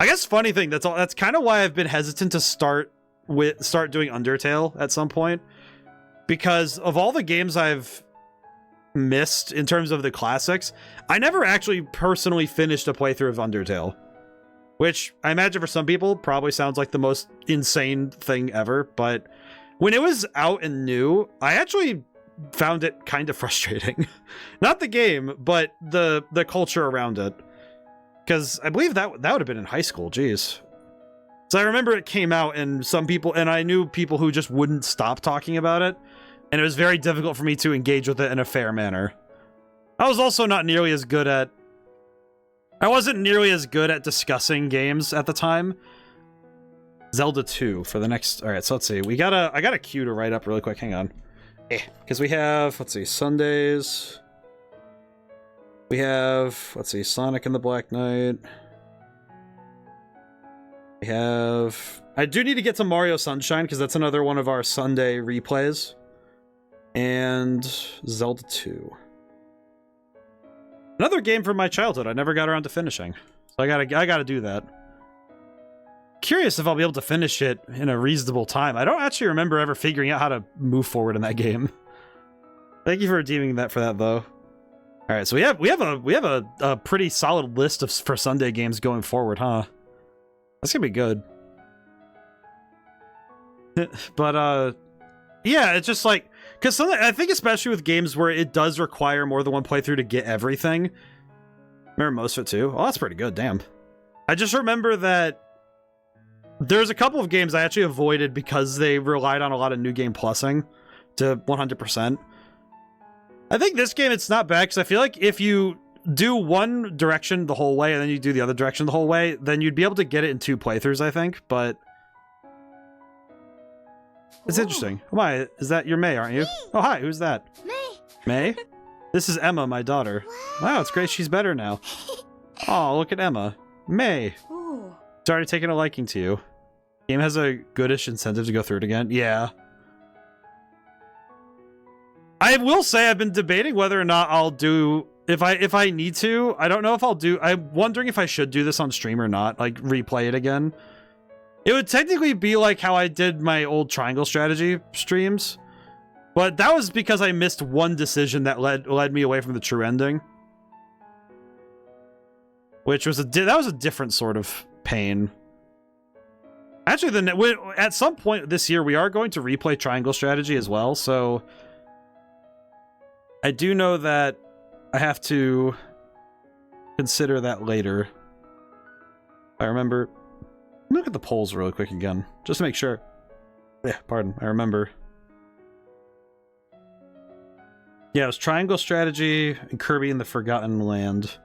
I guess funny thing, that's kind of why I've been hesitant to start doing Undertale at some point, because of all the games I've missed in terms of the classics, I never actually personally finished a playthrough of Undertale, which I imagine for some people probably sounds like the most insane thing ever, but when it was out and new, I actually found it kind of frustrating. Not the game, but the culture around it. Because I believe that would have been in high school, jeez. So I remember it came out, and some people, and I knew people who just wouldn't stop talking about it, and it was very difficult for me to engage with it in a fair manner. I was also not nearly as good at... I wasn't nearly as good at discussing games at the time. Zelda 2 for the next... Alright, so let's see. I got a queue to write up really quick, hang on. Because we have, let's see, Sundays... We have, let's see, Sonic and the Black Knight. We have... I do need to get to Mario Sunshine, because that's another one of our Sunday replays. And Zelda 2. Another game from my childhood I never got around to finishing. So I gotta do that. Curious if I'll be able to finish it in a reasonable time. I don't actually remember ever figuring out how to move forward in that game. Thank you for redeeming that for that, though. All right, so we have a pretty solid list for Sunday games going forward, huh? That's gonna be good. But yeah, it's just like, because I think especially with games where it does require more than one playthrough to get everything. Remember most of it too? Oh, that's pretty good. Damn. I just remember that there's a couple of games I actually avoided because they relied on a lot of new game plussing to 100%. I think this game, it's not bad, because I feel like if you do one direction the whole way and then you do the other direction the whole way, then you'd be able to get it in 2 playthroughs, I think, but... It's interesting. Oh my, is that... You're May, aren't you? Oh, hi, who's that? May? This is Emma, my daughter. Wow, it's great she's better now. Oh, look at Emma. May. She's already taken a liking to you. Game has a goodish incentive to go through it again. Yeah. I will say I've been debating whether or not I'll do... If I need to, I don't know if I'll do... I'm wondering if I should do this on stream or not. Like, replay it again. It would technically be like how I did my old triangle strategy streams. But that was because I missed one decision that led me away from the true ending. Which was that was a different sort of pain. Actually, at some point this year, we are going to replay triangle strategy as well, so... I do know that I have to consider that later. I remember... Let me look at the polls really quick again, just to make sure. Yeah, pardon, I remember. Yeah, it was Triangle Strategy and Kirby in the Forgotten Land.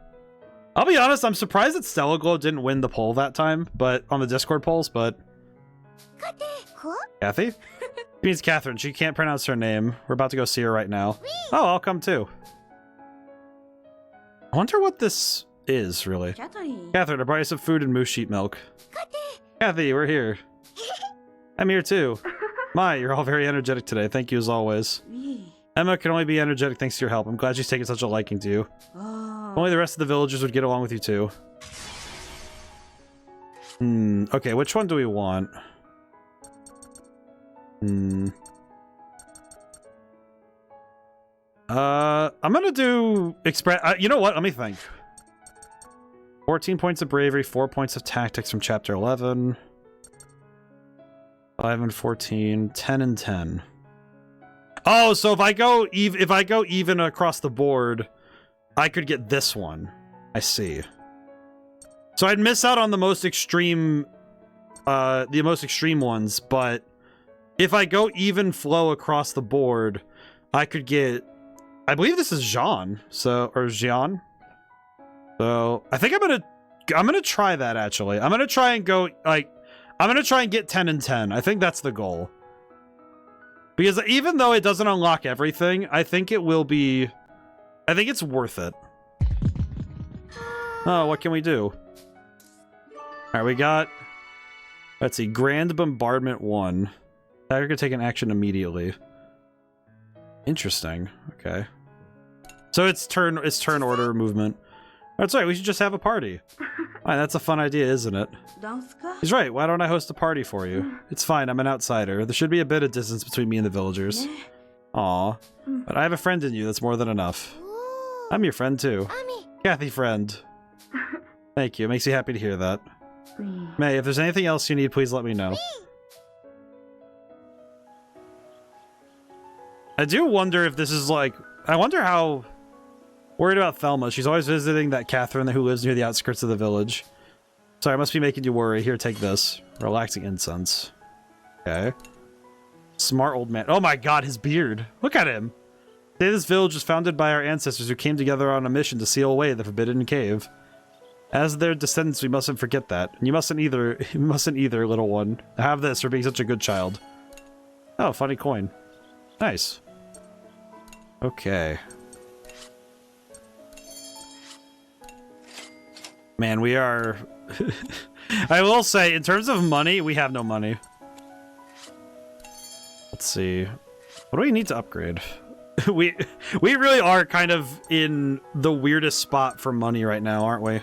I'll be honest, I'm surprised that Stella Glow didn't win the poll that time, but on the Discord polls, but... Kathy? It means Catherine. She can't pronounce her name. We're about to go see her right now. Oh, I'll come too. I wonder what this is, really. Catherine, I brought you some food and moose sheep milk. Kathy, we're here. I'm here too. My, you're all very energetic today. Thank you as always. Emma can only be energetic thanks to your help. I'm glad she's taken such a liking to you. Only the rest of the villagers would get along with you too. Okay, which one do we want? I'm gonna do express. You know what? Let me think. 14 points of bravery, 4 points of tactics from chapter 11. 5 and 14, 10 and 10. Oh, so if I go even across the board, I could get this one. I see. So I'd miss out on the most extreme ones, but if I go even flow across the board, I could get, I believe this is Jean, or Jean. So I think I'm gonna try that actually. I'm gonna try and go I'm gonna try and get 10 and 10. I think that's the goal. Because even though it doesn't unlock everything, I think it will be, I think it's worth it. Oh, what can we do? Alright, we got, let's see, Grand Bombardment 1. Tiger can take an action immediately. Interesting. Okay. So it's turn order movement. That's right, we should just have a party. Alright, that's a fun idea, isn't it? He's right, why don't I host a party for you? It's fine, I'm an outsider. There should be a bit of distance between me and the villagers. Aw. But I have a friend in you, that's more than enough. I'm your friend too. Kathy friend. Thank you, it makes me happy to hear that. May, if there's anything else you need, please let me know. I do wonder if this is like... I wonder how... Worried about Thelma. She's always visiting that Catherine who lives near the outskirts of the village. Sorry, I must be making you worry. Here, take this. Relaxing incense. Okay. Smart old man. Oh my god, his beard. Look at him. Today this village was founded by our ancestors who came together on a mission to seal away the forbidden cave. As their descendants, we mustn't forget that. And you mustn't either, little one. Have this for being such a good child. Oh, funny coin. Nice. Okay. Man, we are... I will say, in terms of money, we have no money. Let's see. What do we need to upgrade? we really are kind of in the weirdest spot for money right now, aren't we?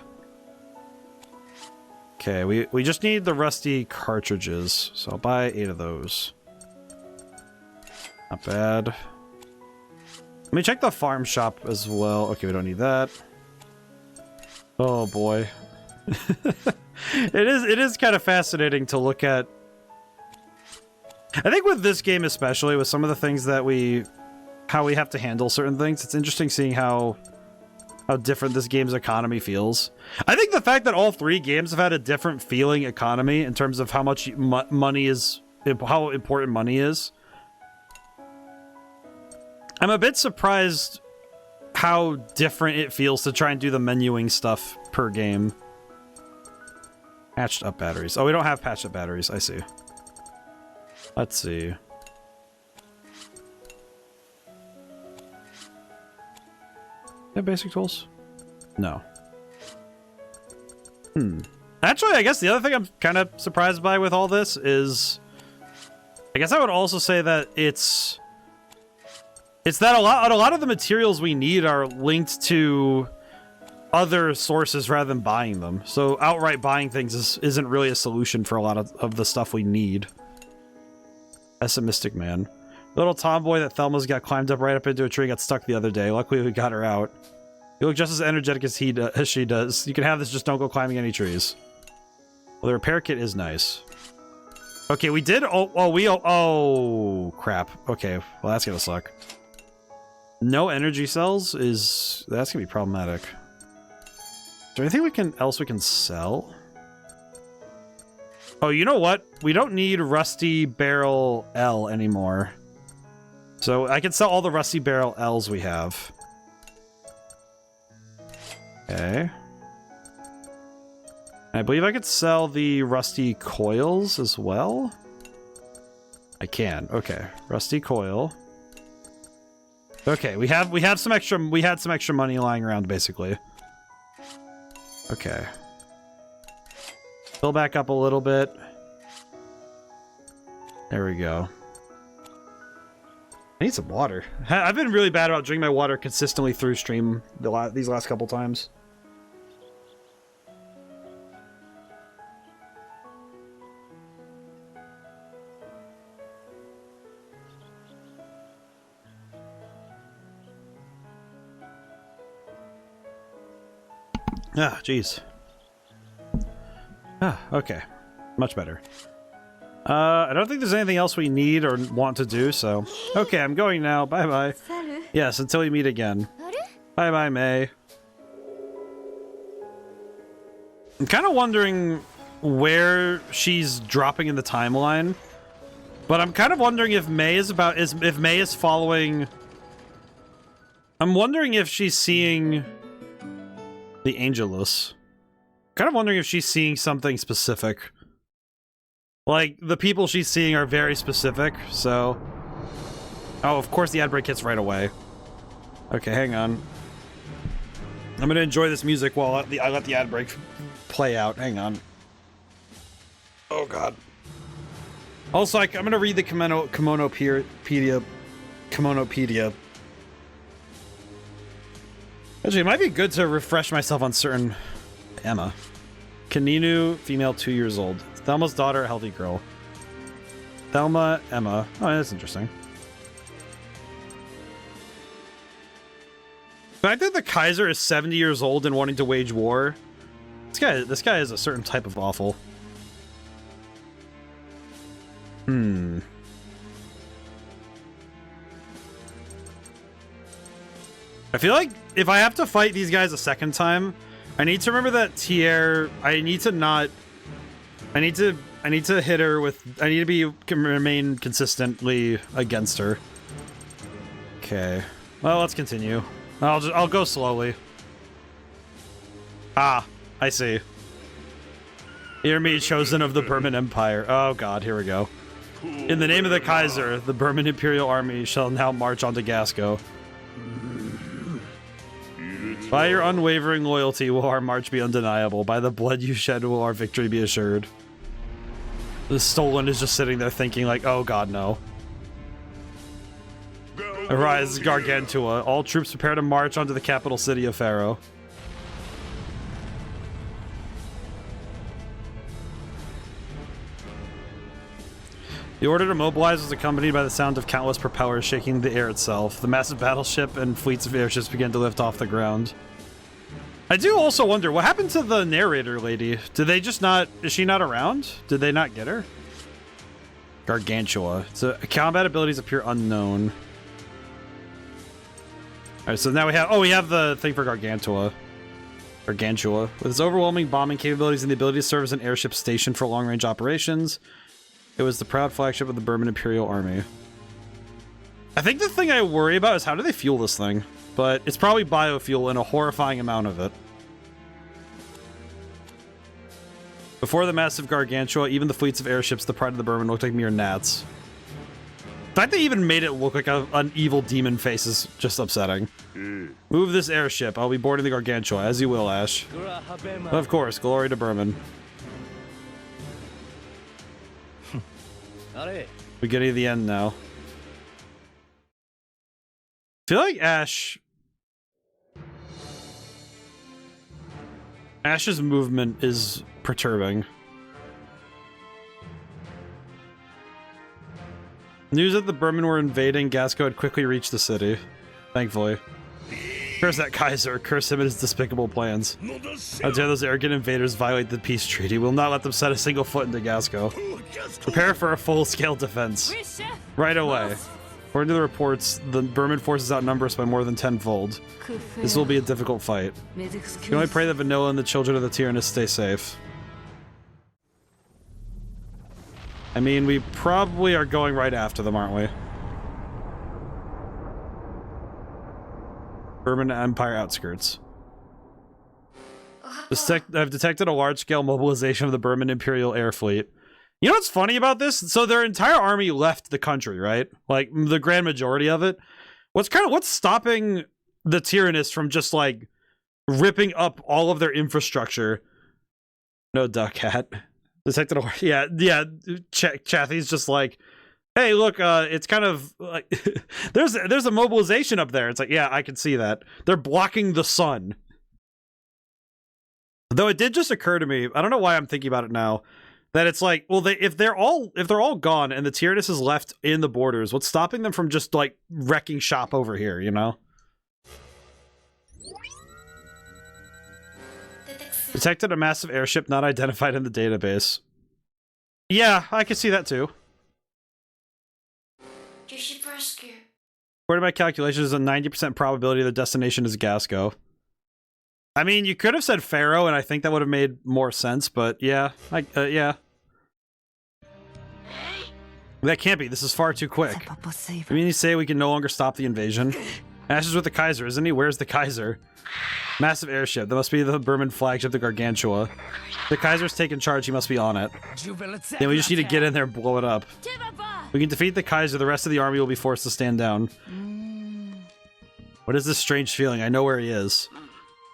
Okay, we just need the rusty cartridges. So I'll buy 8 of those. Not bad. Let me check the farm shop as well. Okay, we don't need that. Oh boy. It is kind of fascinating to look at. I think with this game especially, with some of the things that how we have to handle certain things, it's interesting seeing how different this game's economy feels. I think the fact that all 3 games have had a different feeling economy in terms of how much money is, how important money is. I'm a bit surprised how different it feels to try and do the menuing stuff per game. Patched up batteries. Oh, we don't have patched up batteries. I see. Let's see. Have basic tools? No. Actually, I guess the other thing I'm kind of surprised by with all this is, I guess I would also say that it's that a lot of the materials we need are linked to other sources rather than buying them. So outright buying things isn't really a solution for a lot of the stuff we need. Pessimistic man. Little tomboy that Thelma's got climbed up right up into a tree and got stuck the other day. Luckily we got her out. You look just as energetic as she does. You can have this, just don't go climbing any trees. Well, the repair kit is nice. Okay, we did. Oh, crap. Okay, well that's gonna suck. No energy cells that's gonna be problematic. Is there anything else we can sell? Oh, you know what? We don't need Rusty Barrel L anymore. So I can sell all the Rusty Barrel L's we have. Okay. I believe I could sell the Rusty Coils as well. I can. Okay. Rusty Coil. Okay, we had some extra money lying around basically. Okay. Fill back up a little bit. There we go. I need some water. I've been really bad about drinking my water consistently through stream these last couple times. Ah, jeez. Ah, okay. Much better. I don't think there's anything else we need or want to do, so... Okay, I'm going now. Bye-bye. Yes, until we meet again. Bye-bye, May. I'm kind of wondering where she's dropping in the timeline. But I'm kind of wondering if May is following... I'm wondering if she's seeing... the Angelus. Kind of wondering if she's seeing something specific. Like, the people she's seeing are very specific, so... Oh, of course the ad break hits right away. Okay, hang on. I'm gonna enjoy this music while I let the ad break play out. Hang on. Oh, God. Also, I'm gonna read the Kimonopedia. Actually, it might be good to refresh myself on certain... Emma. Kaninu, female, 2 years old. Thelma's daughter, healthy girl. Thelma, Emma. Oh, that's interesting. The fact that the Kaiser is 70 years old and wanting to wage war. This guy is a certain type of awful. I feel like if I have to fight these guys a second time, I need to remember that Tier. I need to hit her with. I need to remain consistently against her. Okay. Well, let's continue. I'll go slowly. Ah, I see. Hear me, chosen of the Burman Empire. Oh God, here we go. In the name of the Kaiser, the Burman Imperial Army shall now march onto Gasco. By your unwavering loyalty will our march be undeniable. By the blood you shed will our victory be assured. The Stolen is just sitting there thinking like, oh God, no. Arise, Gargantua. All troops prepare to march onto the capital city of Pharaoh. The order to mobilize was accompanied by the sound of countless propellers shaking the air itself. The massive battleship and fleets of airships began to lift off the ground. I do also wonder, what happened to the narrator lady? Did they just not... Is she not around? Did they not get her? Gargantua. So combat abilities appear unknown. Alright, so now we have... Oh, we have the thing for Gargantua. Gargantua. With its overwhelming bombing capabilities and the ability to serve as an airship station for long-range operations... It was the proud flagship of the Burman Imperial Army. I think the thing I worry about is how do they fuel this thing? but it's probably biofuel and a horrifying amount of it. Before the massive gargantua, even the fleets of airships, the pride of the Burman, looked like mere gnats. The fact they even made it look like an evil demon face is just upsetting. Move this airship. I'll be boarding the gargantua, as you will, Ash. Of course, glory to Burman. We're getting to the end now. I feel like Ash's movement is perturbing. News that the Burman were invading Gasco had quickly reached the city. Thankfully. Curse that Kaiser. Curse him and his despicable plans. How dare those arrogant invaders violate the peace treaty. We'll not let them set a single foot into Gasco. Prepare for a full-scale defense. Right away. According to the reports, the Burman forces outnumber us by more than tenfold. This will be a difficult fight. We can only pray that Vanilla and the children of the Tyrannus stay safe. I mean, we probably are going right after them, aren't we? Burman Empire outskirts. I've detected a large-scale mobilization of the Burman Imperial Air Fleet. You know what's funny about this? So their entire army left the country, right? Like, the grand majority of it. What's stopping the Tyrannus from just, like, ripping up all of their infrastructure? No duck hat. Detected a... Yeah, Chathy's just like, hey, look, it's kind of, like, there's a mobilization up there. It's like, yeah, I can see that. They're blocking the sun. Though it did just occur to me, I don't know why I'm thinking about it now, that it's like, well, if they're all gone and the Tyrannus is left in the borders, what's stopping them from just, like, wrecking shop over here, you know? Detected a massive airship not identified in the database. Yeah, I can see that too. According to my calculations, there's a 90% probability the destination is Gasco. I mean, you could have said Pharaoh, and I think that would have made more sense, but yeah. Yeah. That can't be. This is far too quick. I mean, you say we can no longer stop the invasion. Ash is with the Kaiser, isn't he? Where's the Kaiser? Massive airship. That must be the Burman flagship, the Gargantua. The Kaiser's taken charge. He must be on it. Then we just need to get in there and blow it up. We can defeat the Kaiser. The rest of the army will be forced to stand down. What is this strange feeling? I know where he is.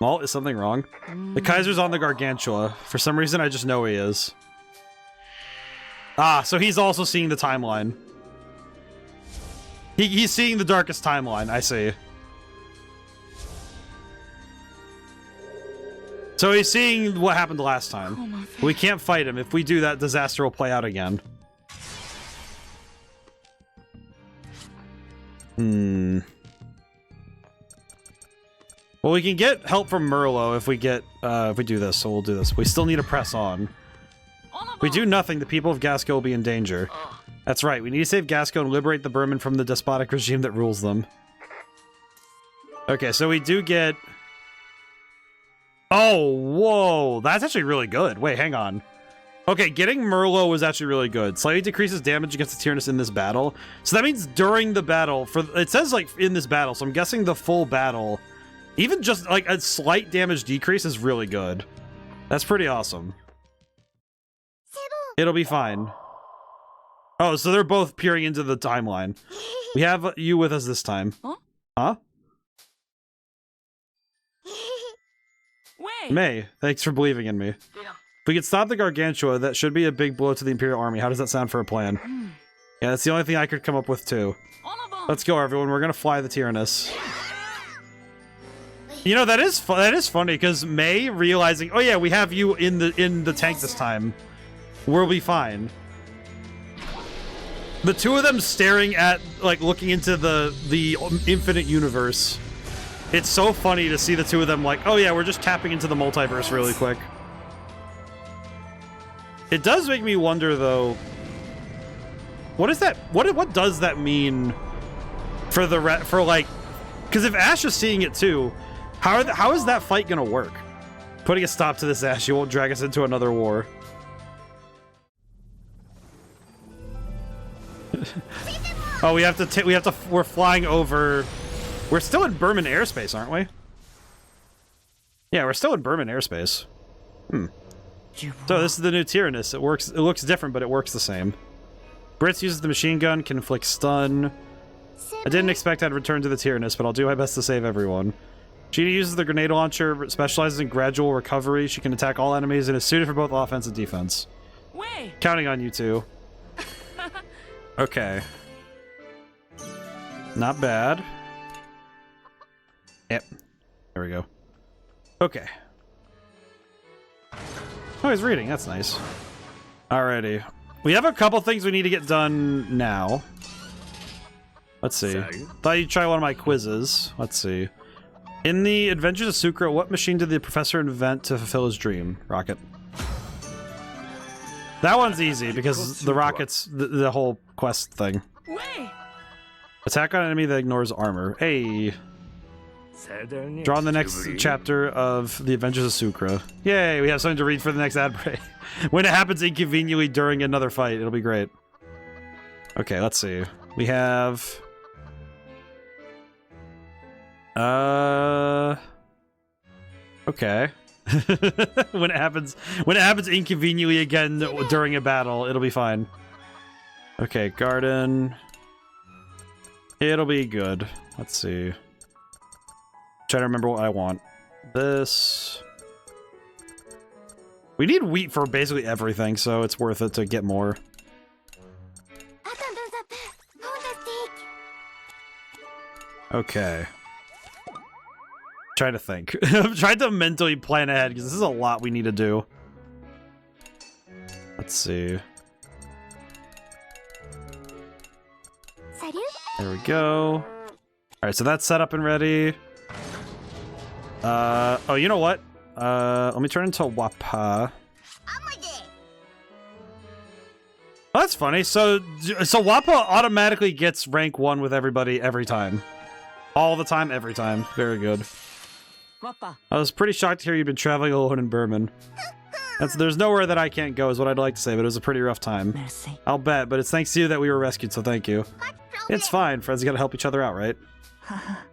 Malt, is something wrong? The Kaiser's on the Gargantua. For some reason, I just know where he is. Ah, so he's also seeing the timeline. He's seeing the darkest timeline, I see. So he's seeing what happened last time. We can't fight him. If we do, that disaster will play out again. Well, we can get help from Merlot if we do this, so we'll do this. We still need to press on. If we do nothing, the people of Gasco will be in danger. That's right, we need to save Gasco and liberate the Burman from the despotic regime that rules them. Okay, so we do get... Oh, whoa, that's actually really good. Wait, hang on. Okay, getting Merlot was actually really good. Slightly decreases damage against the Tyrannus in this battle. So that means during the battle, it says like in this battle, so I'm guessing the full battle, even just like a slight damage decrease is really good. That's pretty awesome. It'll be fine. Oh, so they're both peering into the timeline. We have you with us this time. Huh? May, thanks for believing in me. If we could stop the Gargantua, that should be a big blow to the Imperial Army. How does that sound for a plan? Yeah, that's the only thing I could come up with too. Let's go, everyone. We're gonna fly the Tyrannus. You know, that is funny, because May realizing, oh yeah, we have you in the tank this time. We'll be fine. The two of them staring at, like, looking into the infinite universe. It's so funny to see the two of them like, oh yeah, we're just tapping into the multiverse really quick. It does make me wonder, though, what is that? What does that mean for like, because if Ash is seeing it too, how is that fight gonna work? Putting a stop to this, Ash. You won't drag us into another war. Oh, we're flying over We're still in Berman airspace, aren't we? Yeah, we're still in Berman airspace. So this is the new Tyrannus. It works. It looks different, but it works the same. Brits uses the machine gun, can inflict stun. I didn't expect I'd return to the Tyrannus, but I'll do my best to save everyone. Genie uses the grenade launcher, specializes in gradual recovery. She can attack all enemies and is suited for both offense and defense. Way. Counting on you two. Okay. Not bad. Yep. There we go. Okay. Oh, he's reading. That's nice. Alrighty. We have a couple things we need to get done now. Let's see. Thought you'd try one of my quizzes. Let's see. In the Adventures of Sucra, what machine did the professor invent to fulfill his dream? Rocket. That one's easy because the rocket's the whole quest thing. Way. Attack on enemy that ignores armor. Hey. Draw in the next chapter of The Adventures of Sucra. Yay, we have something to read for the next ad break. When it happens inconveniently during another fight, it'll be great. Okay, let's see. We have... Okay. when it happens inconveniently again during a battle, it'll be fine. Okay, garden. It'll be good. Let's see. Try to remember what I want. This. We need wheat for basically everything, so it's worth it to get more. Okay. Trying to think. I'm trying to mentally plan ahead because this is a lot we need to do. Let's see. There we go. Alright, so that's set up and ready. Oh, you know what? Let me turn into Wapa. Oh, that's funny. So Wapa automatically gets rank 1 with everybody every time. All the time, every time. Very good. Wapa. I was pretty shocked to hear you've been traveling alone in Berman. There's nowhere that I can't go is what I'd like to say, but it was a pretty rough time. Merci. I'll bet, but it's thanks to you that we were rescued, so thank you. It's fine. Friends gotta help each other out, right?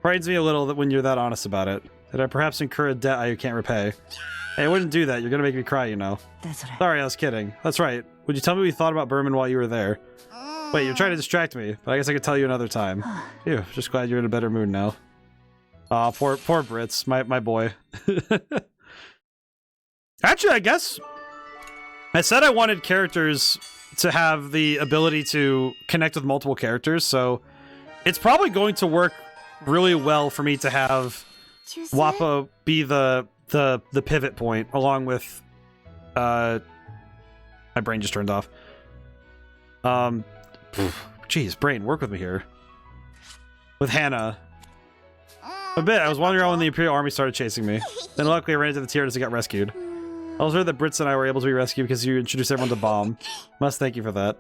Frightens me a little that when you're that honest about it. Did I perhaps incur a debt I can't repay? Hey, I wouldn't do that. You're gonna make me cry, you know. That's right. Sorry, I was kidding. That's right. Would you tell me what you thought about Berman while you were there? Wait, you're trying to distract me, but I guess I could tell you another time. Phew, just glad you're in a better mood now. Aw, poor Brits, my boy. Actually, I guess I said I wanted characters to have the ability to connect with multiple characters, so it's probably going to work really well for me to have Wappa be the pivot point, along with my brain just turned off. Jeez, brain, work with me here. With Hannah. A bit. I was wondering when the Imperial Army started chasing me. Then luckily I ran into the Tyrannus and got rescued. I was heard that Brits and I were able to be rescued because you introduced everyone to Bomb. Must thank you for that.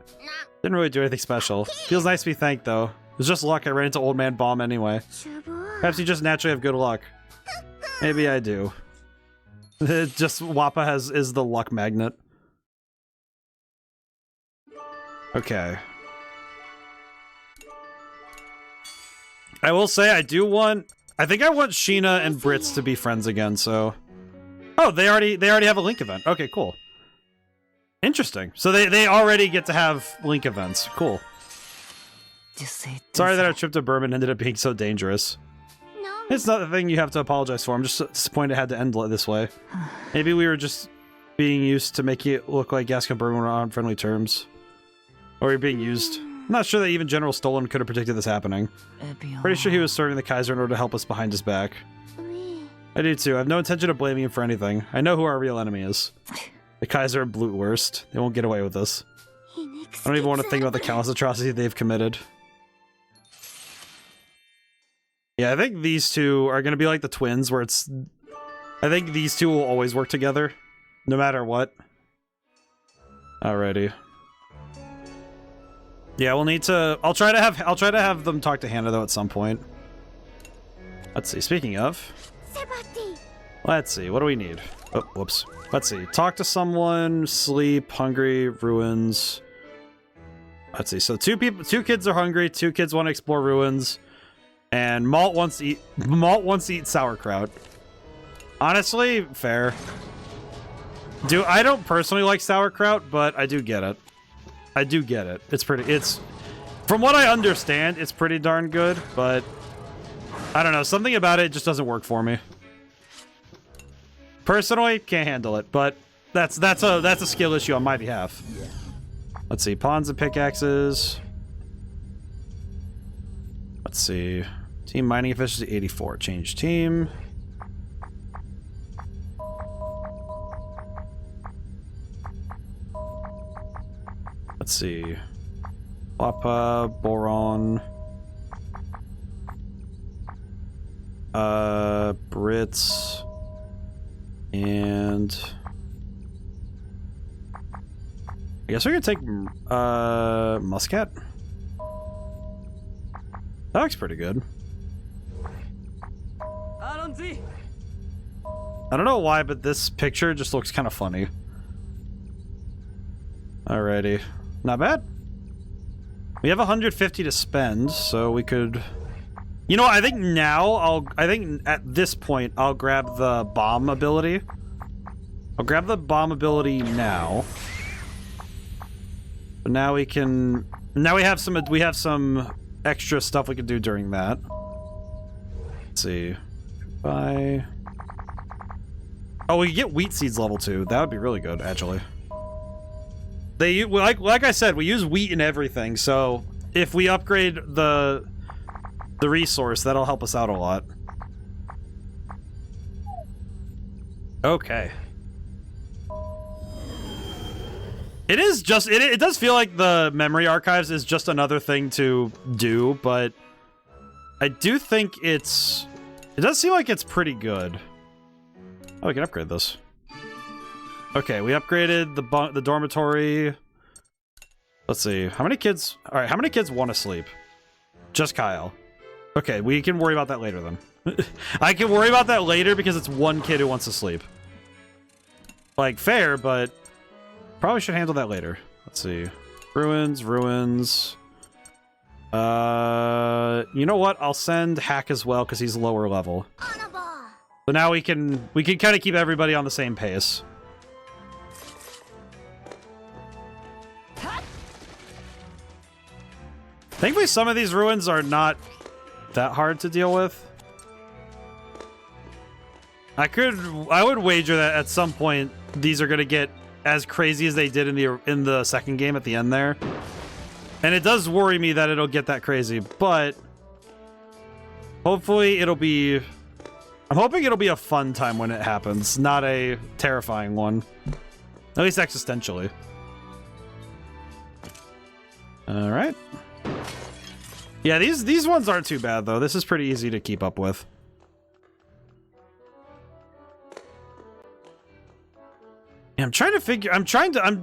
Didn't really do anything special. Feels nice to be thanked though. It was just luck I ran into Old Man Bomb anyway. Perhaps you just naturally have good luck. Maybe I do. Just Wappa is the luck magnet. Okay. I will say I think I want Sheena and Brits to be friends again, so... Oh, they already have a Link event. Okay, cool. Interesting. So they already get to have Link events. Cool. Sorry that our trip to Berman ended up being so dangerous. It's not the thing you have to apologize for. I'm just disappointed it had to end this way. Maybe we were just being used to make it look like Gasca and Berman were on friendly terms. Or you're being used. I'm not sure that even General Stolen could have predicted this happening. Pretty sure he was serving the Kaiser in order to help us behind his back. I do too. I have no intention of blaming him for anything. I know who our real enemy is. The Kaiser and Blutwurst. They won't get away with this. I don't even want to think about the countless atrocities they've committed. Yeah, I think these two are going to be like the twins, where it's... I think these two will always work together, no matter what. Alrighty. Yeah, we'll need to... I'll try to have them talk to Hannah, though, at some point. Let's see. Speaking of... Let's see. What do we need? Oh, whoops. Let's see. Talk to someone, sleep, hungry, ruins. Let's see. So two kids are hungry, 2 kids want to explore ruins, And Malt wants to eat sauerkraut. Honestly, fair. I don't personally like sauerkraut, but I do get it. I do get it. It's from what I understand, it's pretty darn good, but I don't know, something about it just doesn't work for me. Personally, can't handle it, but that's a skill issue on my behalf. Let's see, pawns and pickaxes. Let's see. Team mining efficiency 84. Change team. Let's see. Wappa, boron. Brits. And I guess we could take muscat. That looks pretty good. I don't know why, but this picture just looks kind of funny. Alrighty. Not bad. We have 150 to spend, so we could... You know what, I think at this point, I'll grab the bomb ability. I'll grab the bomb ability now. But now we can... Now we have some extra stuff we can do during that. Let's see. Bye. Oh, we can get wheat seeds level 2. That would be really good, actually. Like I said, we use wheat in everything, so if we upgrade the resource, that'll help us out a lot. Okay. It is just it does feel like the memory archives is just another thing to do, but I do think it does seem like it's pretty good. Oh, we can upgrade this. Okay, we upgraded the dormitory. Let's see. How many kids... Alright, how many kids want to sleep? Just Kyle. Okay, we can worry about that later then. I can worry about that later because it's one kid who wants to sleep. Like, fair, but probably should handle that later. Let's see. Ruins. You know what? I'll send Hack as well because he's lower level. So now we can kind of keep everybody on the same pace. Thankfully, some of these ruins are not that hard to deal with. I would wager that at some point these are gonna get as crazy as they did in the second game at the end there. And it does worry me that it'll get that crazy, but hopefully it'll be... I'm hoping it'll be a fun time when it happens, not a terrifying one. At least existentially. Alright. Yeah, these ones aren't too bad, though. This is pretty easy to keep up with. Yeah, I'm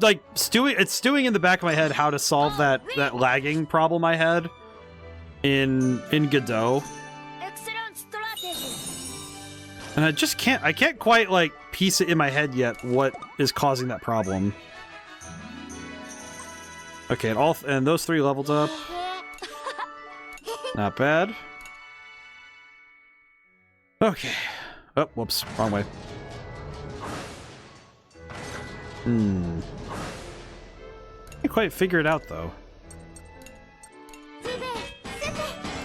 like stewing in the back of my head how to solve that lagging problem I had in Godot. And I can't quite like piece it in my head yet what is causing that problem. Okay, and those 3 leveled up. Not bad. Okay. Oh, whoops, wrong way. Can't quite figure it out though.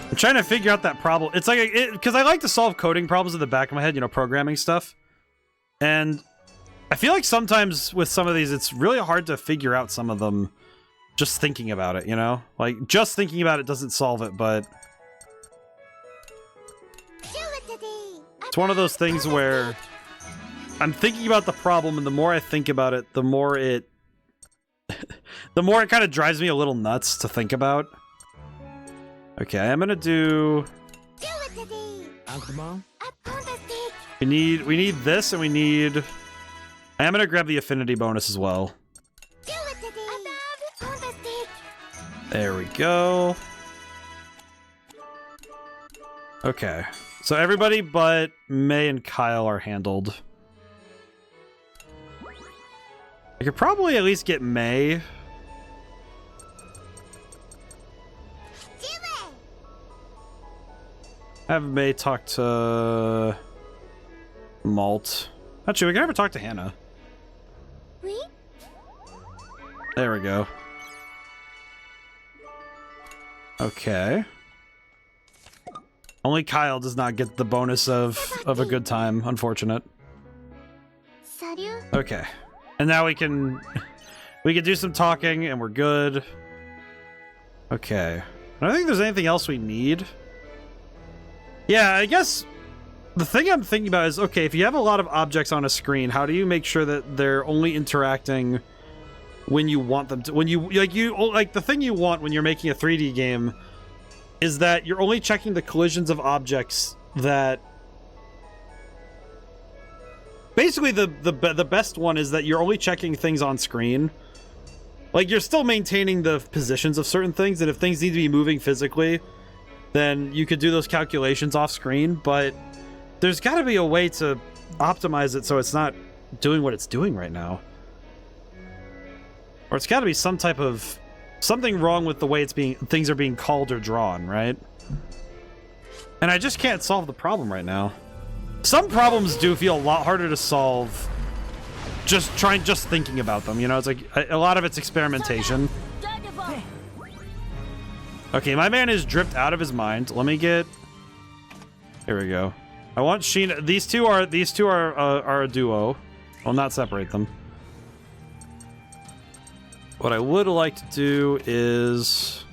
I'm trying to figure out that problem. It's like because I like to solve coding problems in the back of my head, you know, programming stuff. And I feel like sometimes with some of these, it's really hard to figure out some of them just thinking about it, you know? Like, just thinking about it doesn't solve it, but it's one of those things where I'm thinking about the problem, and the more I think about it, the more it kind of drives me a little nuts to think about. Okay, I'm gonna do... We need this, and we need... I'm gonna grab the affinity bonus as well. There we go. Okay. So everybody but May and Kyle are handled. I could probably at least get May. Have May talk to Malt. Actually, we can never talk to Hannah. There we go. Okay. Only Kyle does not get the bonus of a good time. Unfortunate. Okay. And now we can do some talking and we're good. Okay. I don't think there's anything else we need. Yeah, I guess the thing I'm thinking about is, okay, if you have a lot of objects on a screen, how do you make sure that they're only interacting when you want them to? When you like the thing you want when you're making a 3D game is that you're only checking the collisions of objects that basically the best one is that you're only checking things on screen. Like, you're still maintaining the positions of certain things, and if things need to be moving physically, then you could do those calculations off screen, but there's got to be a way to optimize it so it's not doing what it's doing right now. Or it's got to be some type of something wrong with the way things are being called or drawn, right? And I just can't solve the problem right now. Some problems do feel a lot harder to solve just thinking about them, you know? It's like a lot of it's experimentation. Okay, my man is dripped out of his mind. Let me get... Here we go. I want Sheena... These two are a duo. I'll not separate them. What I would like to do is...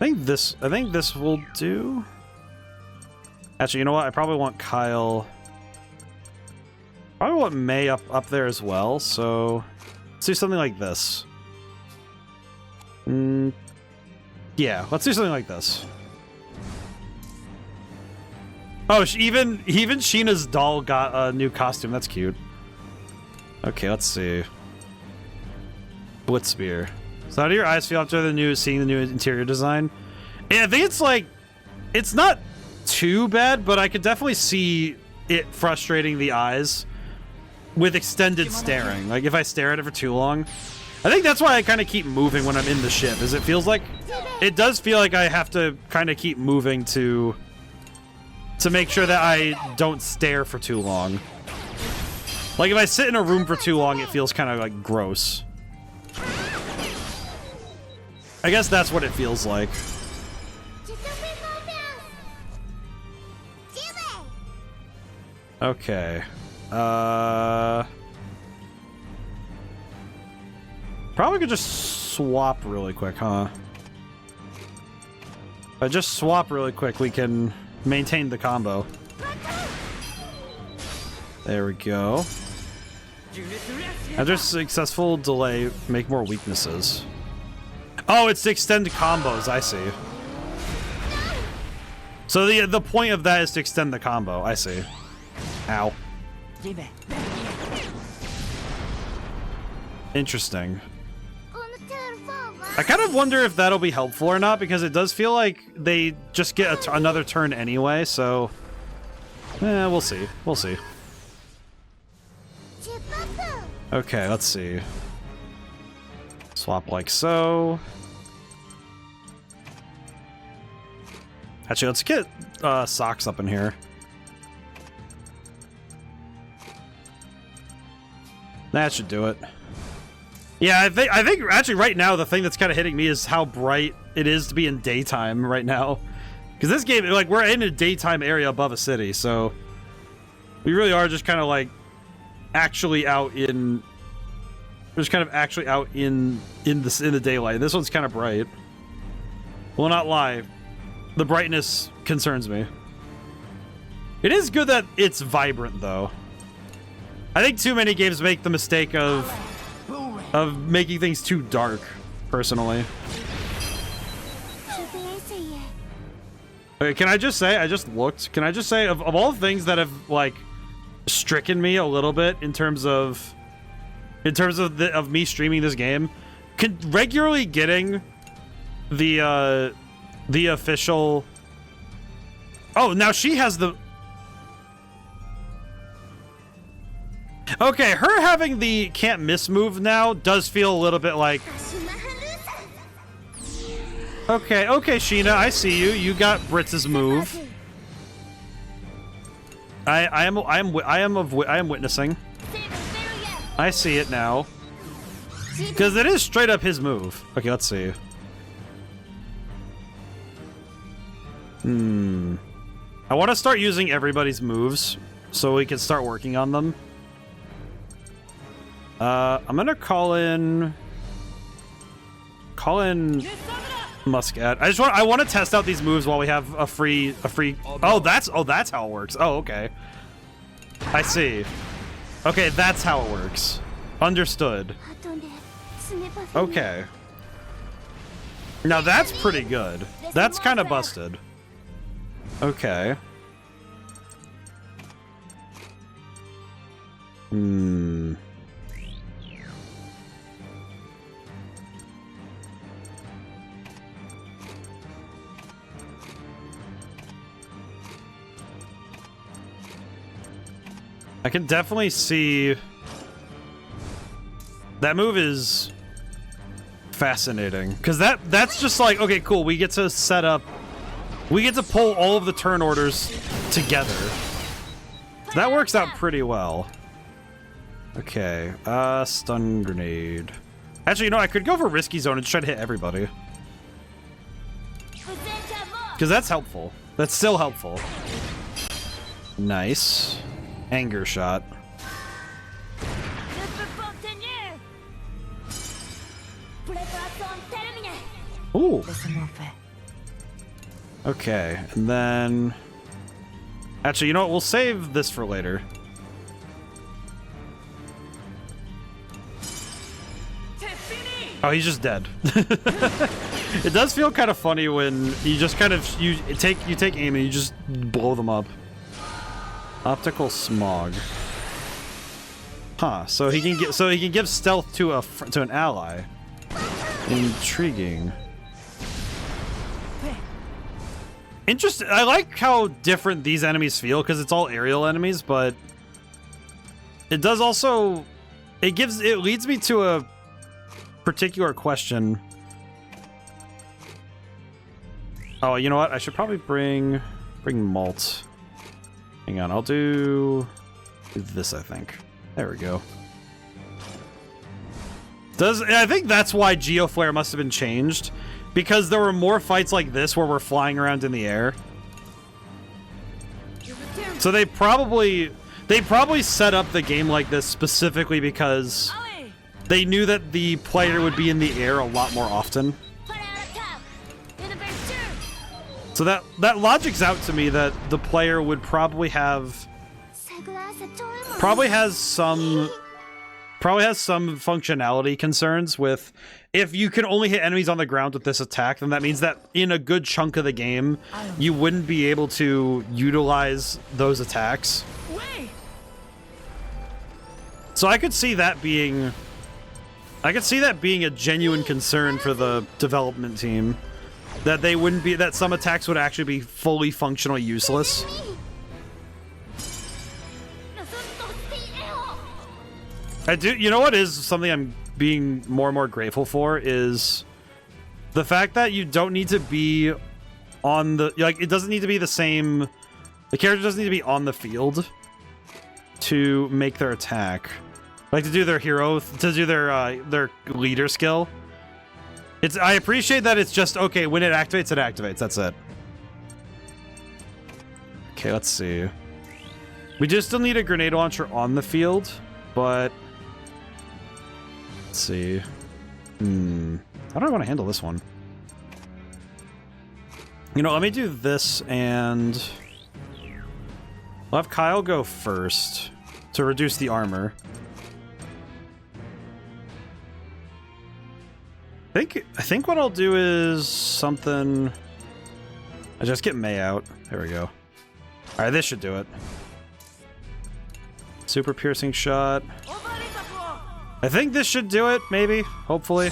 I think this will do. Actually, you know what? I probably want Kyle... Probably want May up there as well, so... Let's do something like this. Yeah, let's do something like this. Oh, even Sheena's doll got a new costume. That's cute. Okay, let's see. Blitzspear. So how do your eyes feel after seeing the new interior design? Yeah, I think it's like... It's not too bad, but I could definitely see it frustrating the eyes with extended staring. Like, if I stare at it for too long. I think that's why I kind of keep moving when I'm in the ship, is it feels like... It does feel like I have to kind of keep moving to make sure that I don't stare for too long. Like, if I sit in a room for too long, it feels kind of, like, gross. I guess that's what it feels like. Okay. Probably could just swap really quick, huh? If I just swap really quick, we can maintain the combo. There we go. After successful delay, make more weaknesses. Oh, it's to extend combos, I see. So the point of that is to extend the combo, I see. Ow. Interesting. I kind of wonder if that'll be helpful or not, because it does feel like they just get another turn anyway, so... we'll see. We'll see. Okay, let's see. Swap like so. Actually, let's get Socks up in here. That should do it. Yeah, I think actually right now the thing that's kind of hitting me is how bright it is to be in daytime right now. Because this game, like, we're in a daytime area above a city, so we really are just kind of like actually out in. We're just kind of actually out in the daylight. This one's kind of bright. Will not lie, the brightness concerns me. It is good that it's vibrant, though. I think too many games make the mistake of making things too dark, personally. Okay, can I just say, I just looked, can I just say, of all the things that have, like, stricken me a little bit in terms of me streaming this game, regularly getting the official... Oh, now she has the... Okay, her having the can't miss move now does feel a little bit like... Okay, okay, Sheena, I see you. You got Britz's move. I am witnessing. I see it now. Because it is straight up his move. Okay, let's see. I want to start using everybody's moves so we can start working on them. I'm gonna call in Muscat. I want to test out these moves while we have a free. Oh, that's how it works. Oh, okay. I see. Okay, that's how it works. Understood. Okay. Now that's pretty good. That's kind of busted. Okay. I can definitely see that move is fascinating because that's just like, okay, cool. We get to set up, we get to pull all of the turn orders together. That works out pretty well. Okay, stun grenade. Actually, you know, I could go for risky zone and try to hit everybody because that's helpful. That's still helpful. Nice. Anger shot. Ooh. Okay, and then... Actually, you know what? We'll save this for later. Oh, he's just dead. It does feel kind of funny when you just kind of... You take aim and you just blow them up. Optical smog. Huh? So he can give stealth to an ally. Intriguing. Interesting. I like how different these enemies feel because it's all aerial enemies, but it does also it leads me to a particular question. Oh, you know what? I should probably bring malt. Hang on, I'll do this, I think. There we go. I think that's why Geoflare must have been changed, because there were more fights like this where we're flying around in the air. So they probably set up the game like this specifically because they knew that the player would be in the air a lot more often. So that logic's out to me that the player would probably has some functionality concerns with if you can only hit enemies on the ground with this attack, then that means that in a good chunk of the game you wouldn't be able to utilize those attacks. So I could see that being a genuine concern for the development team. That they wouldn't be, that some attacks would actually be fully functional useless. I do, you know what is something I'm being more and more grateful for is the fact that you don't need to be on the, like, it doesn't need to be the same, the character doesn't need to be on the field to make their attack. Like to do their hero, to do their leader skill. I appreciate that it's just, okay, when it activates, that's it. Okay, let's see. We just still need a grenade launcher on the field, but... Let's see. How do I want to handle this one? You know, let me do this, and... I'll have Kyle go first to reduce the armor. I think what I'll do is something... I just get May out. There we go. Alright, this should do it. Super piercing shot. I think this should do it, maybe. Hopefully.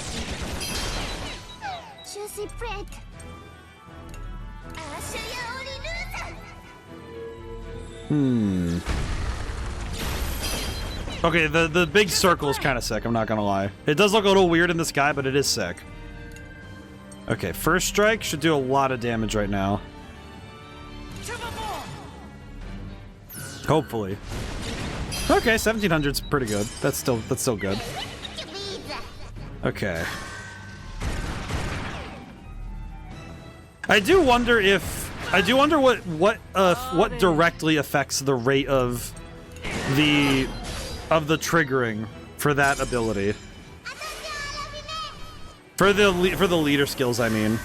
Okay, the big circle is kind of sick, I'm not gonna lie. It does look a little weird in the sky, but it is sick. Okay, first strike should do a lot of damage right now. Hopefully. Okay, 1700's pretty good. That's still good. Okay. I do wonder what directly affects the rate of the triggering for that ability. For the leader skills, I mean.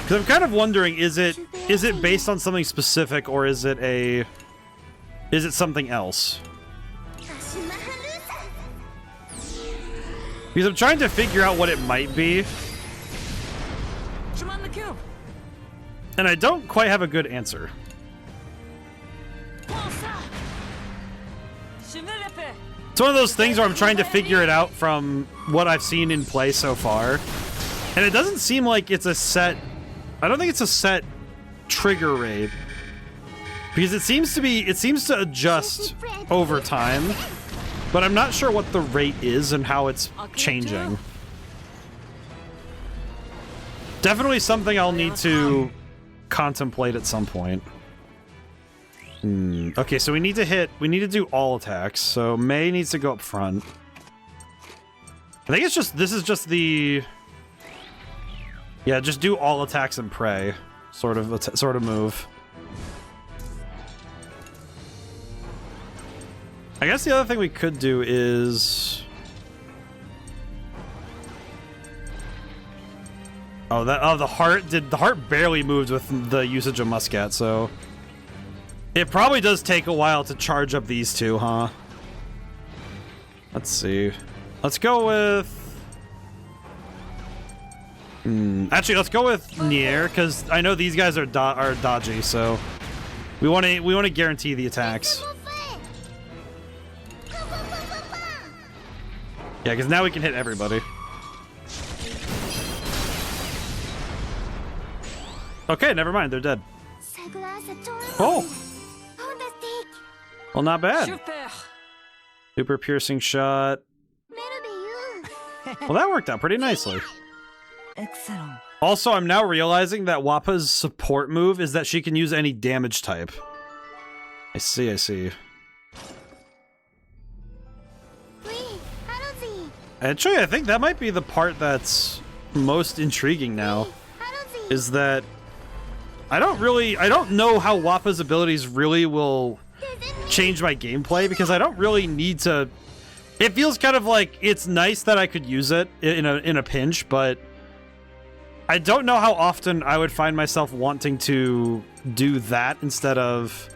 Because I'm kind of wondering, is it based on something specific, or is it something else? Because I'm trying to figure out what it might be. And I don't quite have a good answer. It's one of those things where I'm trying to figure it out from what I've seen in play so far. And it doesn't seem like it's a set... I don't think it's a set trigger rate. Because it seems to adjust over time. But I'm not sure what the rate is and how it's changing. Definitely something I'll need to contemplate at some point. Okay, so we need to do all attacks. So Mei needs to go up front. I think this is just the... Yeah, just do all attacks and pray. Sort of move. I guess the other thing we could do is... the heart barely moved with the usage of Muscat, so it probably does take a while to charge up these two, huh? Let's see. Let's go with actually, let's go with Nier, because I know these guys are dodgy, so we want to guarantee the attacks. Yeah, because now we can hit everybody. Okay, never mind. They're dead. Oh! Well, not bad. Super piercing shot. Well, that worked out pretty nicely. Excellent. Also, I'm now realizing that Wappa's support move is that she can use any damage type. I see. Actually, I think that might be the part that's most intriguing now. Is that I don't know how Wappa's abilities really will change my gameplay, because I don't really need to. It feels kind of like it's nice that I could use it in a pinch, but I don't know how often I would find myself wanting to do that instead of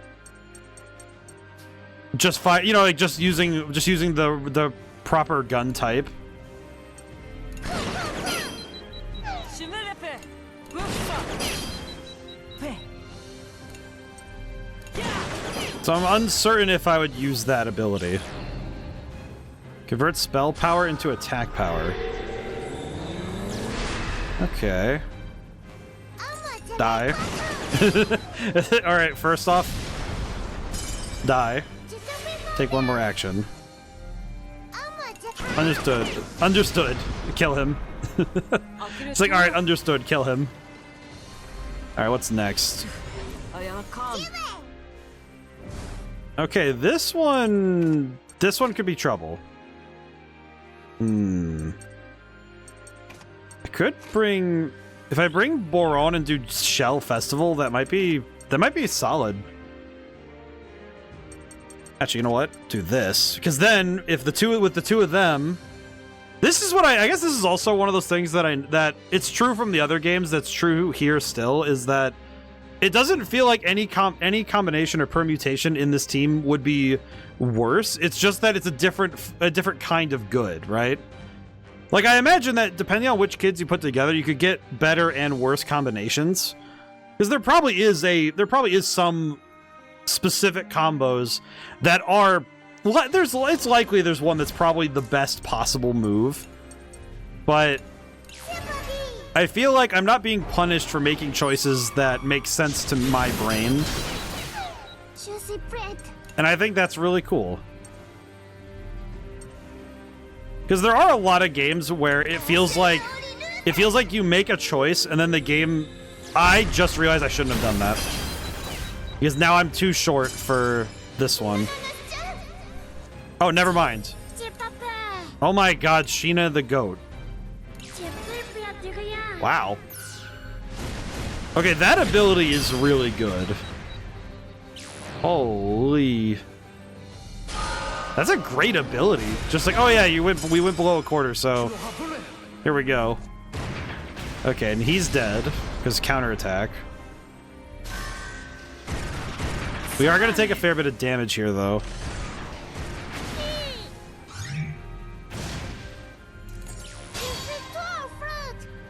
just just using the proper gun type. So I'm uncertain if I would use that ability. Convert spell power into attack power. Okay. Die. Alright, first off, die. Take one more action. Understood. Kill him. It's like, alright, understood, kill him. Alright, what's next? Okay, this one could be trouble. I could bring... If I bring Boron and do Shell Festival, that might be solid. Actually, you know what? Do this. Because then, if the two of them... This is what I guess this is also one of those things that it's true from the other games, that's true here still, is that it doesn't feel like any combination or permutation in this team would be worse. It's just that it's a different kind of good, right? Like, I imagine that depending on which kids you put together, you could get better and worse combinations. Because there probably is some specific combos that are... It's likely there's one that's probably the best possible move. But I feel like I'm not being punished for making choices that make sense to my brain. And I think that's really cool. Because there are a lot of games where it feels like It feels like you make a choice and then the game... I just realized I shouldn't have done that. Because now I'm too short for this one. Oh, never mind. Oh my god, Sheena the goat. Wow. Okay, that ability is really good. Holy. That's a great ability. Just like, oh yeah, we went below a quarter, so here we go. Okay, and he's dead because counterattack. We are going to take a fair bit of damage here, though.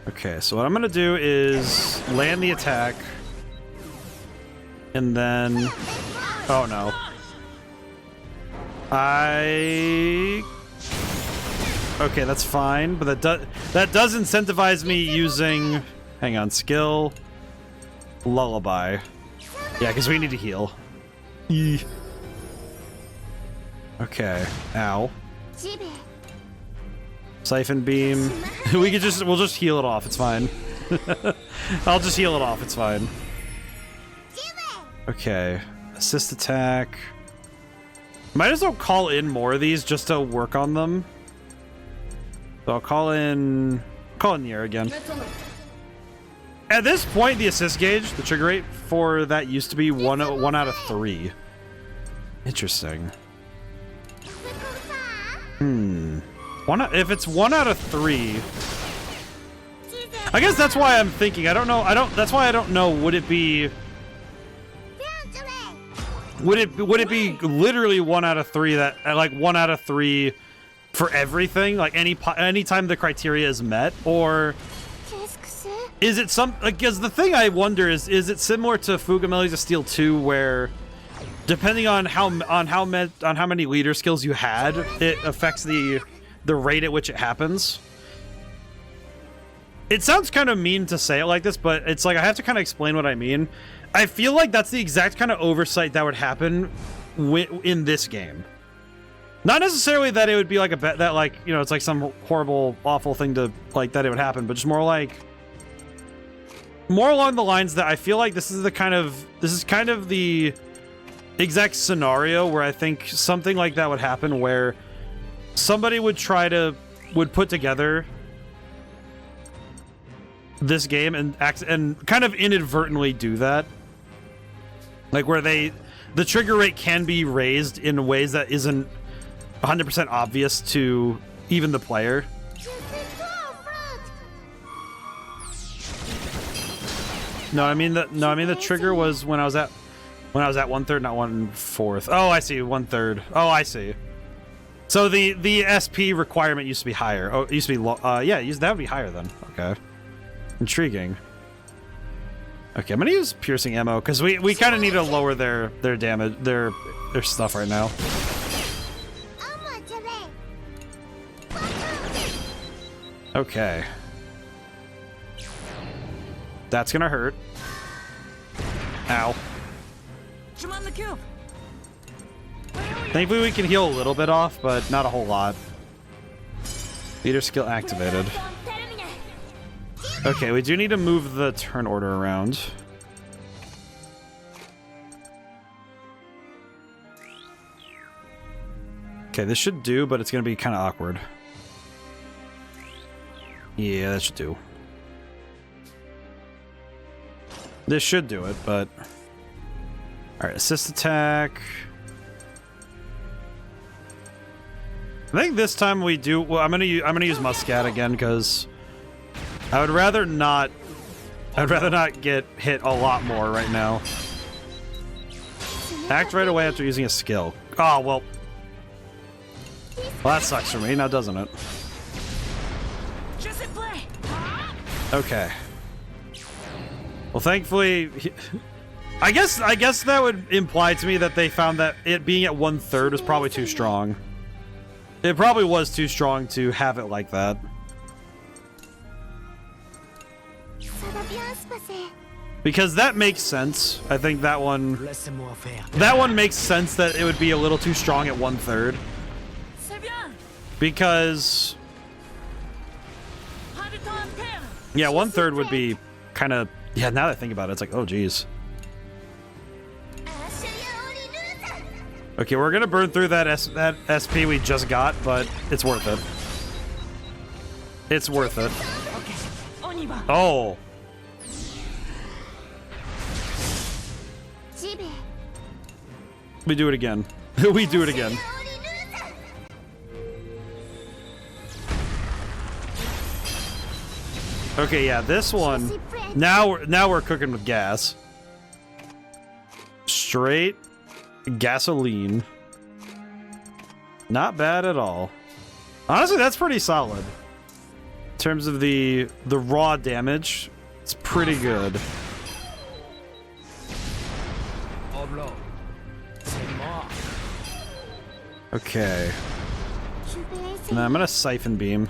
Okay, so what I'm going to do is land the attack. And then... Oh, no. Okay, that's fine, but that does incentivize me using... Hang on, skill... Lullaby. Yeah, because we need to heal. Eee. Okay. Ow. Siphon beam. We'll just heal it off, it's fine. I'll just heal it off, it's fine. Okay. Assist attack. Might as well call in more of these just to work on them. So I'll call in Nier again. At this point, the assist gauge, the trigger rate for that used to be one out of 3. Interesting. If it's 1 out of 3, I guess that's why I'm thinking. I don't know. That's why I don't know. Would it be? Would it be literally 1 out of 3 that like 1 out of 3 for everything? Like any time the criteria is met, or is it some? Because the thing I wonder is it similar to Fuga Melodies of Steel 2, where depending on how many leader skills you had, it affects the rate at which it happens. It sounds kind of mean to say it like this, but it's like I have to kind of explain what I mean. I feel like that's the exact kind of oversight that would happen in this game. Not necessarily that it would be like that like, you know, it's like some horrible, awful thing to like that it would happen, but just more along the lines that I feel like this is kind of the exact scenario where I think something like that would happen, where somebody would put together this game and kind of inadvertently do that, like where the trigger rate can be raised in ways that isn't 100% obvious to even the player. No, I mean the trigger was when I was at 1/3, not 1/4. Oh, I see, 1/3. Oh, I see. So the SP requirement used to be higher. Oh, it used to be that would be higher then. Okay, intriguing. Okay, I'm gonna use piercing ammo because we kind of need to lower their damage, their stuff right now. Okay, that's gonna hurt. Ow. Thankfully we can heal a little bit off, but not a whole lot. Leader skill activated. Okay, we do need to move the turn order around. Okay, this should do, but it's going to be kind of awkward. Yeah, that should do. This should do it, but... Alright, assist attack. I think this time we do... Well, I'm gonna use Muscat again, because I would rather not get hit a lot more right now. Act right away after using a skill. Oh, well... Well, that sucks for me now, doesn't it? Okay. Well, thankfully... I guess that would imply to me that they found that it being at 1/3 was probably too strong. It probably was too strong to have it like that. Because that makes sense. I think that one makes sense that it would be a little too strong at 1/3. Because Yeah, 1/3 would be kind of... Yeah, now that I think about it, it's like, oh, geez. Okay, we're gonna burn through that SP we just got, but it's worth it. It's worth it. Oh. We do it again. We do it again. Okay, yeah, this one. Now we're cooking with gas. Straight gasoline. Not bad at all. Honestly, that's pretty solid. In terms of the raw damage, it's pretty good. Okay. Now I'm gonna siphon beam.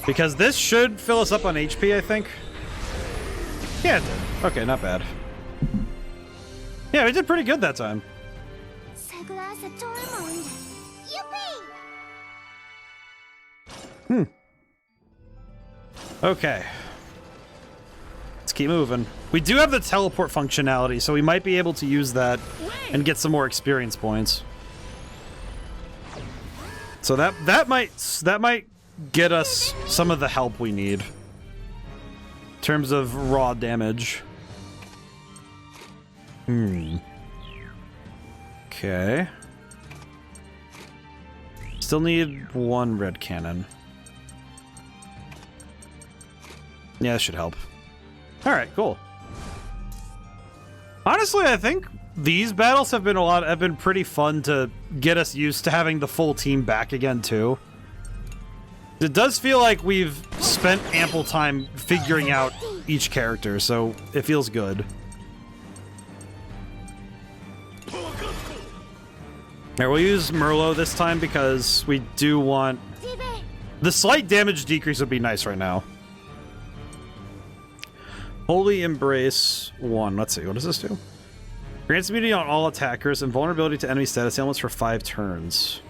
Because this should fill us up on HP, I think. Yeah, it did. Okay, not bad. Yeah, we did pretty good that time. Okay. Let's keep moving. We do have the teleport functionality, so we might be able to use that and get some more experience points. So that might get us some of the help we need in terms of raw damage. Okay. Still need one red cannon. Yeah, that should help. Alright, cool. Honestly, I think these battles have been pretty fun to get us used to having the full team back again too. It does feel like we've spent ample time figuring out each character, so it feels good. Alright, we'll use Merlot this time because we do want... The slight damage decrease would be nice right now. Holy Embrace 1. Let's see, what does this do? Grants immunity on all attackers and vulnerability to enemy status ailments for 5 turns.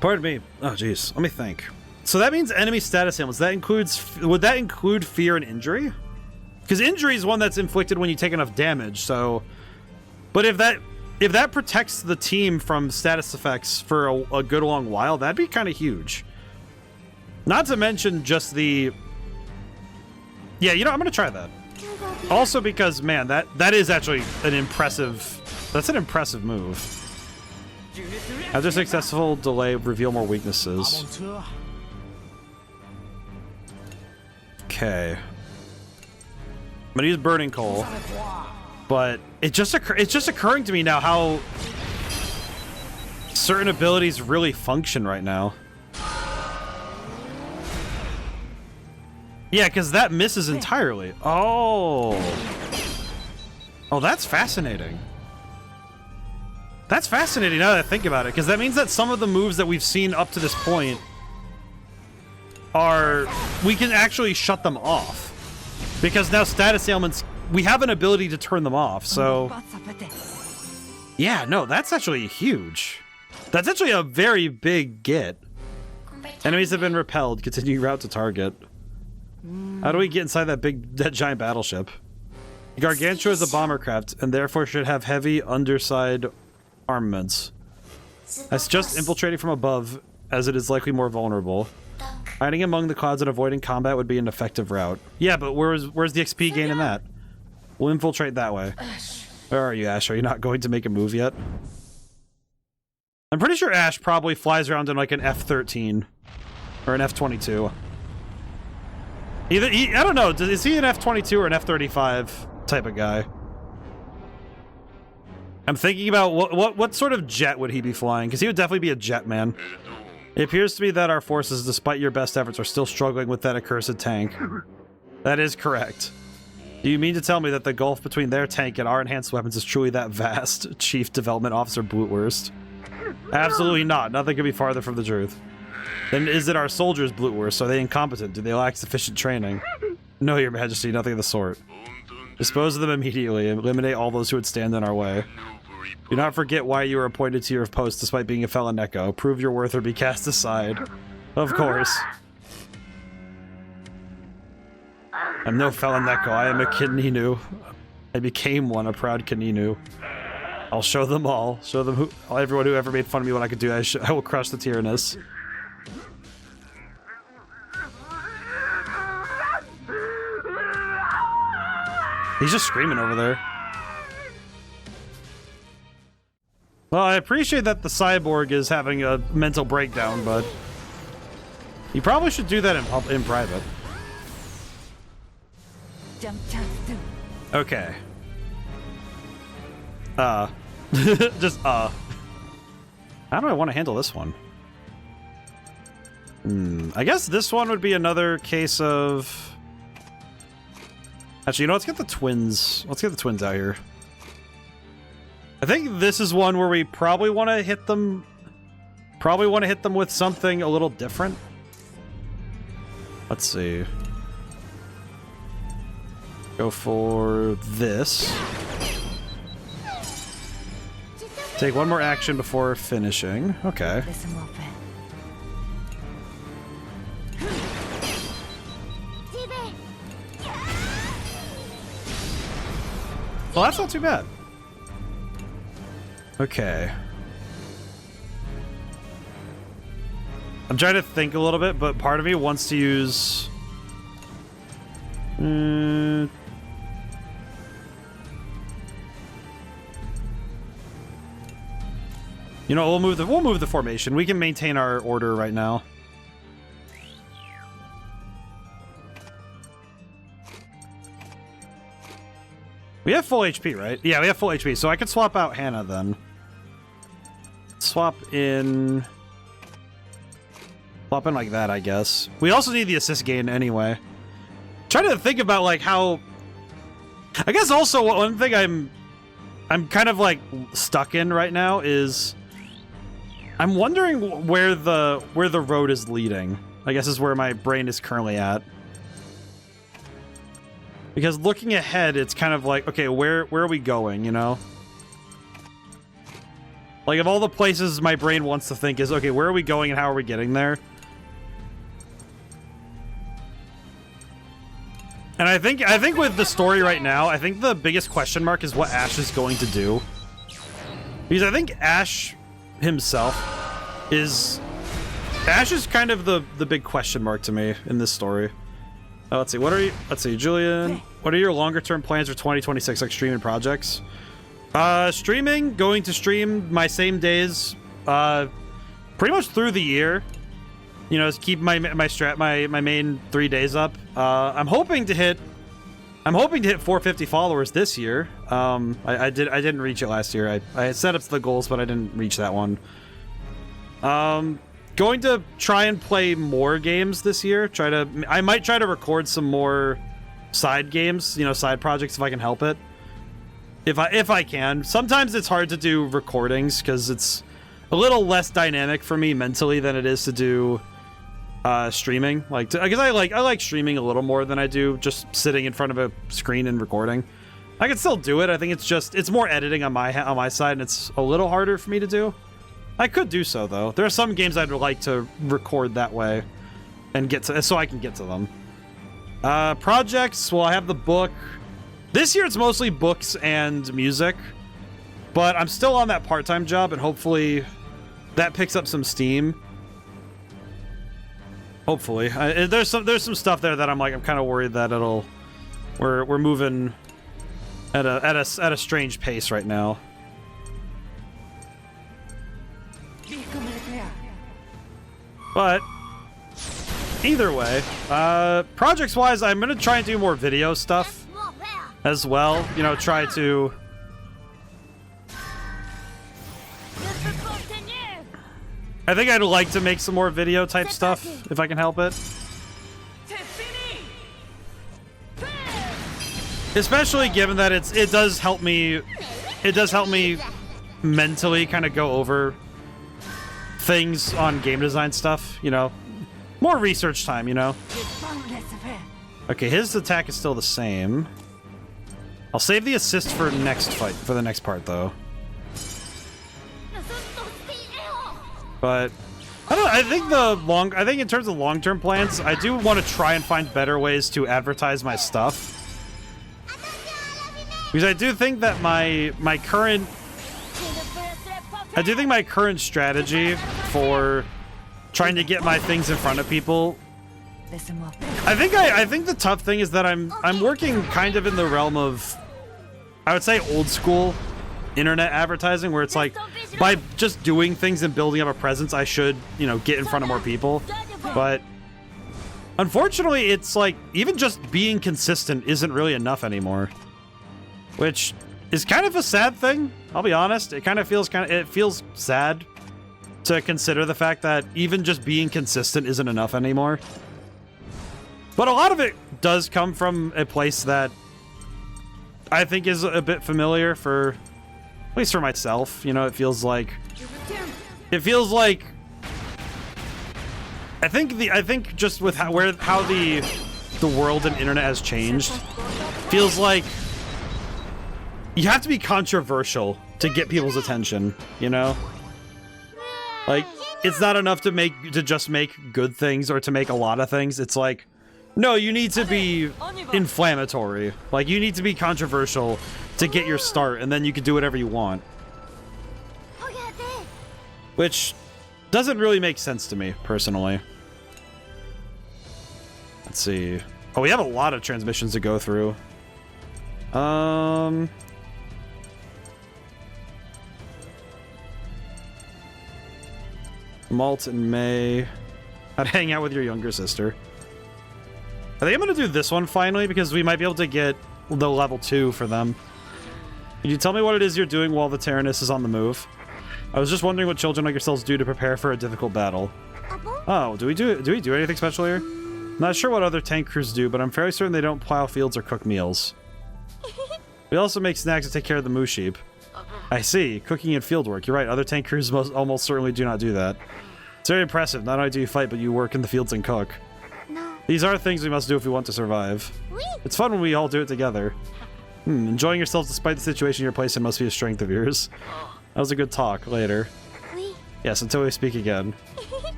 Pardon me. Oh, jeez. Let me think. So that means enemy status ailments. That includes... Would that include fear and injury? Because injury is one that's inflicted when you take enough damage, so... But if that protects the team from status effects for a good long while, that'd be kind of huge. Not to mention just the... Yeah, you know, I'm going to try that. Also because, man, that is actually an impressive... That's an impressive move. After successful delay, reveal more weaknesses. Okay. I'm going to use Burning Coal. But it's just occurring to me now how certain abilities really function right now. Yeah, because that misses entirely. Oh, that's fascinating. That's fascinating now that I think about it, because that means that some of the moves that we've seen up to this point we can actually shut them off. Because now status ailments, we have an ability to turn them off, so... Yeah, no, that's actually huge. That's actually a very big get. Enemies have been repelled. Continue route to target. How do we get inside that giant battleship? Gargantua is a bomber craft, and therefore should have heavy underside armaments. That's just infiltrating from above, as it is likely more vulnerable. Hiding among the clouds and avoiding combat would be an effective route. Yeah, but where's the XP gain in that? We'll infiltrate that way. Where are you, Ash? Are you not going to make a move yet? I'm pretty sure Ash probably flies around in like an F-13 or an F-22. I don't know. Is he an F-22 or an F-35 type of guy? I'm thinking about what sort of jet would he be flying? Because he would definitely be a jet man. It appears to me that our forces, despite your best efforts, are still struggling with that accursed tank. That is correct. Do you mean to tell me that the gulf between their tank and our enhanced weapons is truly that vast? Chief Development Officer Blutwurst. Absolutely not. Nothing could be farther from the truth. Then is it our soldiers, Blutwurst? Are they incompetent? Do they lack sufficient training? No, Your Majesty, nothing of the sort. Dispose of them immediately. Eliminate all those who would stand in our way. Do not forget why you were appointed to your post despite being a felon Neko. Prove your worth or be cast aside. Of course. I'm no felon Neko. I am a Kininu. I became one, a proud Kininu. I'll show them all. Show them who, everyone who ever made fun of me what I could do. I will crush the tyrannous. He's just screaming over there. Well, I appreciate that the cyborg is having a mental breakdown, but you probably should do that in private. Jump chance 2. Okay. Just, How do I want to handle this one? I guess this one would be another case of... Actually, you know, let's get the twins. Let's get the twins out here. I think this is one where we probably want to hit them... Probably want to hit them with something a little different. Let's see. Go for this. Take one more action before finishing. Okay. Laisse-moi faire. Well, that's not too bad. Okay. I'm trying to think a little bit, but part of me wants to use... You know, we'll move the formation. We can maintain our order right now. We have full HP, right? Yeah, we have full HP, so I could swap out Hannah then. Swap in like that, I guess. We also need the assist gain anyway. Trying to think about like how... I guess also one thing I'm kind of like stuck in right now is I'm wondering where the road is leading. I guess is where my brain is currently at. Because looking ahead, it's kind of like, okay, where are we going, you know? Like, of all the places my brain wants to think is, okay, where are we going and how are we getting there? And I think with the story right now, I think the biggest question mark is what Ash is going to do. Because I think Ash himself is... Ash is kind of the big question mark to me in this story. Let's see, let's see, Julian, what are your longer term plans for 2026, like streaming projects? Streaming, going to stream my same days, pretty much through the year. You know, keep my main 3 days up. I'm hoping to hit 450 followers this year. I didn't reach it last year. I set up the goals, but I didn't reach that one. Going to try and play more games this year. I might try to record some more side games, you know, side projects if I can help it. If I can. Sometimes it's hard to do recordings because it's a little less dynamic for me mentally than it is to do streaming. Like, because I like streaming a little more than I do just sitting in front of a screen and recording. I can still do it. I think it's more editing on my side, and it's a little harder for me to do. I could do so, though. There are some games I'd like to record that way and get to, so I can get to them. Projects, well, I have the book. This year it's mostly books and music, but I'm still on that part-time job, and hopefully that picks up some steam. Hopefully. There's some stuff there that I'm kind of worried that we're moving at a strange pace right now. But either way, projects-wise, I'm gonna try and do more video stuff as well. You know, try to. I think I'd like to make some more video type stuff if I can help it. Especially given that it does help me mentally kind of go over things on game design stuff, you know. More research time, you know. Okay, his attack is still the same. I'll save the assist for next fight, for the next part, though. But I don't know, I think in terms of long-term plans, I do want to try and find better ways to advertise my stuff. Because I do think that my current strategy for trying to get my things in front of people, I think the tough thing is that I'm working kind of in the realm of, I would say, old school internet advertising, where it's like, by just doing things and building up a presence, I should, you know, get in front of more people. But unfortunately, it's like, even just being consistent isn't really enough anymore, which is kind of a sad thing. I'll be honest. It kind of feels it feels sad to consider the fact that even just being consistent isn't enough anymore. But a lot of it does come from a place that I think is a bit familiar for, at least for myself. You know, it feels like I think just with how the world and internet has changed, feels like you have to be controversial to get people's attention, you know? Like, it's not enough to just make good things or to make a lot of things. It's like, no, you need to be inflammatory. Like, you need to be controversial to get your start, and then you can do whatever you want. Which doesn't really make sense to me, personally. Let's see. Oh, we have a lot of transmissions to go through. Malt and May. I'd hang out with your younger sister. I think I'm going to do this one finally, because we might be able to get the level 2 for them. Can you tell me what it is you're doing while the Tyrannus is on the move? I was just wondering what children like yourselves do to prepare for a difficult battle. Oh, do we do anything special here? Not sure what other tank crews do, but I'm fairly certain they don't plow fields or cook meals. We also make snacks to take care of the moo sheep. I see. Cooking and field work. You're right. Other tank crews almost certainly do not do that. It's very impressive. Not only do you fight, but you work in the fields and cook. These are things we must do if we want to survive. It's fun when we all do it together. Enjoying yourselves despite the situation you're placed in must be a strength of yours. That was a good talk. Later. Yes, until we speak again.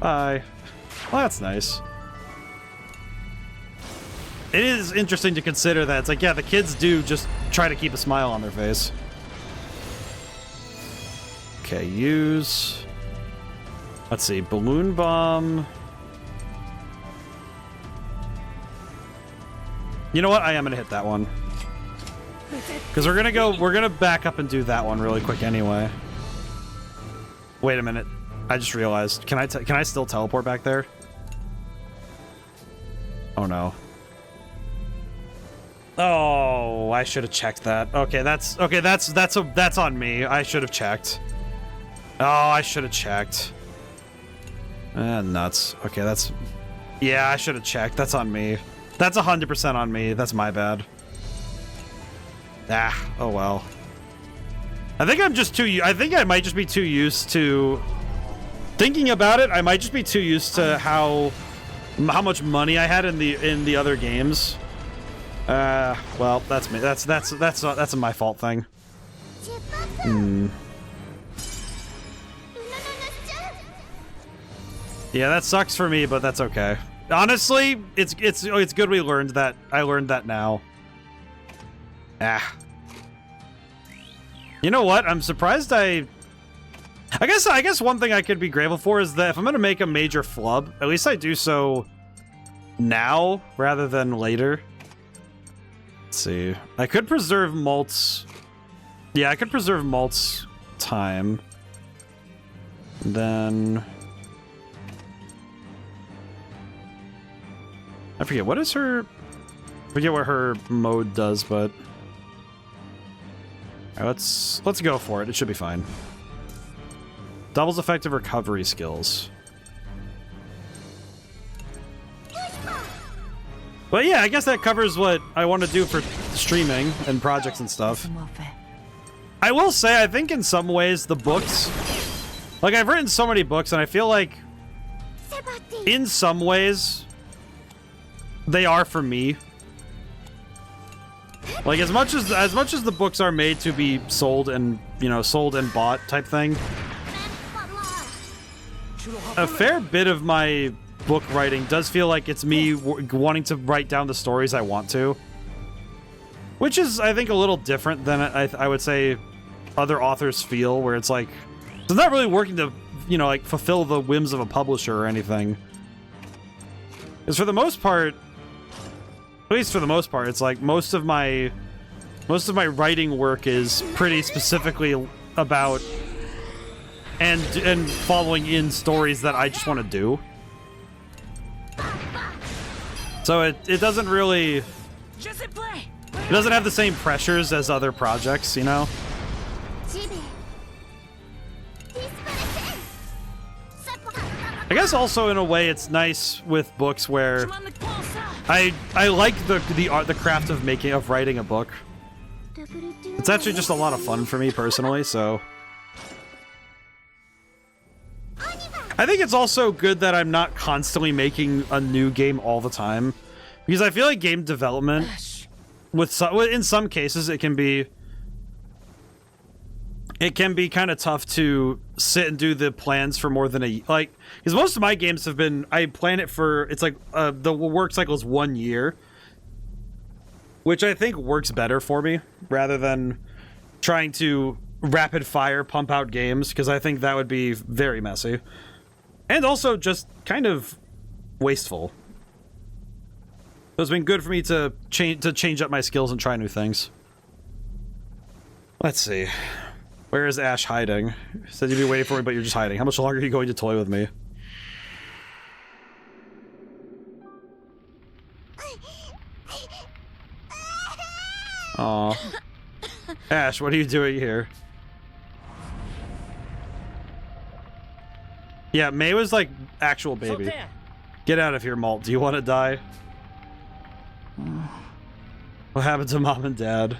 Bye. Well, that's nice. It is interesting to consider that. It's like, yeah, the kids do just try to keep a smile on their face. Okay, use... Let's see, balloon bomb... You know what? I am gonna hit that one. Because we're gonna back up and do that one really quick anyway. Wait a minute. I just realized. Can I still teleport back there? Oh no. Oh, I should have checked that. Okay, that's on me. I should have checked. Oh, I should have checked. Nuts. Okay, that's... Yeah, I should have checked. That's on me. That's 100% on me. That's my bad. Ah, oh well. I think I'm just too... I think I might just be too used to... Thinking about it, I might just be too used to how much money I had in the other games. Well, that's me. That's a my fault thing. Yeah, that sucks for me, but that's okay. Honestly, it's good we learned that. I learned that now. Ah. You know what? I'm surprised I guess one thing I could be grateful for is that if I'm gonna make a major flub, at least I do so now rather than later. Let's see. I could preserve Malt's... Yeah, I could preserve Malt's time. Then... I forget, what is her... I forget what her mode does, but... Alright, let's go for it. It should be fine. Doubles effective recovery skills. But yeah, I guess that covers what I want to do for streaming and projects and stuff. I will say, I think in some ways the books... Like, I've written so many books, and I feel like... In some ways... They are for me. Like as much as the books are made to be sold and, you know, sold and bought type thing, a fair bit of my book writing does feel like it's me wanting to write down the stories I want to, which is, I think, a little different than I would say other authors feel, where it's like it's not really working to, you know, like fulfill the whims of a publisher or anything. Because for the most part, at least for the most part, it's like most of my writing work is pretty specifically about and following in stories that I just want to do. So it doesn't really, it doesn't have the same pressures as other projects, you know? I guess also in a way it's nice with books where I like the art, the craft of writing a book. It's actually just a lot of fun for me personally, so I think it's also good that I'm not constantly making a new game all the time, because I feel like game development, in some cases, it can be kind of tough to sit and do the plans for more than because most of my games have been, I plan it for, it's like the work cycle is 1 year, which I think works better for me rather than trying to rapid fire pump out games, because I think that would be very messy and also just kind of wasteful. So it's been good for me to change up my skills and try new things. Let's see. Where is Ash hiding? Said you'd be waiting for me, but you're just hiding. How much longer are you going to toy with me? Aw. Ash, what are you doing here? Yeah, May was like actual baby. Get out of here, Malt. Do you want to die? What happened to Mom and Dad?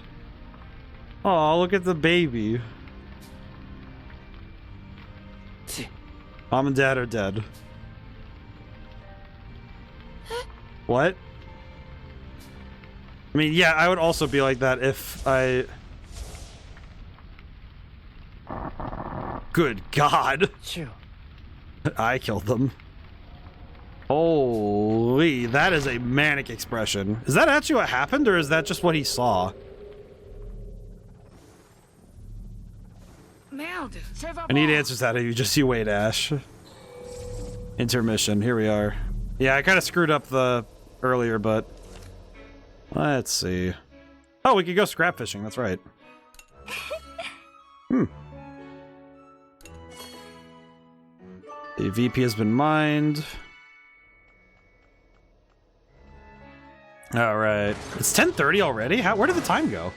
Aw, look at the baby. Mom and Dad are dead. What? I mean, yeah, I would also be like that if I... Good God. I killed them. Holy, that is a manic expression. Is that actually what happened, or is that just what he saw? I need answers out of you. Just you wait, Ash. Intermission. Here we are. Yeah, I kind of screwed up the earlier, but let's see. Oh, we could go scrap fishing. That's right. The VP has been mined. All right. It's 10:30 already? Where did the time go?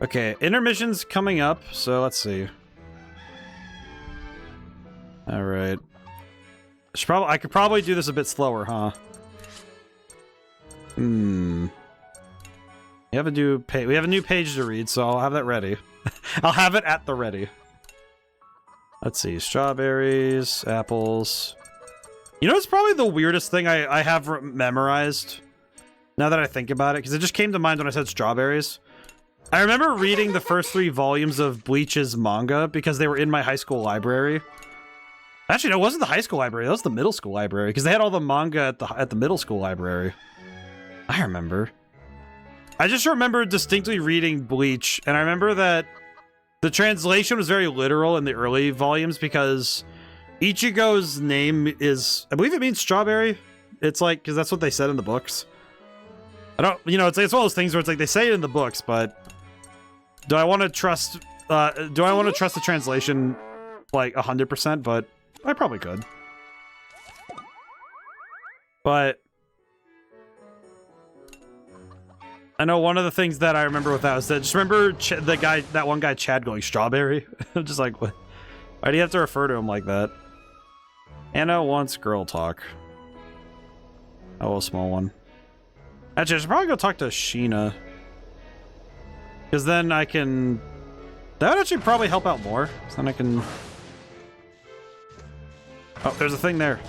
Okay, intermission's coming up, so let's see. All right. I could probably do this a bit slower, huh? We have a new page to read, so I'll have that ready. I'll have it at the ready. Let's see, strawberries, apples. You know, it's probably the weirdest thing I have memorized, now that I think about it, because it just came to mind when I said strawberries. I remember reading the first 3 volumes of Bleach's manga because they were in my high school library. Actually, no, it wasn't the high school library. That was the middle school library, because they had all the manga at the middle school library. I remember. I just remember distinctly reading Bleach, and I remember that the translation was very literal in the early volumes because Ichigo's name is, I believe it means strawberry. It's like, because that's what they said in the books. I don't, you know, it's one of those things where it's like they say it in the books, but do I want to trust the translation like 100%? But I probably could. But I know one of the things that I remember with that was that, just remember that one guy Chad going strawberry. I'm just like, what? Why do you have to refer to him like that? Anna wants girl talk. Oh, a small one. Actually, I should probably go talk to Sheena, because then I can... That would actually probably help out more. So then I can... Oh, there's a thing there.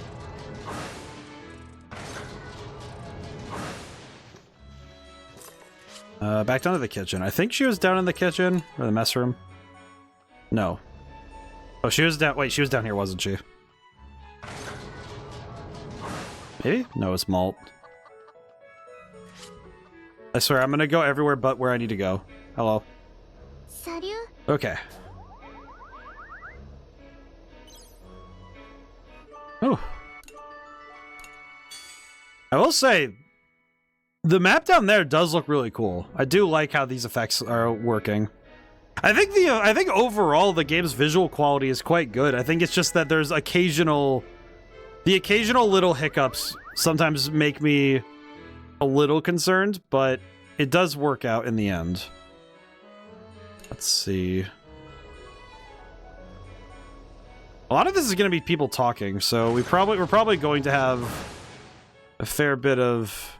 Back down to the kitchen. I think she was down in the kitchen or the mess room. No. Oh, she was down. Wait, she was down here, wasn't she? Maybe? No, it's malt. I swear, I'm gonna go everywhere but where I need to go. Hello. Okay. Oh. I will say, the map down there does look really cool. I do like how these effects are working. I think overall the game's visual quality is quite good. I think it's just that there's the occasional little hiccups sometimes make me a little concerned, but it does work out in the end. Let's see. A lot of this is going to be people talking, so we're probably going to have a fair bit of.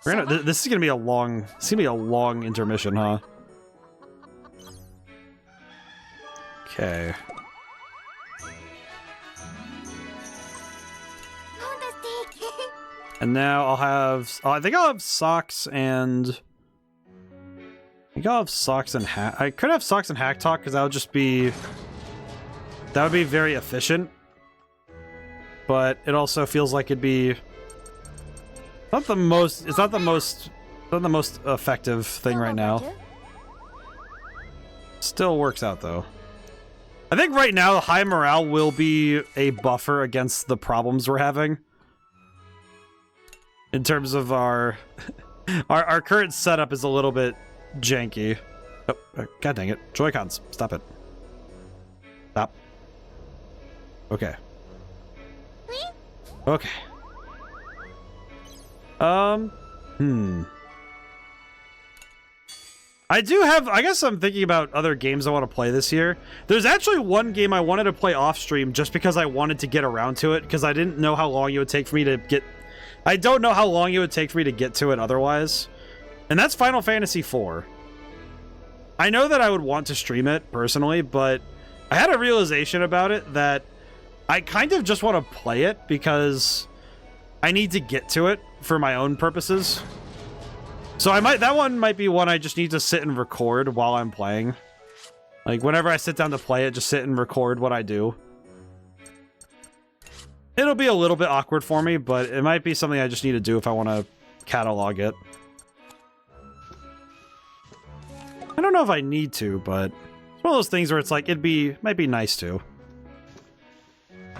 This is going to be a long. It's going to be a long intermission, huh? Okay. And now I'll have. Oh, I think I'll have socks and. I think I'll have socks and hack. I could have socks and hack talk because that would just be. That would be very efficient. But it also feels like it'd be. Not the most. It's not the most. Not the most effective thing right now. Still works out though. I think right now high morale will be a buffer against the problems we're having. In terms of our our current setup is a little bit janky. Oh, god dang it. Joy-Cons, stop it. Stop. Okay. Okay. I do have, I guess I'm thinking about other games I want to play this year. There's actually one game I wanted to play off stream just because I wanted to get around to it, because I didn't know how long it would take for me to get. I don't know how long it would take for me to get to it otherwise. And that's Final Fantasy IV. I know that I would want to stream it personally, but I had a realization about it that I kind of just want to play it because I need to get to it for my own purposes. So that one might be one I just need to sit and record while I'm playing. Like whenever I sit down to play it, just sit and record what I do. It'll be a little bit awkward for me, but it might be something I just need to do if I want to catalog it. I don't know if I need to, but it's one of those things where it's like, might be nice to.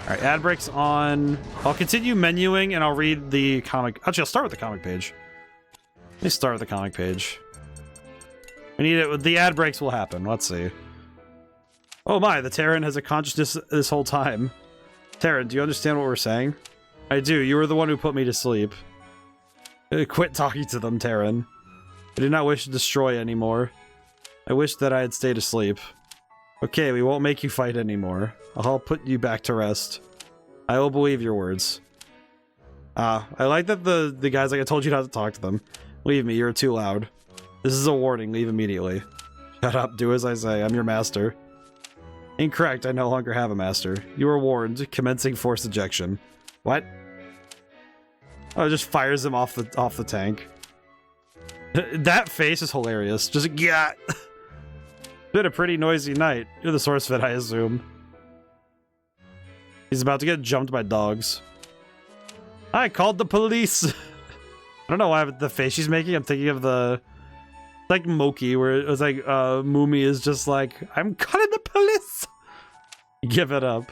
Alright, ad breaks on. I'll continue menuing and I'll read the comic. Actually, I'll start with the comic page. Let me start with the comic page. We need it. The ad breaks will happen. Let's see. Oh my, the Terran has a consciousness this whole time. Terran, do you understand what we're saying? I do. You were the one who put me to sleep. Quit talking to them, Terran. I do not wish to destroy anymore. I wish that I had stayed asleep. Okay, we won't make you fight anymore. I'll put you back to rest. I will believe your words. I like that the guy's like, I told you not to talk to them. Leave me, you're too loud. This is a warning, leave immediately. Shut up, do as I say, I'm your master. Incorrect, I no longer have a master. You are warned, commencing forced ejection. What? Oh, it just fires him off the tank. That face is hilarious. Just, yeah. Been a pretty noisy night. You're the source of it, I assume. He's about to get jumped by dogs. I called the police. I don't know why, but the face she's making, I'm thinking of the like Moki, where it was like Moomy is just like, I'm calling the police. Give it up.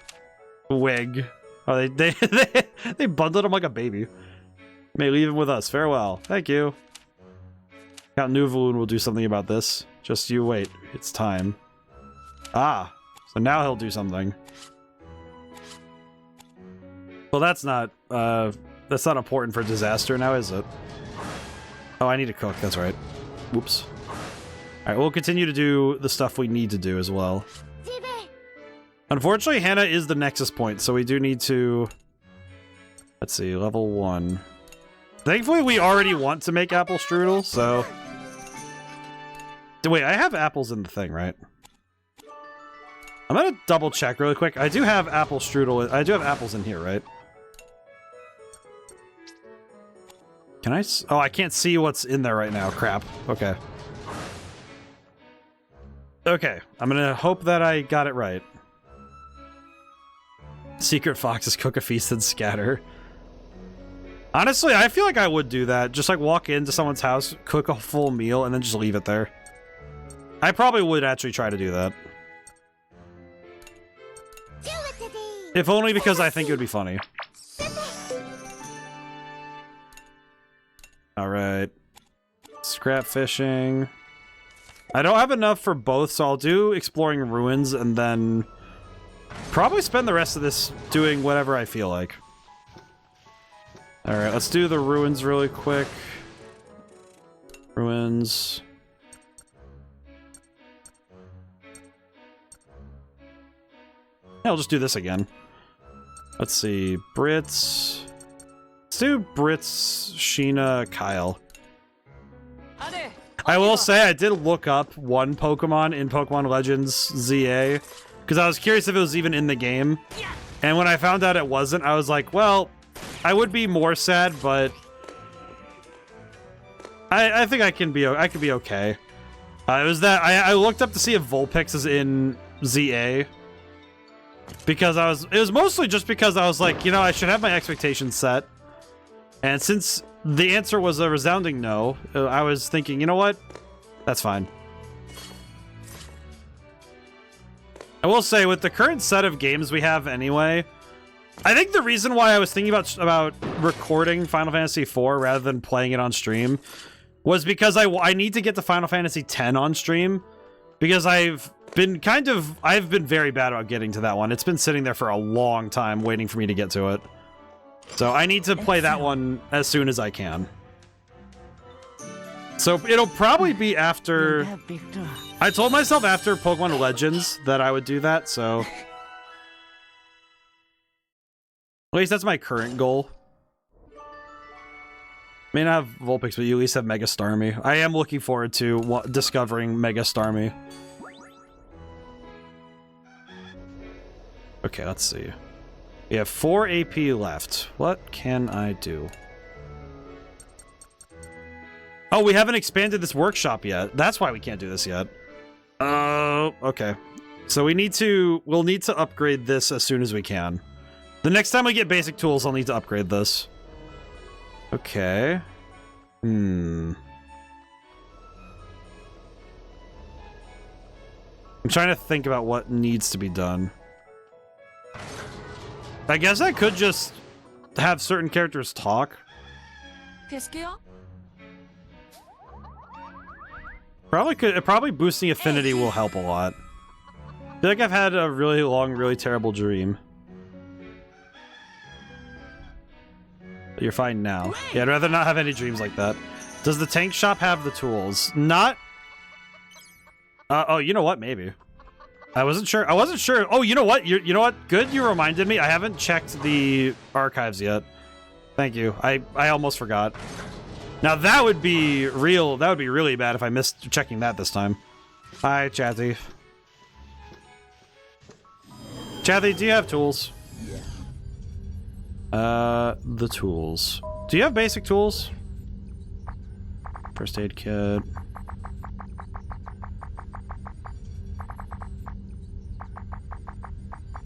Wig. Oh, they bundled him like a baby. You may leave him with us. Farewell. Thank you. Count Nuvaloon will do something about this. Just you wait. It's time. Ah. So now he'll do something. Well, that's not important for disaster now, is it? Oh, I need to cook. That's right. Whoops. Alright, we'll continue to do the stuff we need to do as well. Unfortunately, Hannah is the nexus point, so we do need to... Let's see, level 1. Thankfully, we already want to make apple strudel, so... Wait, I have apples in the thing, right? I'm gonna double check really quick. I do have apple strudel. I do have apples in here, right? Can I? Oh, I can't see what's in there right now. Crap. Okay. Okay. I'm gonna hope that I got it right. Secret foxes cook a feast and scatter. Honestly, I feel like I would do that. Just like walk into someone's house, cook a full meal, and then just leave it there. I probably would actually try to do that. If only because I think it would be funny. Alright. Scrap fishing. I don't have enough for both, so I'll do exploring ruins and then probably spend the rest of this doing whatever I feel like. Alright, let's do the ruins really quick. Ruins. Yeah, I'll just do this again. Let's see. Brits. Let's do Brits, Sheena, Kyle. I will say I did look up one Pokemon in Pokemon Legends ZA because I was curious if it was even in the game. And when I found out it wasn't, I was like, well, I would be more sad, but I think I could be okay. It was that I looked up to see if Vulpix is in ZA because it was mostly just because I was like, you know, I should have my expectations set. And since the answer was a resounding no, I was thinking, you know what? That's fine. I will say, with the current set of games we have anyway, I think the reason why I was thinking about recording Final Fantasy IV rather than playing it on stream was because I need to get to Final Fantasy X on stream, because I've been very bad about getting to that one. It's been sitting there for a long time waiting for me to get to it. So I need to play that one as soon as I can. So it'll probably be after... I told myself after Pokemon Legends that I would do that, so... At least that's my current goal. May not have Vulpix, but you at least have Mega Starmie. I am looking forward to discovering Mega Starmie. Okay, let's see. We have 4 AP left. What can I do? Oh, we haven't expanded this workshop yet. That's why we can't do this yet. Oh, okay. So we'll need to upgrade this as soon as we can. The next time we get basic tools, I'll need to upgrade this. Okay. I'm trying to think about what needs to be done. I guess I could just have certain characters talk. Probably boosting affinity will help a lot. I feel like I've had a really long, really terrible dream. But you're fine now. Yeah, I'd rather not have any dreams like that. Does the tank shop have the tools? Not... oh, you know what? Maybe. I wasn't sure. Oh, you know what? You know what? Good, you reminded me. I haven't checked the archives yet. Thank you. I almost forgot. Now that would be real. That would be really bad if I missed checking that this time. Hi, Chatty. Chatty, do you have tools? The tools. Do you have basic tools? First aid kit.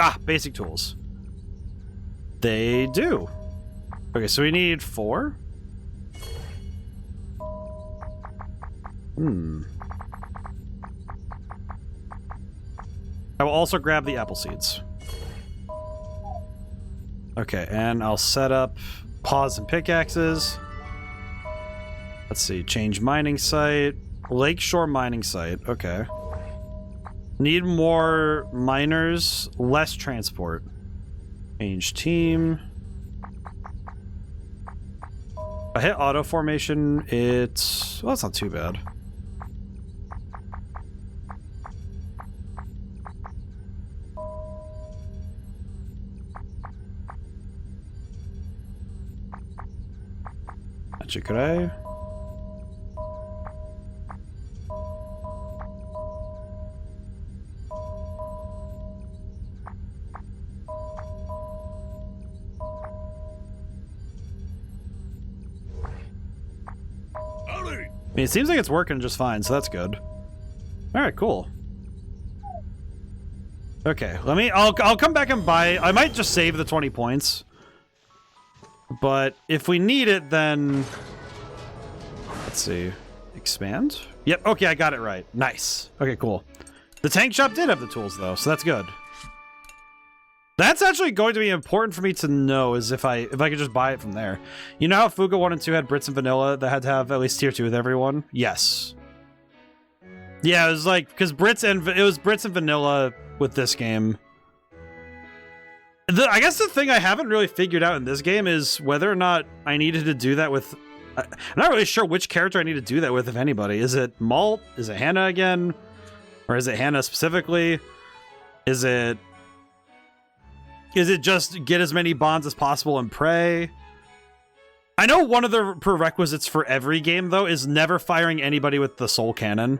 Ah, basic tools. They do. Okay, so we need 4. I will also grab the apple seeds. Okay, and I'll set up paws and pickaxes. Let's see, change mining site. Lakeshore mining site, okay. Need more miners, less transport. Change team. I hit auto formation, it's... well, that's not too bad. Actually, could I? mean, it seems like it's working just fine, so that's good. All right, cool. Okay, I'll come back and buy. I might just save the 20 points. But if we need it, then let's see. Expand? Yep, okay, I got it right. Nice. Okay, cool. The tank shop did have the tools though, so that's good. That's actually going to be important for me to know, is if I could just buy it from there. You know how Fuga 1 and 2 had Brits and Vanilla that had to have at least tier 2 with everyone? Yes. Yeah, it was like, because it was Brits and Vanilla with this game. I guess the thing I haven't really figured out in this game is whether or not I needed to do that with... I'm not really sure which character I need to do that with, if anybody. Is it Malt? Is it Hannah again? Or is it Hannah specifically? Is it just get as many bonds as possible and pray? I know one of the prerequisites for every game, though, is never firing anybody with the soul cannon.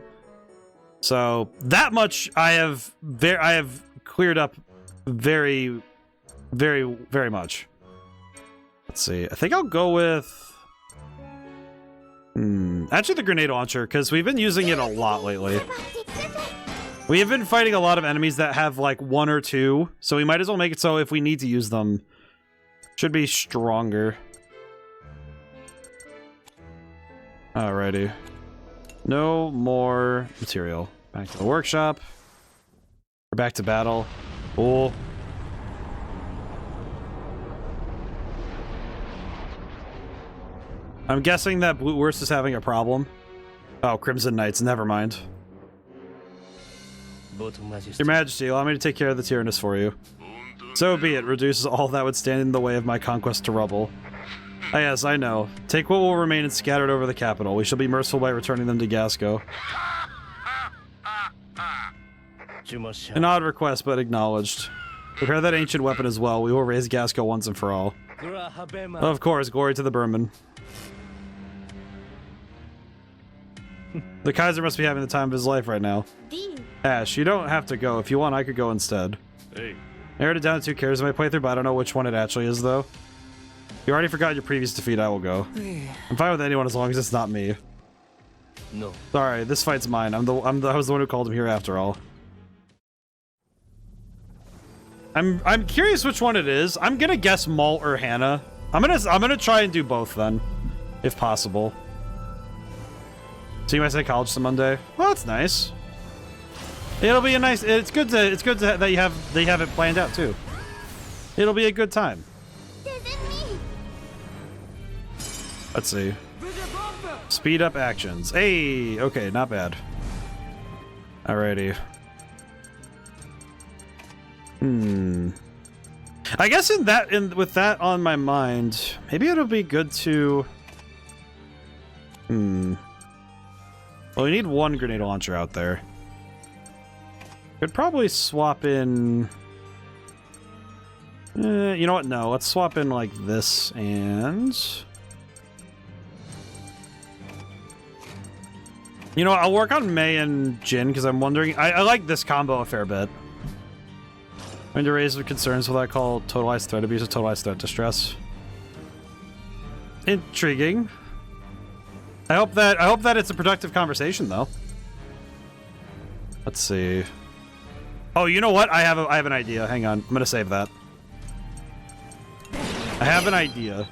So that much I have cleared up very, very, very much. Let's see. I think I'll go with... actually the grenade launcher, because we've been using it a lot lately. We have been fighting a lot of enemies that have like 1 or 2, so we might as well make it so if we need to use them, should be stronger. Alrighty. No more material. Back to the workshop. We're back to battle. Cool. I'm guessing that Blue Worst is having a problem. Oh, Crimson Knights, never mind. Your Majesty, allow me to take care of the Tyrannus for you. So be it, reduces all that would stand in the way of my conquest to rubble. Ah yes, I know. Take what will remain and scatter it over the capital. We shall be merciful by returning them to Gasco. An odd request, but acknowledged. Prepare that ancient weapon as well. We will raise Gasco once and for all. Of course, glory to the Burman. The Kaiser must be having the time of his life right now. Ash, you don't have to go. If you want, I could go instead. Hey. I narrowed it down to 2 characters in my playthrough, but I don't know which one it actually is, though. You already forgot your previous defeat, I will go. I'm fine with anyone as long as it's not me. No. Sorry, this fight's mine. I was the one who called him here after all. I'm curious which one it is. I'm gonna guess Malt or Hannah. I'm gonna try and do both then, if possible. See my psychologist on Monday. Well, that's nice. It'll be a nice. It's good to that they have it planned out too. It'll be a good time. Let's see. Speed up actions. Hey, okay, not bad. Alrighty. I guess with that on my mind, maybe it'll be good to. Well, we need 1 grenade launcher out there. Could probably swap in. You know what? No, let's swap in like this and. You know what? I'll work on Mei and Jin because I'm wondering. I like this combo a fair bit. I'm going to raise the concerns with what I call totalized threat abuse or totalized threat distress. Intriguing. I hope that it's a productive conversation though. Let's see. Oh, you know what? I have an idea. Hang on. I'm gonna save that. I have an idea.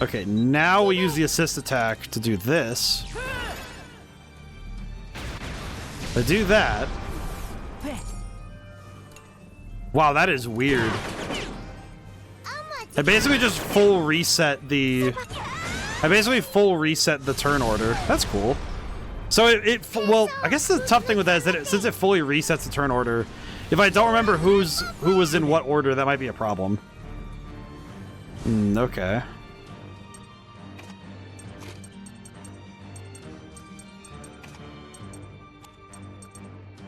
Okay, now we use the assist attack to do this. To do that. Wow, that is weird. I basically just full reset the turn order. That's cool. So well, I guess the tough thing with that is that since it fully resets the turn order, if I don't remember who was in what order, that might be a problem. Okay.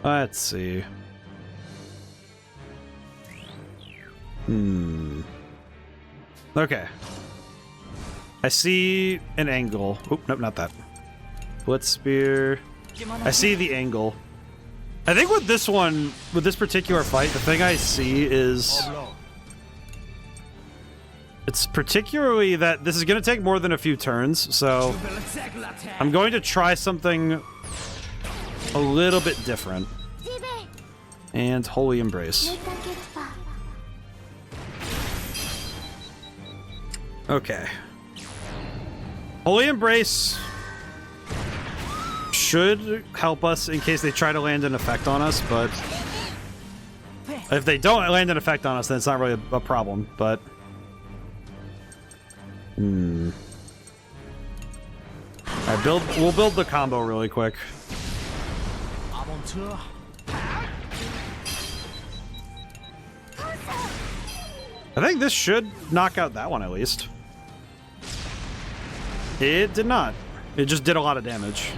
Let's see. Okay. I see an angle. Oh, nope, not that. Blitz spear. I see the angle. I think with this one, with this particular fight, the thing I see is... It's particularly that this is going to take more than a few turns, so I'm going to try something a little bit different. And Holy Embrace. Okay. Holy Embrace should help us in case they try to land an effect on us, but if they don't land an effect on us, then it's not really a problem, but... Alright, we'll build the combo really quick. I think this should knock out that one at least. It did not. It just did a lot of damage.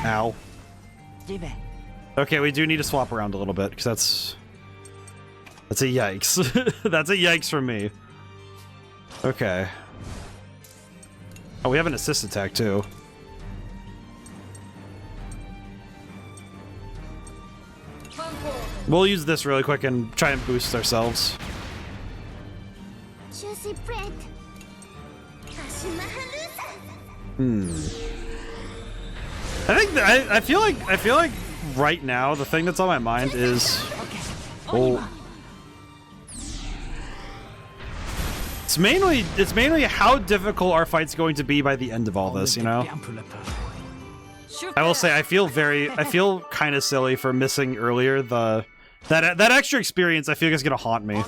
Ow. Okay, we do need to swap around a little bit, because that's a yikes. That's a yikes from me. Okay. Oh, we have an assist attack, too. We'll use this really quick and try and boost ourselves. I feel like right now the thing that's on my mind is it's mainly how difficult our fight's going to be by the end of all this, you know? I will say I feel kind of silly for missing earlier that extra experience. I feel like it's gonna haunt me.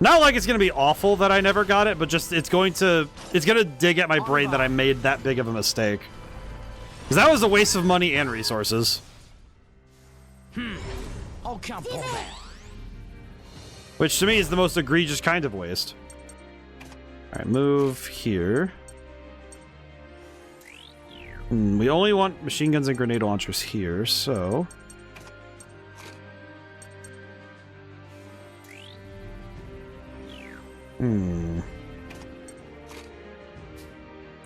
Not like it's gonna be awful that I never got it, but just it's gonna dig at my brain that I made that big of a mistake. Because that was a waste of money and resources. Which to me is the most egregious kind of waste. Alright, move here. We only want machine guns and grenade launchers here, so...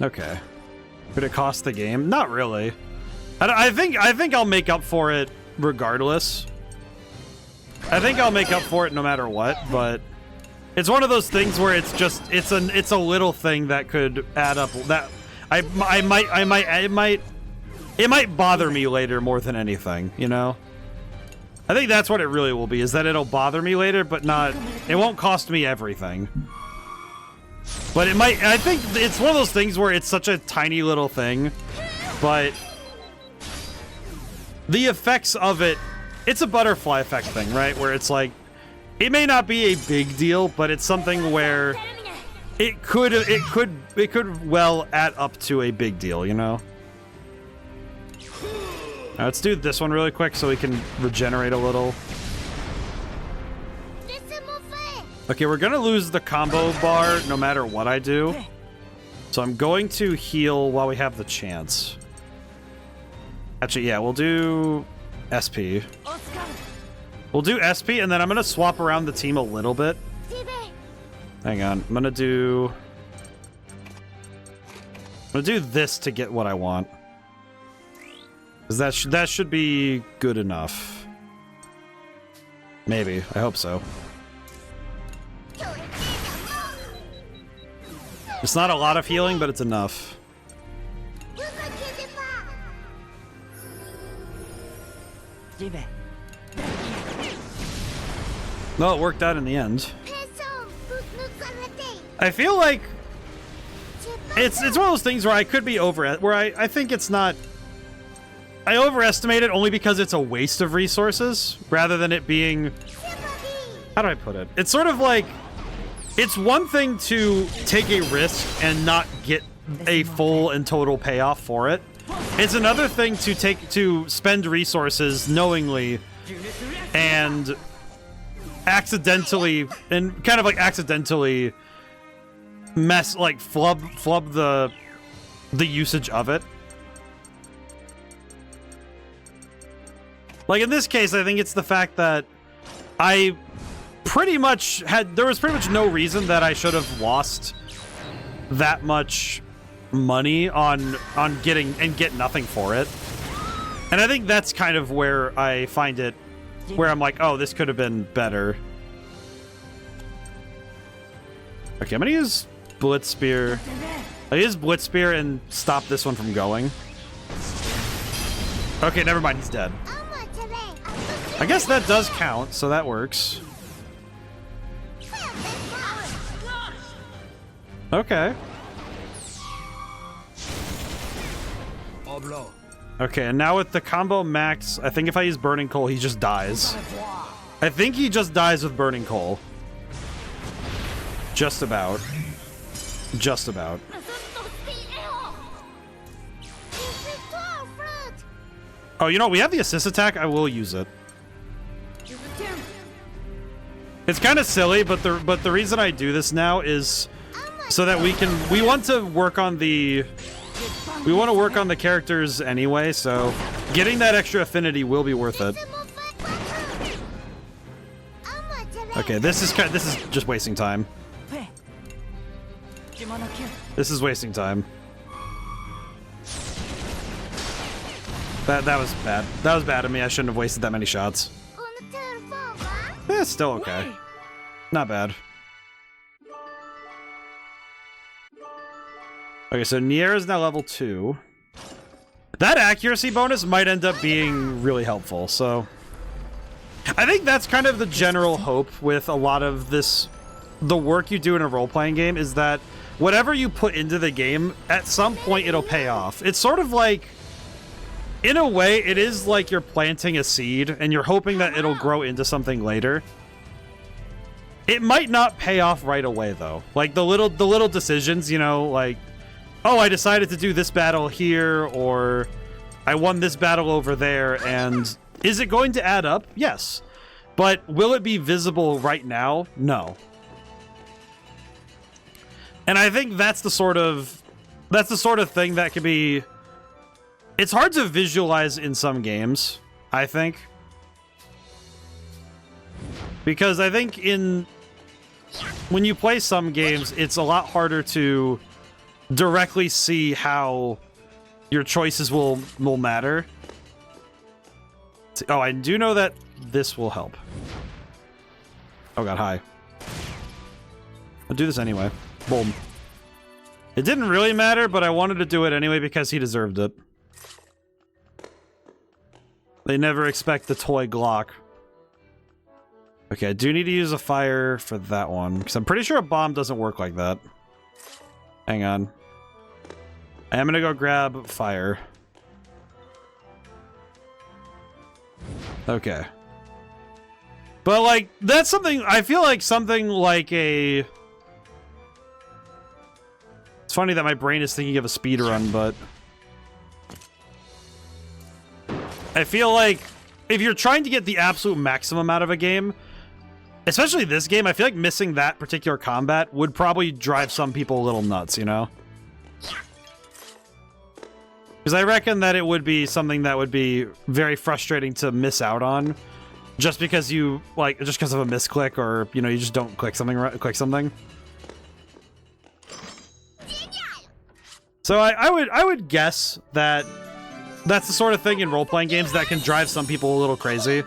Okay. Could it cost the game? Not really. I think I'll make up for it regardless. I think I'll make up for it no matter what, but it's one of those things where it's just it's a little thing that could add up. That it might bother me later more than anything, you know? I think that's what it really will be, is that it'll bother me later, but it won't cost me everything. But it might, I think it's one of those things where it's such a tiny little thing, but the effects of it, it's a butterfly effect thing, right? Where it's like, it may not be a big deal, but it's something where it could well add up to a big deal, you know? Now, let's do this one really quick so we can regenerate a little. Okay, we're gonna lose the combo bar no matter what I do. So I'm going to heal while we have the chance. Actually, yeah, we'll do SP. We'll do SP, and then I'm gonna swap around the team a little bit. Hang on, I'm gonna do this to get what I want. Because that should be good enough. Maybe. I hope so. It's not a lot of healing, but it's enough. No, it worked out in the end. I feel like it's one of those things where I could be I think it's not. I overestimate it only because it's a waste of resources rather than it being. How do I put it? It's sort of like, it's one thing to take a risk and not get a full and total payoff for it. It's another thing to spend resources knowingly and accidentally flub the usage of it. Like in this case, I think it's the fact that there was pretty much no reason that I should have lost that much money on get nothing for it. And I think that's kind of where I find it where I'm like, oh, this could have been better. Okay, I'm gonna use Blitz Spear. I use Blitz Spear and stop this one from going. Okay, never mind, he's dead. I guess that does count, so that works. Okay. Okay, and now with the combo max, I think if I use Burning Coal, he just dies. I think he just dies with Burning Coal. Just about. Just about. Oh, you know, we have the assist attack. I will use it. It's kind of silly, but the reason I do this now is so that we want to work on the characters anyway, so getting that extra affinity will be worth it. Okay, this is just wasting time. This is wasting time. That was bad. That was bad of me. I shouldn't have wasted that many shots. It's still okay. Not bad. Okay, so Nier is now level 2. That accuracy bonus might end up being really helpful, so... I think that's kind of the general hope with a lot of this... The work you do in a role-playing game is that whatever you put into the game, at some point it'll pay off. It's sort of like... In a way, it is like you're planting a seed, and you're hoping that it'll grow into something later. It might not pay off right away, though. Like, the little decisions, you know, like... Oh, I decided to do this battle here, or... I won this battle over there, and... Is it going to add up? Yes. But will it be visible right now? No. And I think that's the sort of thing that could be... It's hard to visualize in some games, I think. Because I think when you play some games, it's a lot harder to directly see how your choices will matter. Oh, I do know that this will help. Oh god, hi. I'll do this anyway. Boom. It didn't really matter, but I wanted to do it anyway because he deserved it. They never expect the toy Glock. Okay, I do need to use a fire for that one, because I'm pretty sure a bomb doesn't work like that. Hang on. I am gonna go grab fire. Okay. But, like, that's something... I feel like something like a... It's funny that my brain is thinking of a speedrun, but... I feel like if you're trying to get the absolute maximum out of a game, especially this game, I feel like missing that particular combat would probably drive some people a little nuts, you know? Because I reckon that it would be something that would be very frustrating to miss out on, just because just because of a misclick, or you know, you just don't click something. So I would guess that that's the sort of thing in role-playing games that can drive some people a little crazy.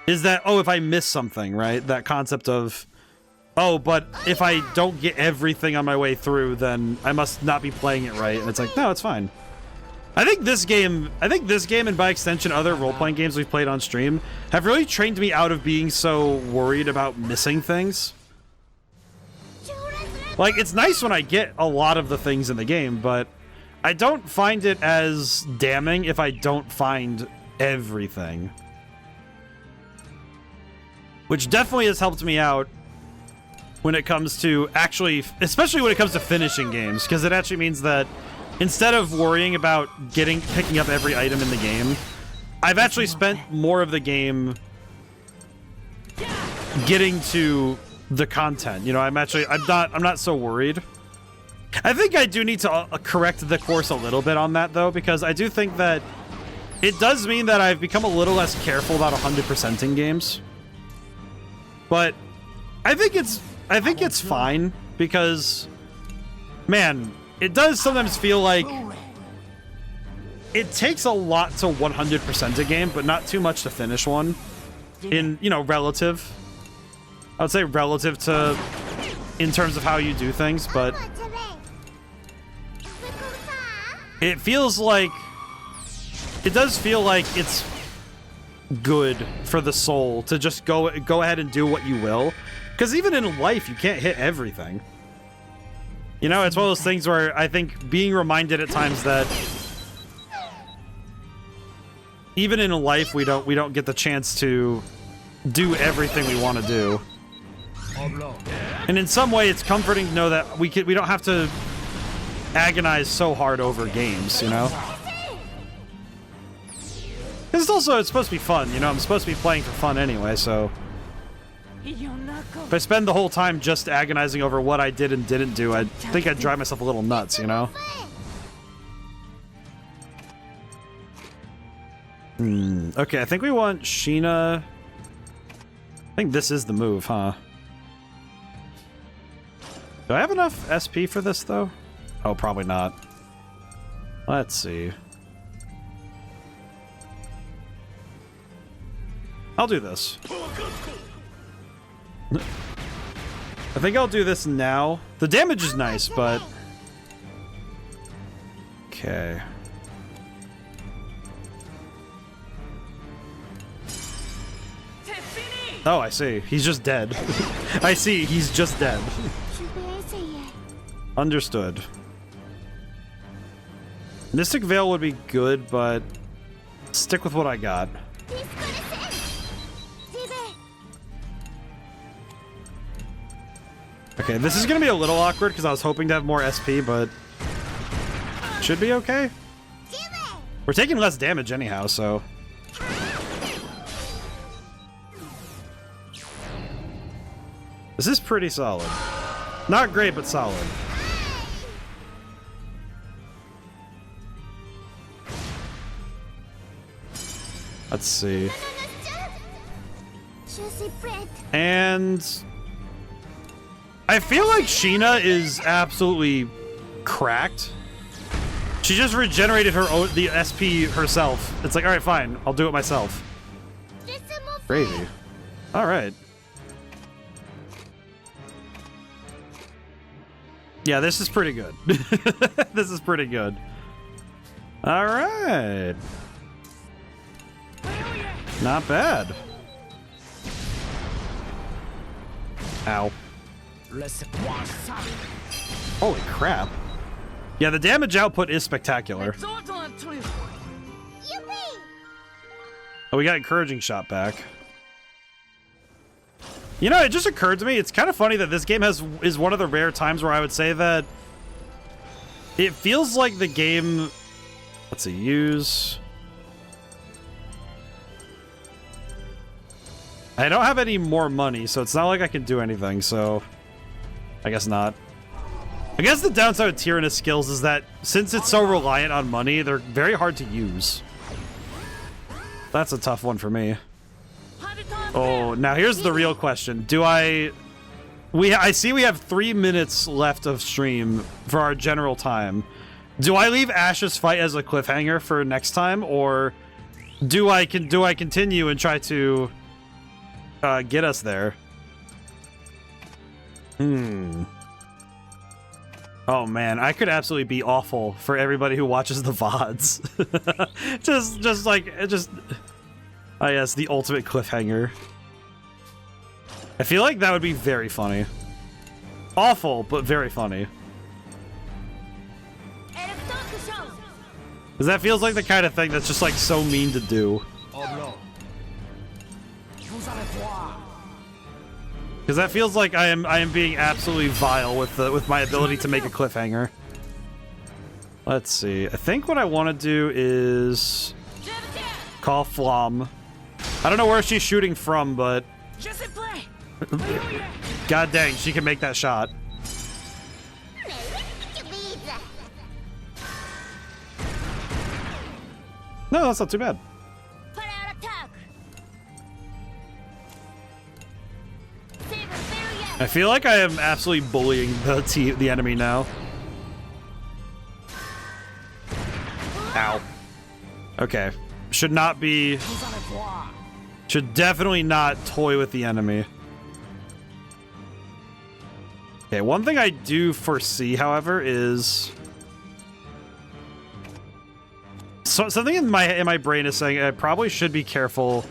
Is that, oh, if I miss something, right? That concept of, oh, but if I don't get everything on my way through, then I must not be playing it right. And it's like, no, it's fine. I think this game, and by extension other role-playing games we've played on stream, have really trained me out of being so worried about missing things. Like, it's nice when I get a lot of the things in the game, but I don't find it as damning if I don't find everything. Which definitely has helped me out when it comes to especially when it comes to finishing games, because it actually means that instead of worrying about picking up every item in the game, I've actually spent more of the game getting to the content. You know, I'm not so worried. I think I do need to correct the course a little bit on that, though, because I do think that it does mean that I've become a little less careful about 100%ing games. But I think it's fine, because, man, it does sometimes feel like it takes a lot to 100% a game, but not too much to finish one. in, you know, relative. I would say relative to in terms of how you do things, but it feels like it does feel like it's good for the soul to just go ahead and do what you will, because even in life you can't hit everything. You know, it's one of those things where I think being reminded at times that even in life we don't get the chance to do everything we want to do. And in some way it's comforting to know that we don't have to agonize so hard over games, you know? Because it's supposed to be fun, you know? I'm supposed to be playing for fun anyway, so if I spend the whole time just agonizing over what I did and didn't do, I think I'd drive myself a little nuts, you know? Okay, I think we want Sheena. I think this is the move, huh? Do I have enough SP for this, though? Oh, probably not. Let's see. I'll do this. I think I'll do this now. The damage is nice, but... Okay. Oh, I see. He's just dead. I see. He's just dead. Understood. Mystic Veil would be good, but stick with what I got. Okay, this is gonna be a little awkward because I was hoping to have more SP, but should be okay. We're taking less damage anyhow, so. This is pretty solid. Not great, but solid. Let's see. And I feel like Sheena is absolutely cracked. She just regenerated the SP herself. It's like, all right, fine, I'll do it myself. Crazy. All right. Yeah, this is pretty good. This is pretty good. All right. Not bad. Ow. Holy crap. Yeah, the damage output is spectacular. Oh, we got encouraging shot back. You know, it just occurred to me, it's kind of funny that this game is one of the rare times where I would say that it feels like the game... Let's see, use... I don't have any more money, so it's not like I can do anything, so... I guess not. I guess the downside of Tyrannus skills is that since it's so reliant on money, they're very hard to use. That's a tough one for me. Oh, now here's the real question. Do I see we have 3 minutes left of stream for our general time. Do I leave Ash's fight as a cliffhanger for next time, or do I continue and try to get us there? Oh man, I could absolutely be awful for everybody who watches the VODs. Oh yes, the ultimate cliffhanger. I feel like that would be very funny. Awful, but very funny. Because that feels like the kind of thing that's just like so mean to do. Because that feels like I am being absolutely vile with my ability to make a cliffhanger. Let's see. I think what I want to do is call Flom. I don't know where she's shooting from, but god dang, she can make that shot. No, that's not too bad. I feel like I am absolutely bullying the enemy now. Ow. Okay. Should not be Should definitely not toy with the enemy. Okay, one thing I do foresee, however, is... So, something in my brain is saying I probably should be careful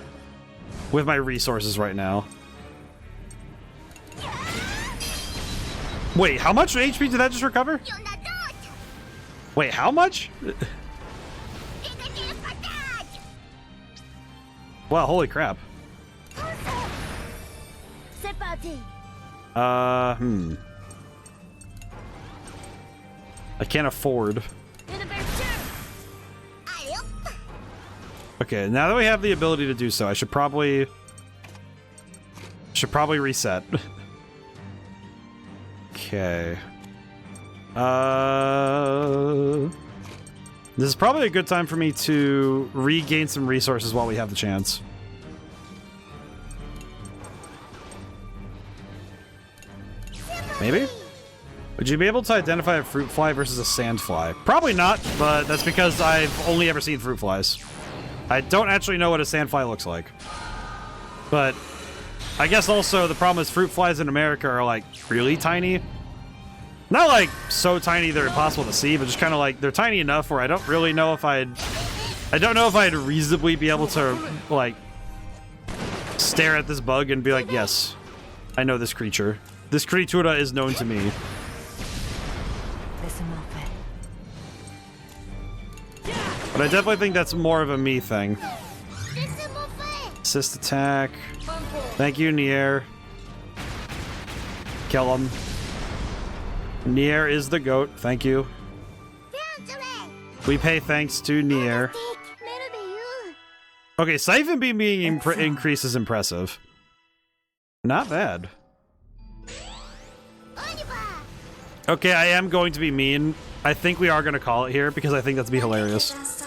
with my resources right now. Wait, how much HP did that just recover? Wait, how much? Wow, holy crap. I can't afford. Okay, now that we have the ability to do so, I should probably reset. Okay. This is probably a good time for me to regain some resources while we have the chance. Maybe? Would you be able to identify a fruit fly versus a sand fly? Probably not, but that's because I've only ever seen fruit flies. I don't actually know what a sand fly looks like. But I guess also the problem is fruit flies in America are like really tiny. Not like so tiny they're impossible to see, but just kind of like they're tiny enough where I don't really know if I don't know if I'd reasonably be able to like stare at this bug and be like, yes, I know this creature. This creature is known to me. But I definitely think that's more of a me thing. Assist attack. Thank you, Nier. Kill him. Nier is the goat. Thank you. We pay thanks to Nier. Okay, Siphon Beam being increased is impressive. Not bad. Okay, I am going to be mean. I think we are going to call it here because I think that's be hilarious.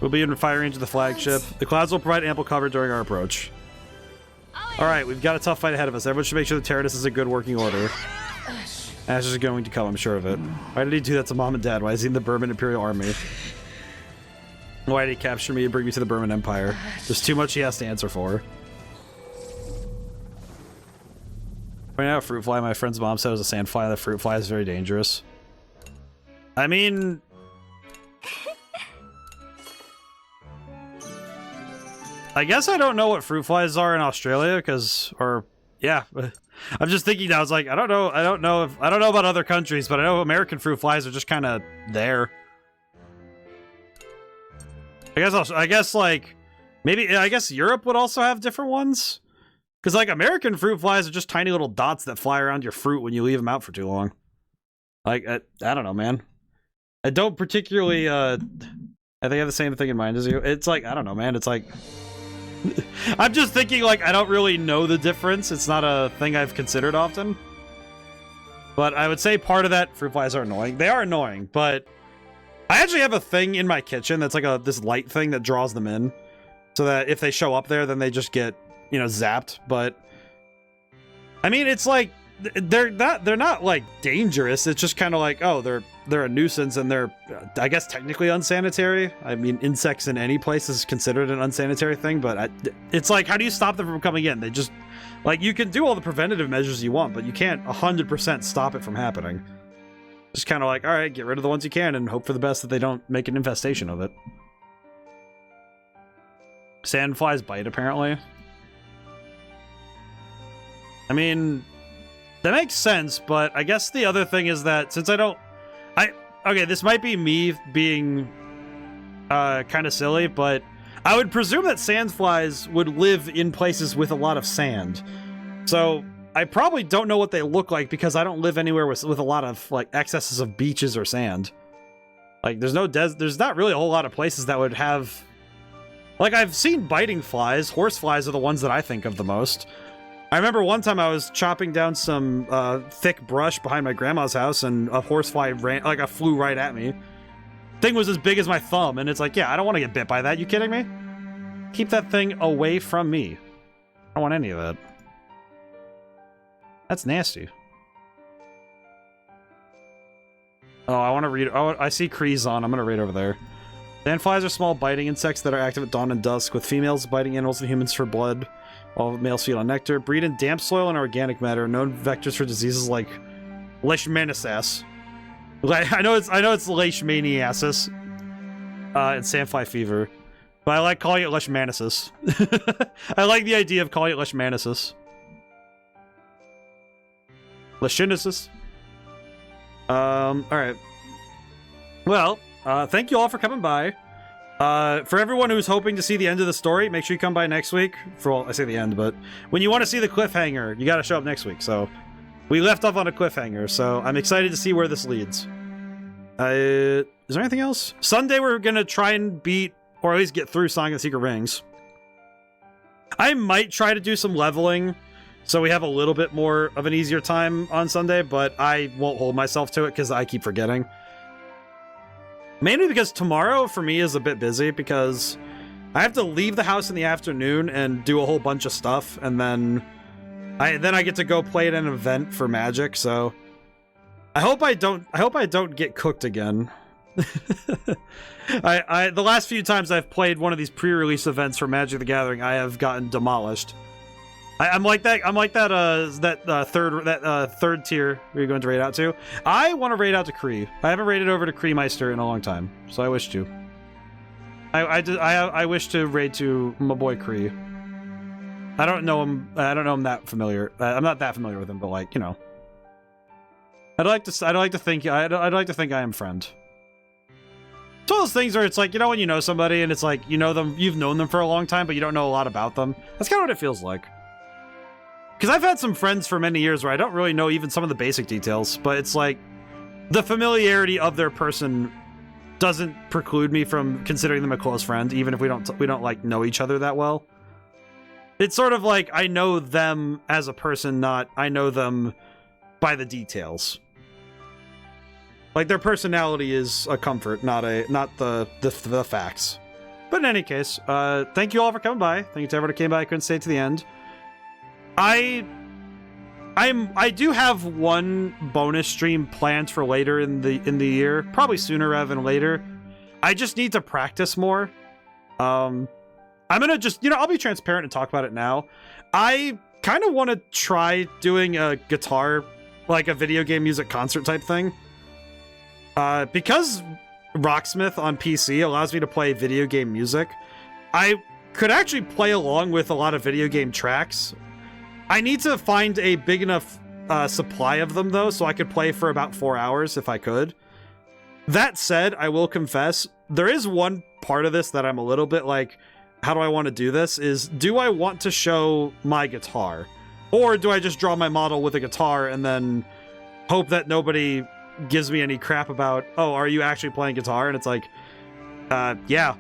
We'll be in fire range of the flagship. The clouds will provide ample cover during our approach. Alright, we've got a tough fight ahead of us. Everyone should make sure the Terranus is in good working order. Ash is going to come, I'm sure of it. Why did he do that to Mom and Dad? Why is he in the Burman Imperial Army? Why did he capture me and bring me to the Burman Empire? There's too much he has to answer for. Point out fruit fly. My friend's mom said it was a sand fly. The fruit fly is very dangerous. I mean... I guess I don't know what fruit flies are in Australia, because, or, yeah. I'm just thinking now, it's like, I don't know about other countries, but I know American fruit flies are just kind of there. I guess, like, maybe, I guess Europe would also have different ones? Because, like, American fruit flies are just tiny little dots that fly around your fruit when you leave them out for too long. Like, I don't know, man. I don't particularly, I think I have the same thing in mind as you. It's like, I don't know, man. It's like... I'm just thinking, like, I don't really know the difference. It's not a thing I've considered often. But I would say part of that, fruit flies are annoying. They are annoying, but... I actually have a thing in my kitchen that's like this light thing that draws them in. So that if they show up there, then they just get... you know, zapped. But I mean, it's like they're not like dangerous. It's just kind of like, oh, they're a nuisance and they're, I guess, technically unsanitary. I mean, insects in any place is considered an unsanitary thing, but it's like, how do you stop them from coming in? They just, like, you can do all the preventative measures you want, but you can't 100% stop it from happening. Just kind of like, all right, get rid of the ones you can and hope for the best that they don't make an infestation of it. Sandflies bite, apparently. I mean, that makes sense, but I guess the other thing is that since okay, this might be me being kind of silly, but I would presume that sandflies would live in places with a lot of sand. So I probably don't know what they look like because I don't live anywhere with a lot of like excesses of beaches or sand. Like there's not really a whole lot of places that would have, like, I've seen biting flies. Horseflies are the ones that I think of the most. I remember one time I was chopping down some thick brush behind my grandma's house and a horsefly flew right at me. Thing was as big as my thumb, and it's like, yeah, I don't want to get bit by that. You kidding me? Keep that thing away from me. I don't want any of that. That's nasty. Oh, I want to read. Oh, I see Kree's on. I'm going to read over there. Sandflies are small biting insects that are active at dawn and dusk, with females biting animals and humans for blood, while males feed on nectar. Breed in damp soil and organic matter. Known vectors for diseases like leishmaniasis. I know it's leishmaniasis, and sandfly fever, but I like calling it leishmaniasis. I like the idea of calling it leishmaniasis. Leishmaniasis. All right. Well. Thank you all for coming by. For everyone who's hoping to see the end of the story, make sure you come by next week. Well, I say the end, but when you want to see the cliffhanger, you gotta show up next week. So, we left off on a cliffhanger, so I'm excited to see where this leads. Is there anything else? Sunday we're gonna try and beat, or at least get through Song of the Secret Rings. I might try to do some leveling, so we have a little bit more of an easier time on Sunday, but I won't hold myself to it because I keep forgetting. Mainly because tomorrow, for me, is a bit busy because I have to leave the house in the afternoon and do a whole bunch of stuff, and then I get to go play at an event for Magic, so I hope I don't get cooked again. The last few times I've played one of these pre-release events for Magic the Gathering, I have gotten demolished. I'm like that third tier we're going to raid out to. I want to raid out to Kree. I haven't raided over to Kree Meister in a long time, so I wish to. I wish to raid to my boy Kree. I don't know him that familiar. I'm not that familiar with him, but like, you know. I'd like to think I am friend. It's one of those things where it's like, you know, when you know somebody and it's like, you know them, you've known them for a long time, but you don't know a lot about them. That's kind of what it feels like. Because I've had some friends for many years where I don't really know even some of the basic details, but it's like the familiarity of their person doesn't preclude me from considering them a close friend, even if we don't like know each other that well. It's sort of like I know them as a person, not I know them by the details. Like their personality is a comfort, not the facts. But in any case, thank you all for coming by. Thank you to everyone who came by. I couldn't stay to the end. I do have one bonus stream planned for later in the year, probably sooner rather than later. I just need to practice more. I'm gonna just, I'll be transparent and talk about it now. I kind of want to try doing a guitar, like a video game music concert type thing. Because Rocksmith on PC allows me to play video game music, I could actually play along with a lot of video game tracks. I need to find a big enough supply of them, though, so I could play for about 4 hours if I could. That said, I will confess, there is one part of this that I'm a little bit like, how do I want to do this? Do I want to show my guitar? Or do I just draw my model with a guitar and then hope that nobody gives me any crap about, oh, are you actually playing guitar? And it's like, yeah.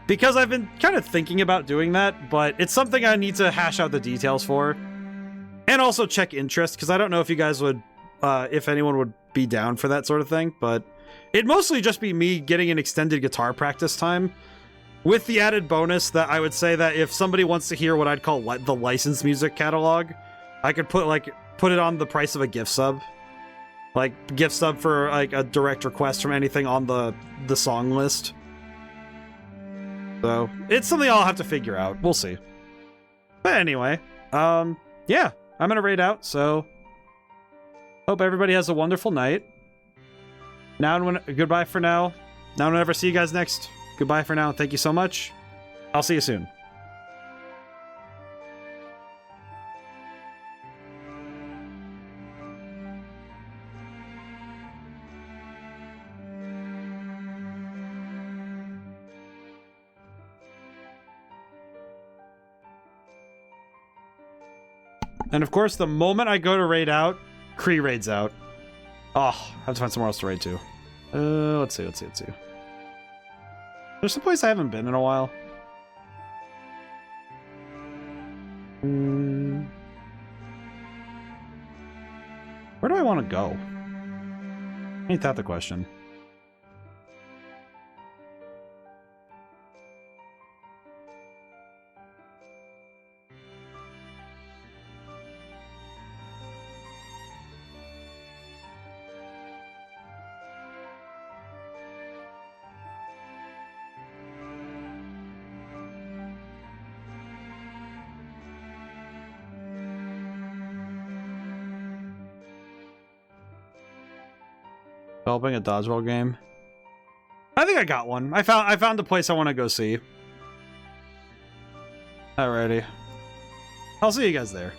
Because I've been kind of thinking about doing that, but it's something I need to hash out the details for. And also check interest, because I don't know if you guys would, if anyone would be down for that sort of thing, but it'd mostly just be me getting an extended guitar practice time, with the added bonus that I would say that if somebody wants to hear what I'd call the licensed music catalog, I could put it on the price of a gift sub. Like, gift sub for, like, a direct request from anything on the song list. So, it's something I'll have to figure out. We'll see. But anyway, yeah, I'm gonna raid out, so hope everybody has a wonderful night. Goodbye for now. Now and whenever see you guys next. Goodbye for now. Thank you so much. I'll see you soon. And of course, the moment I go to raid out, Kree raids out. Oh, I have to find somewhere else to raid to. Let's see. There's some place I haven't been in a while. Where do I want to go? Ain't that the question? Developing a dodgeball game. I think I got one. I found the place I want to go see. Alrighty. I'll see you guys there.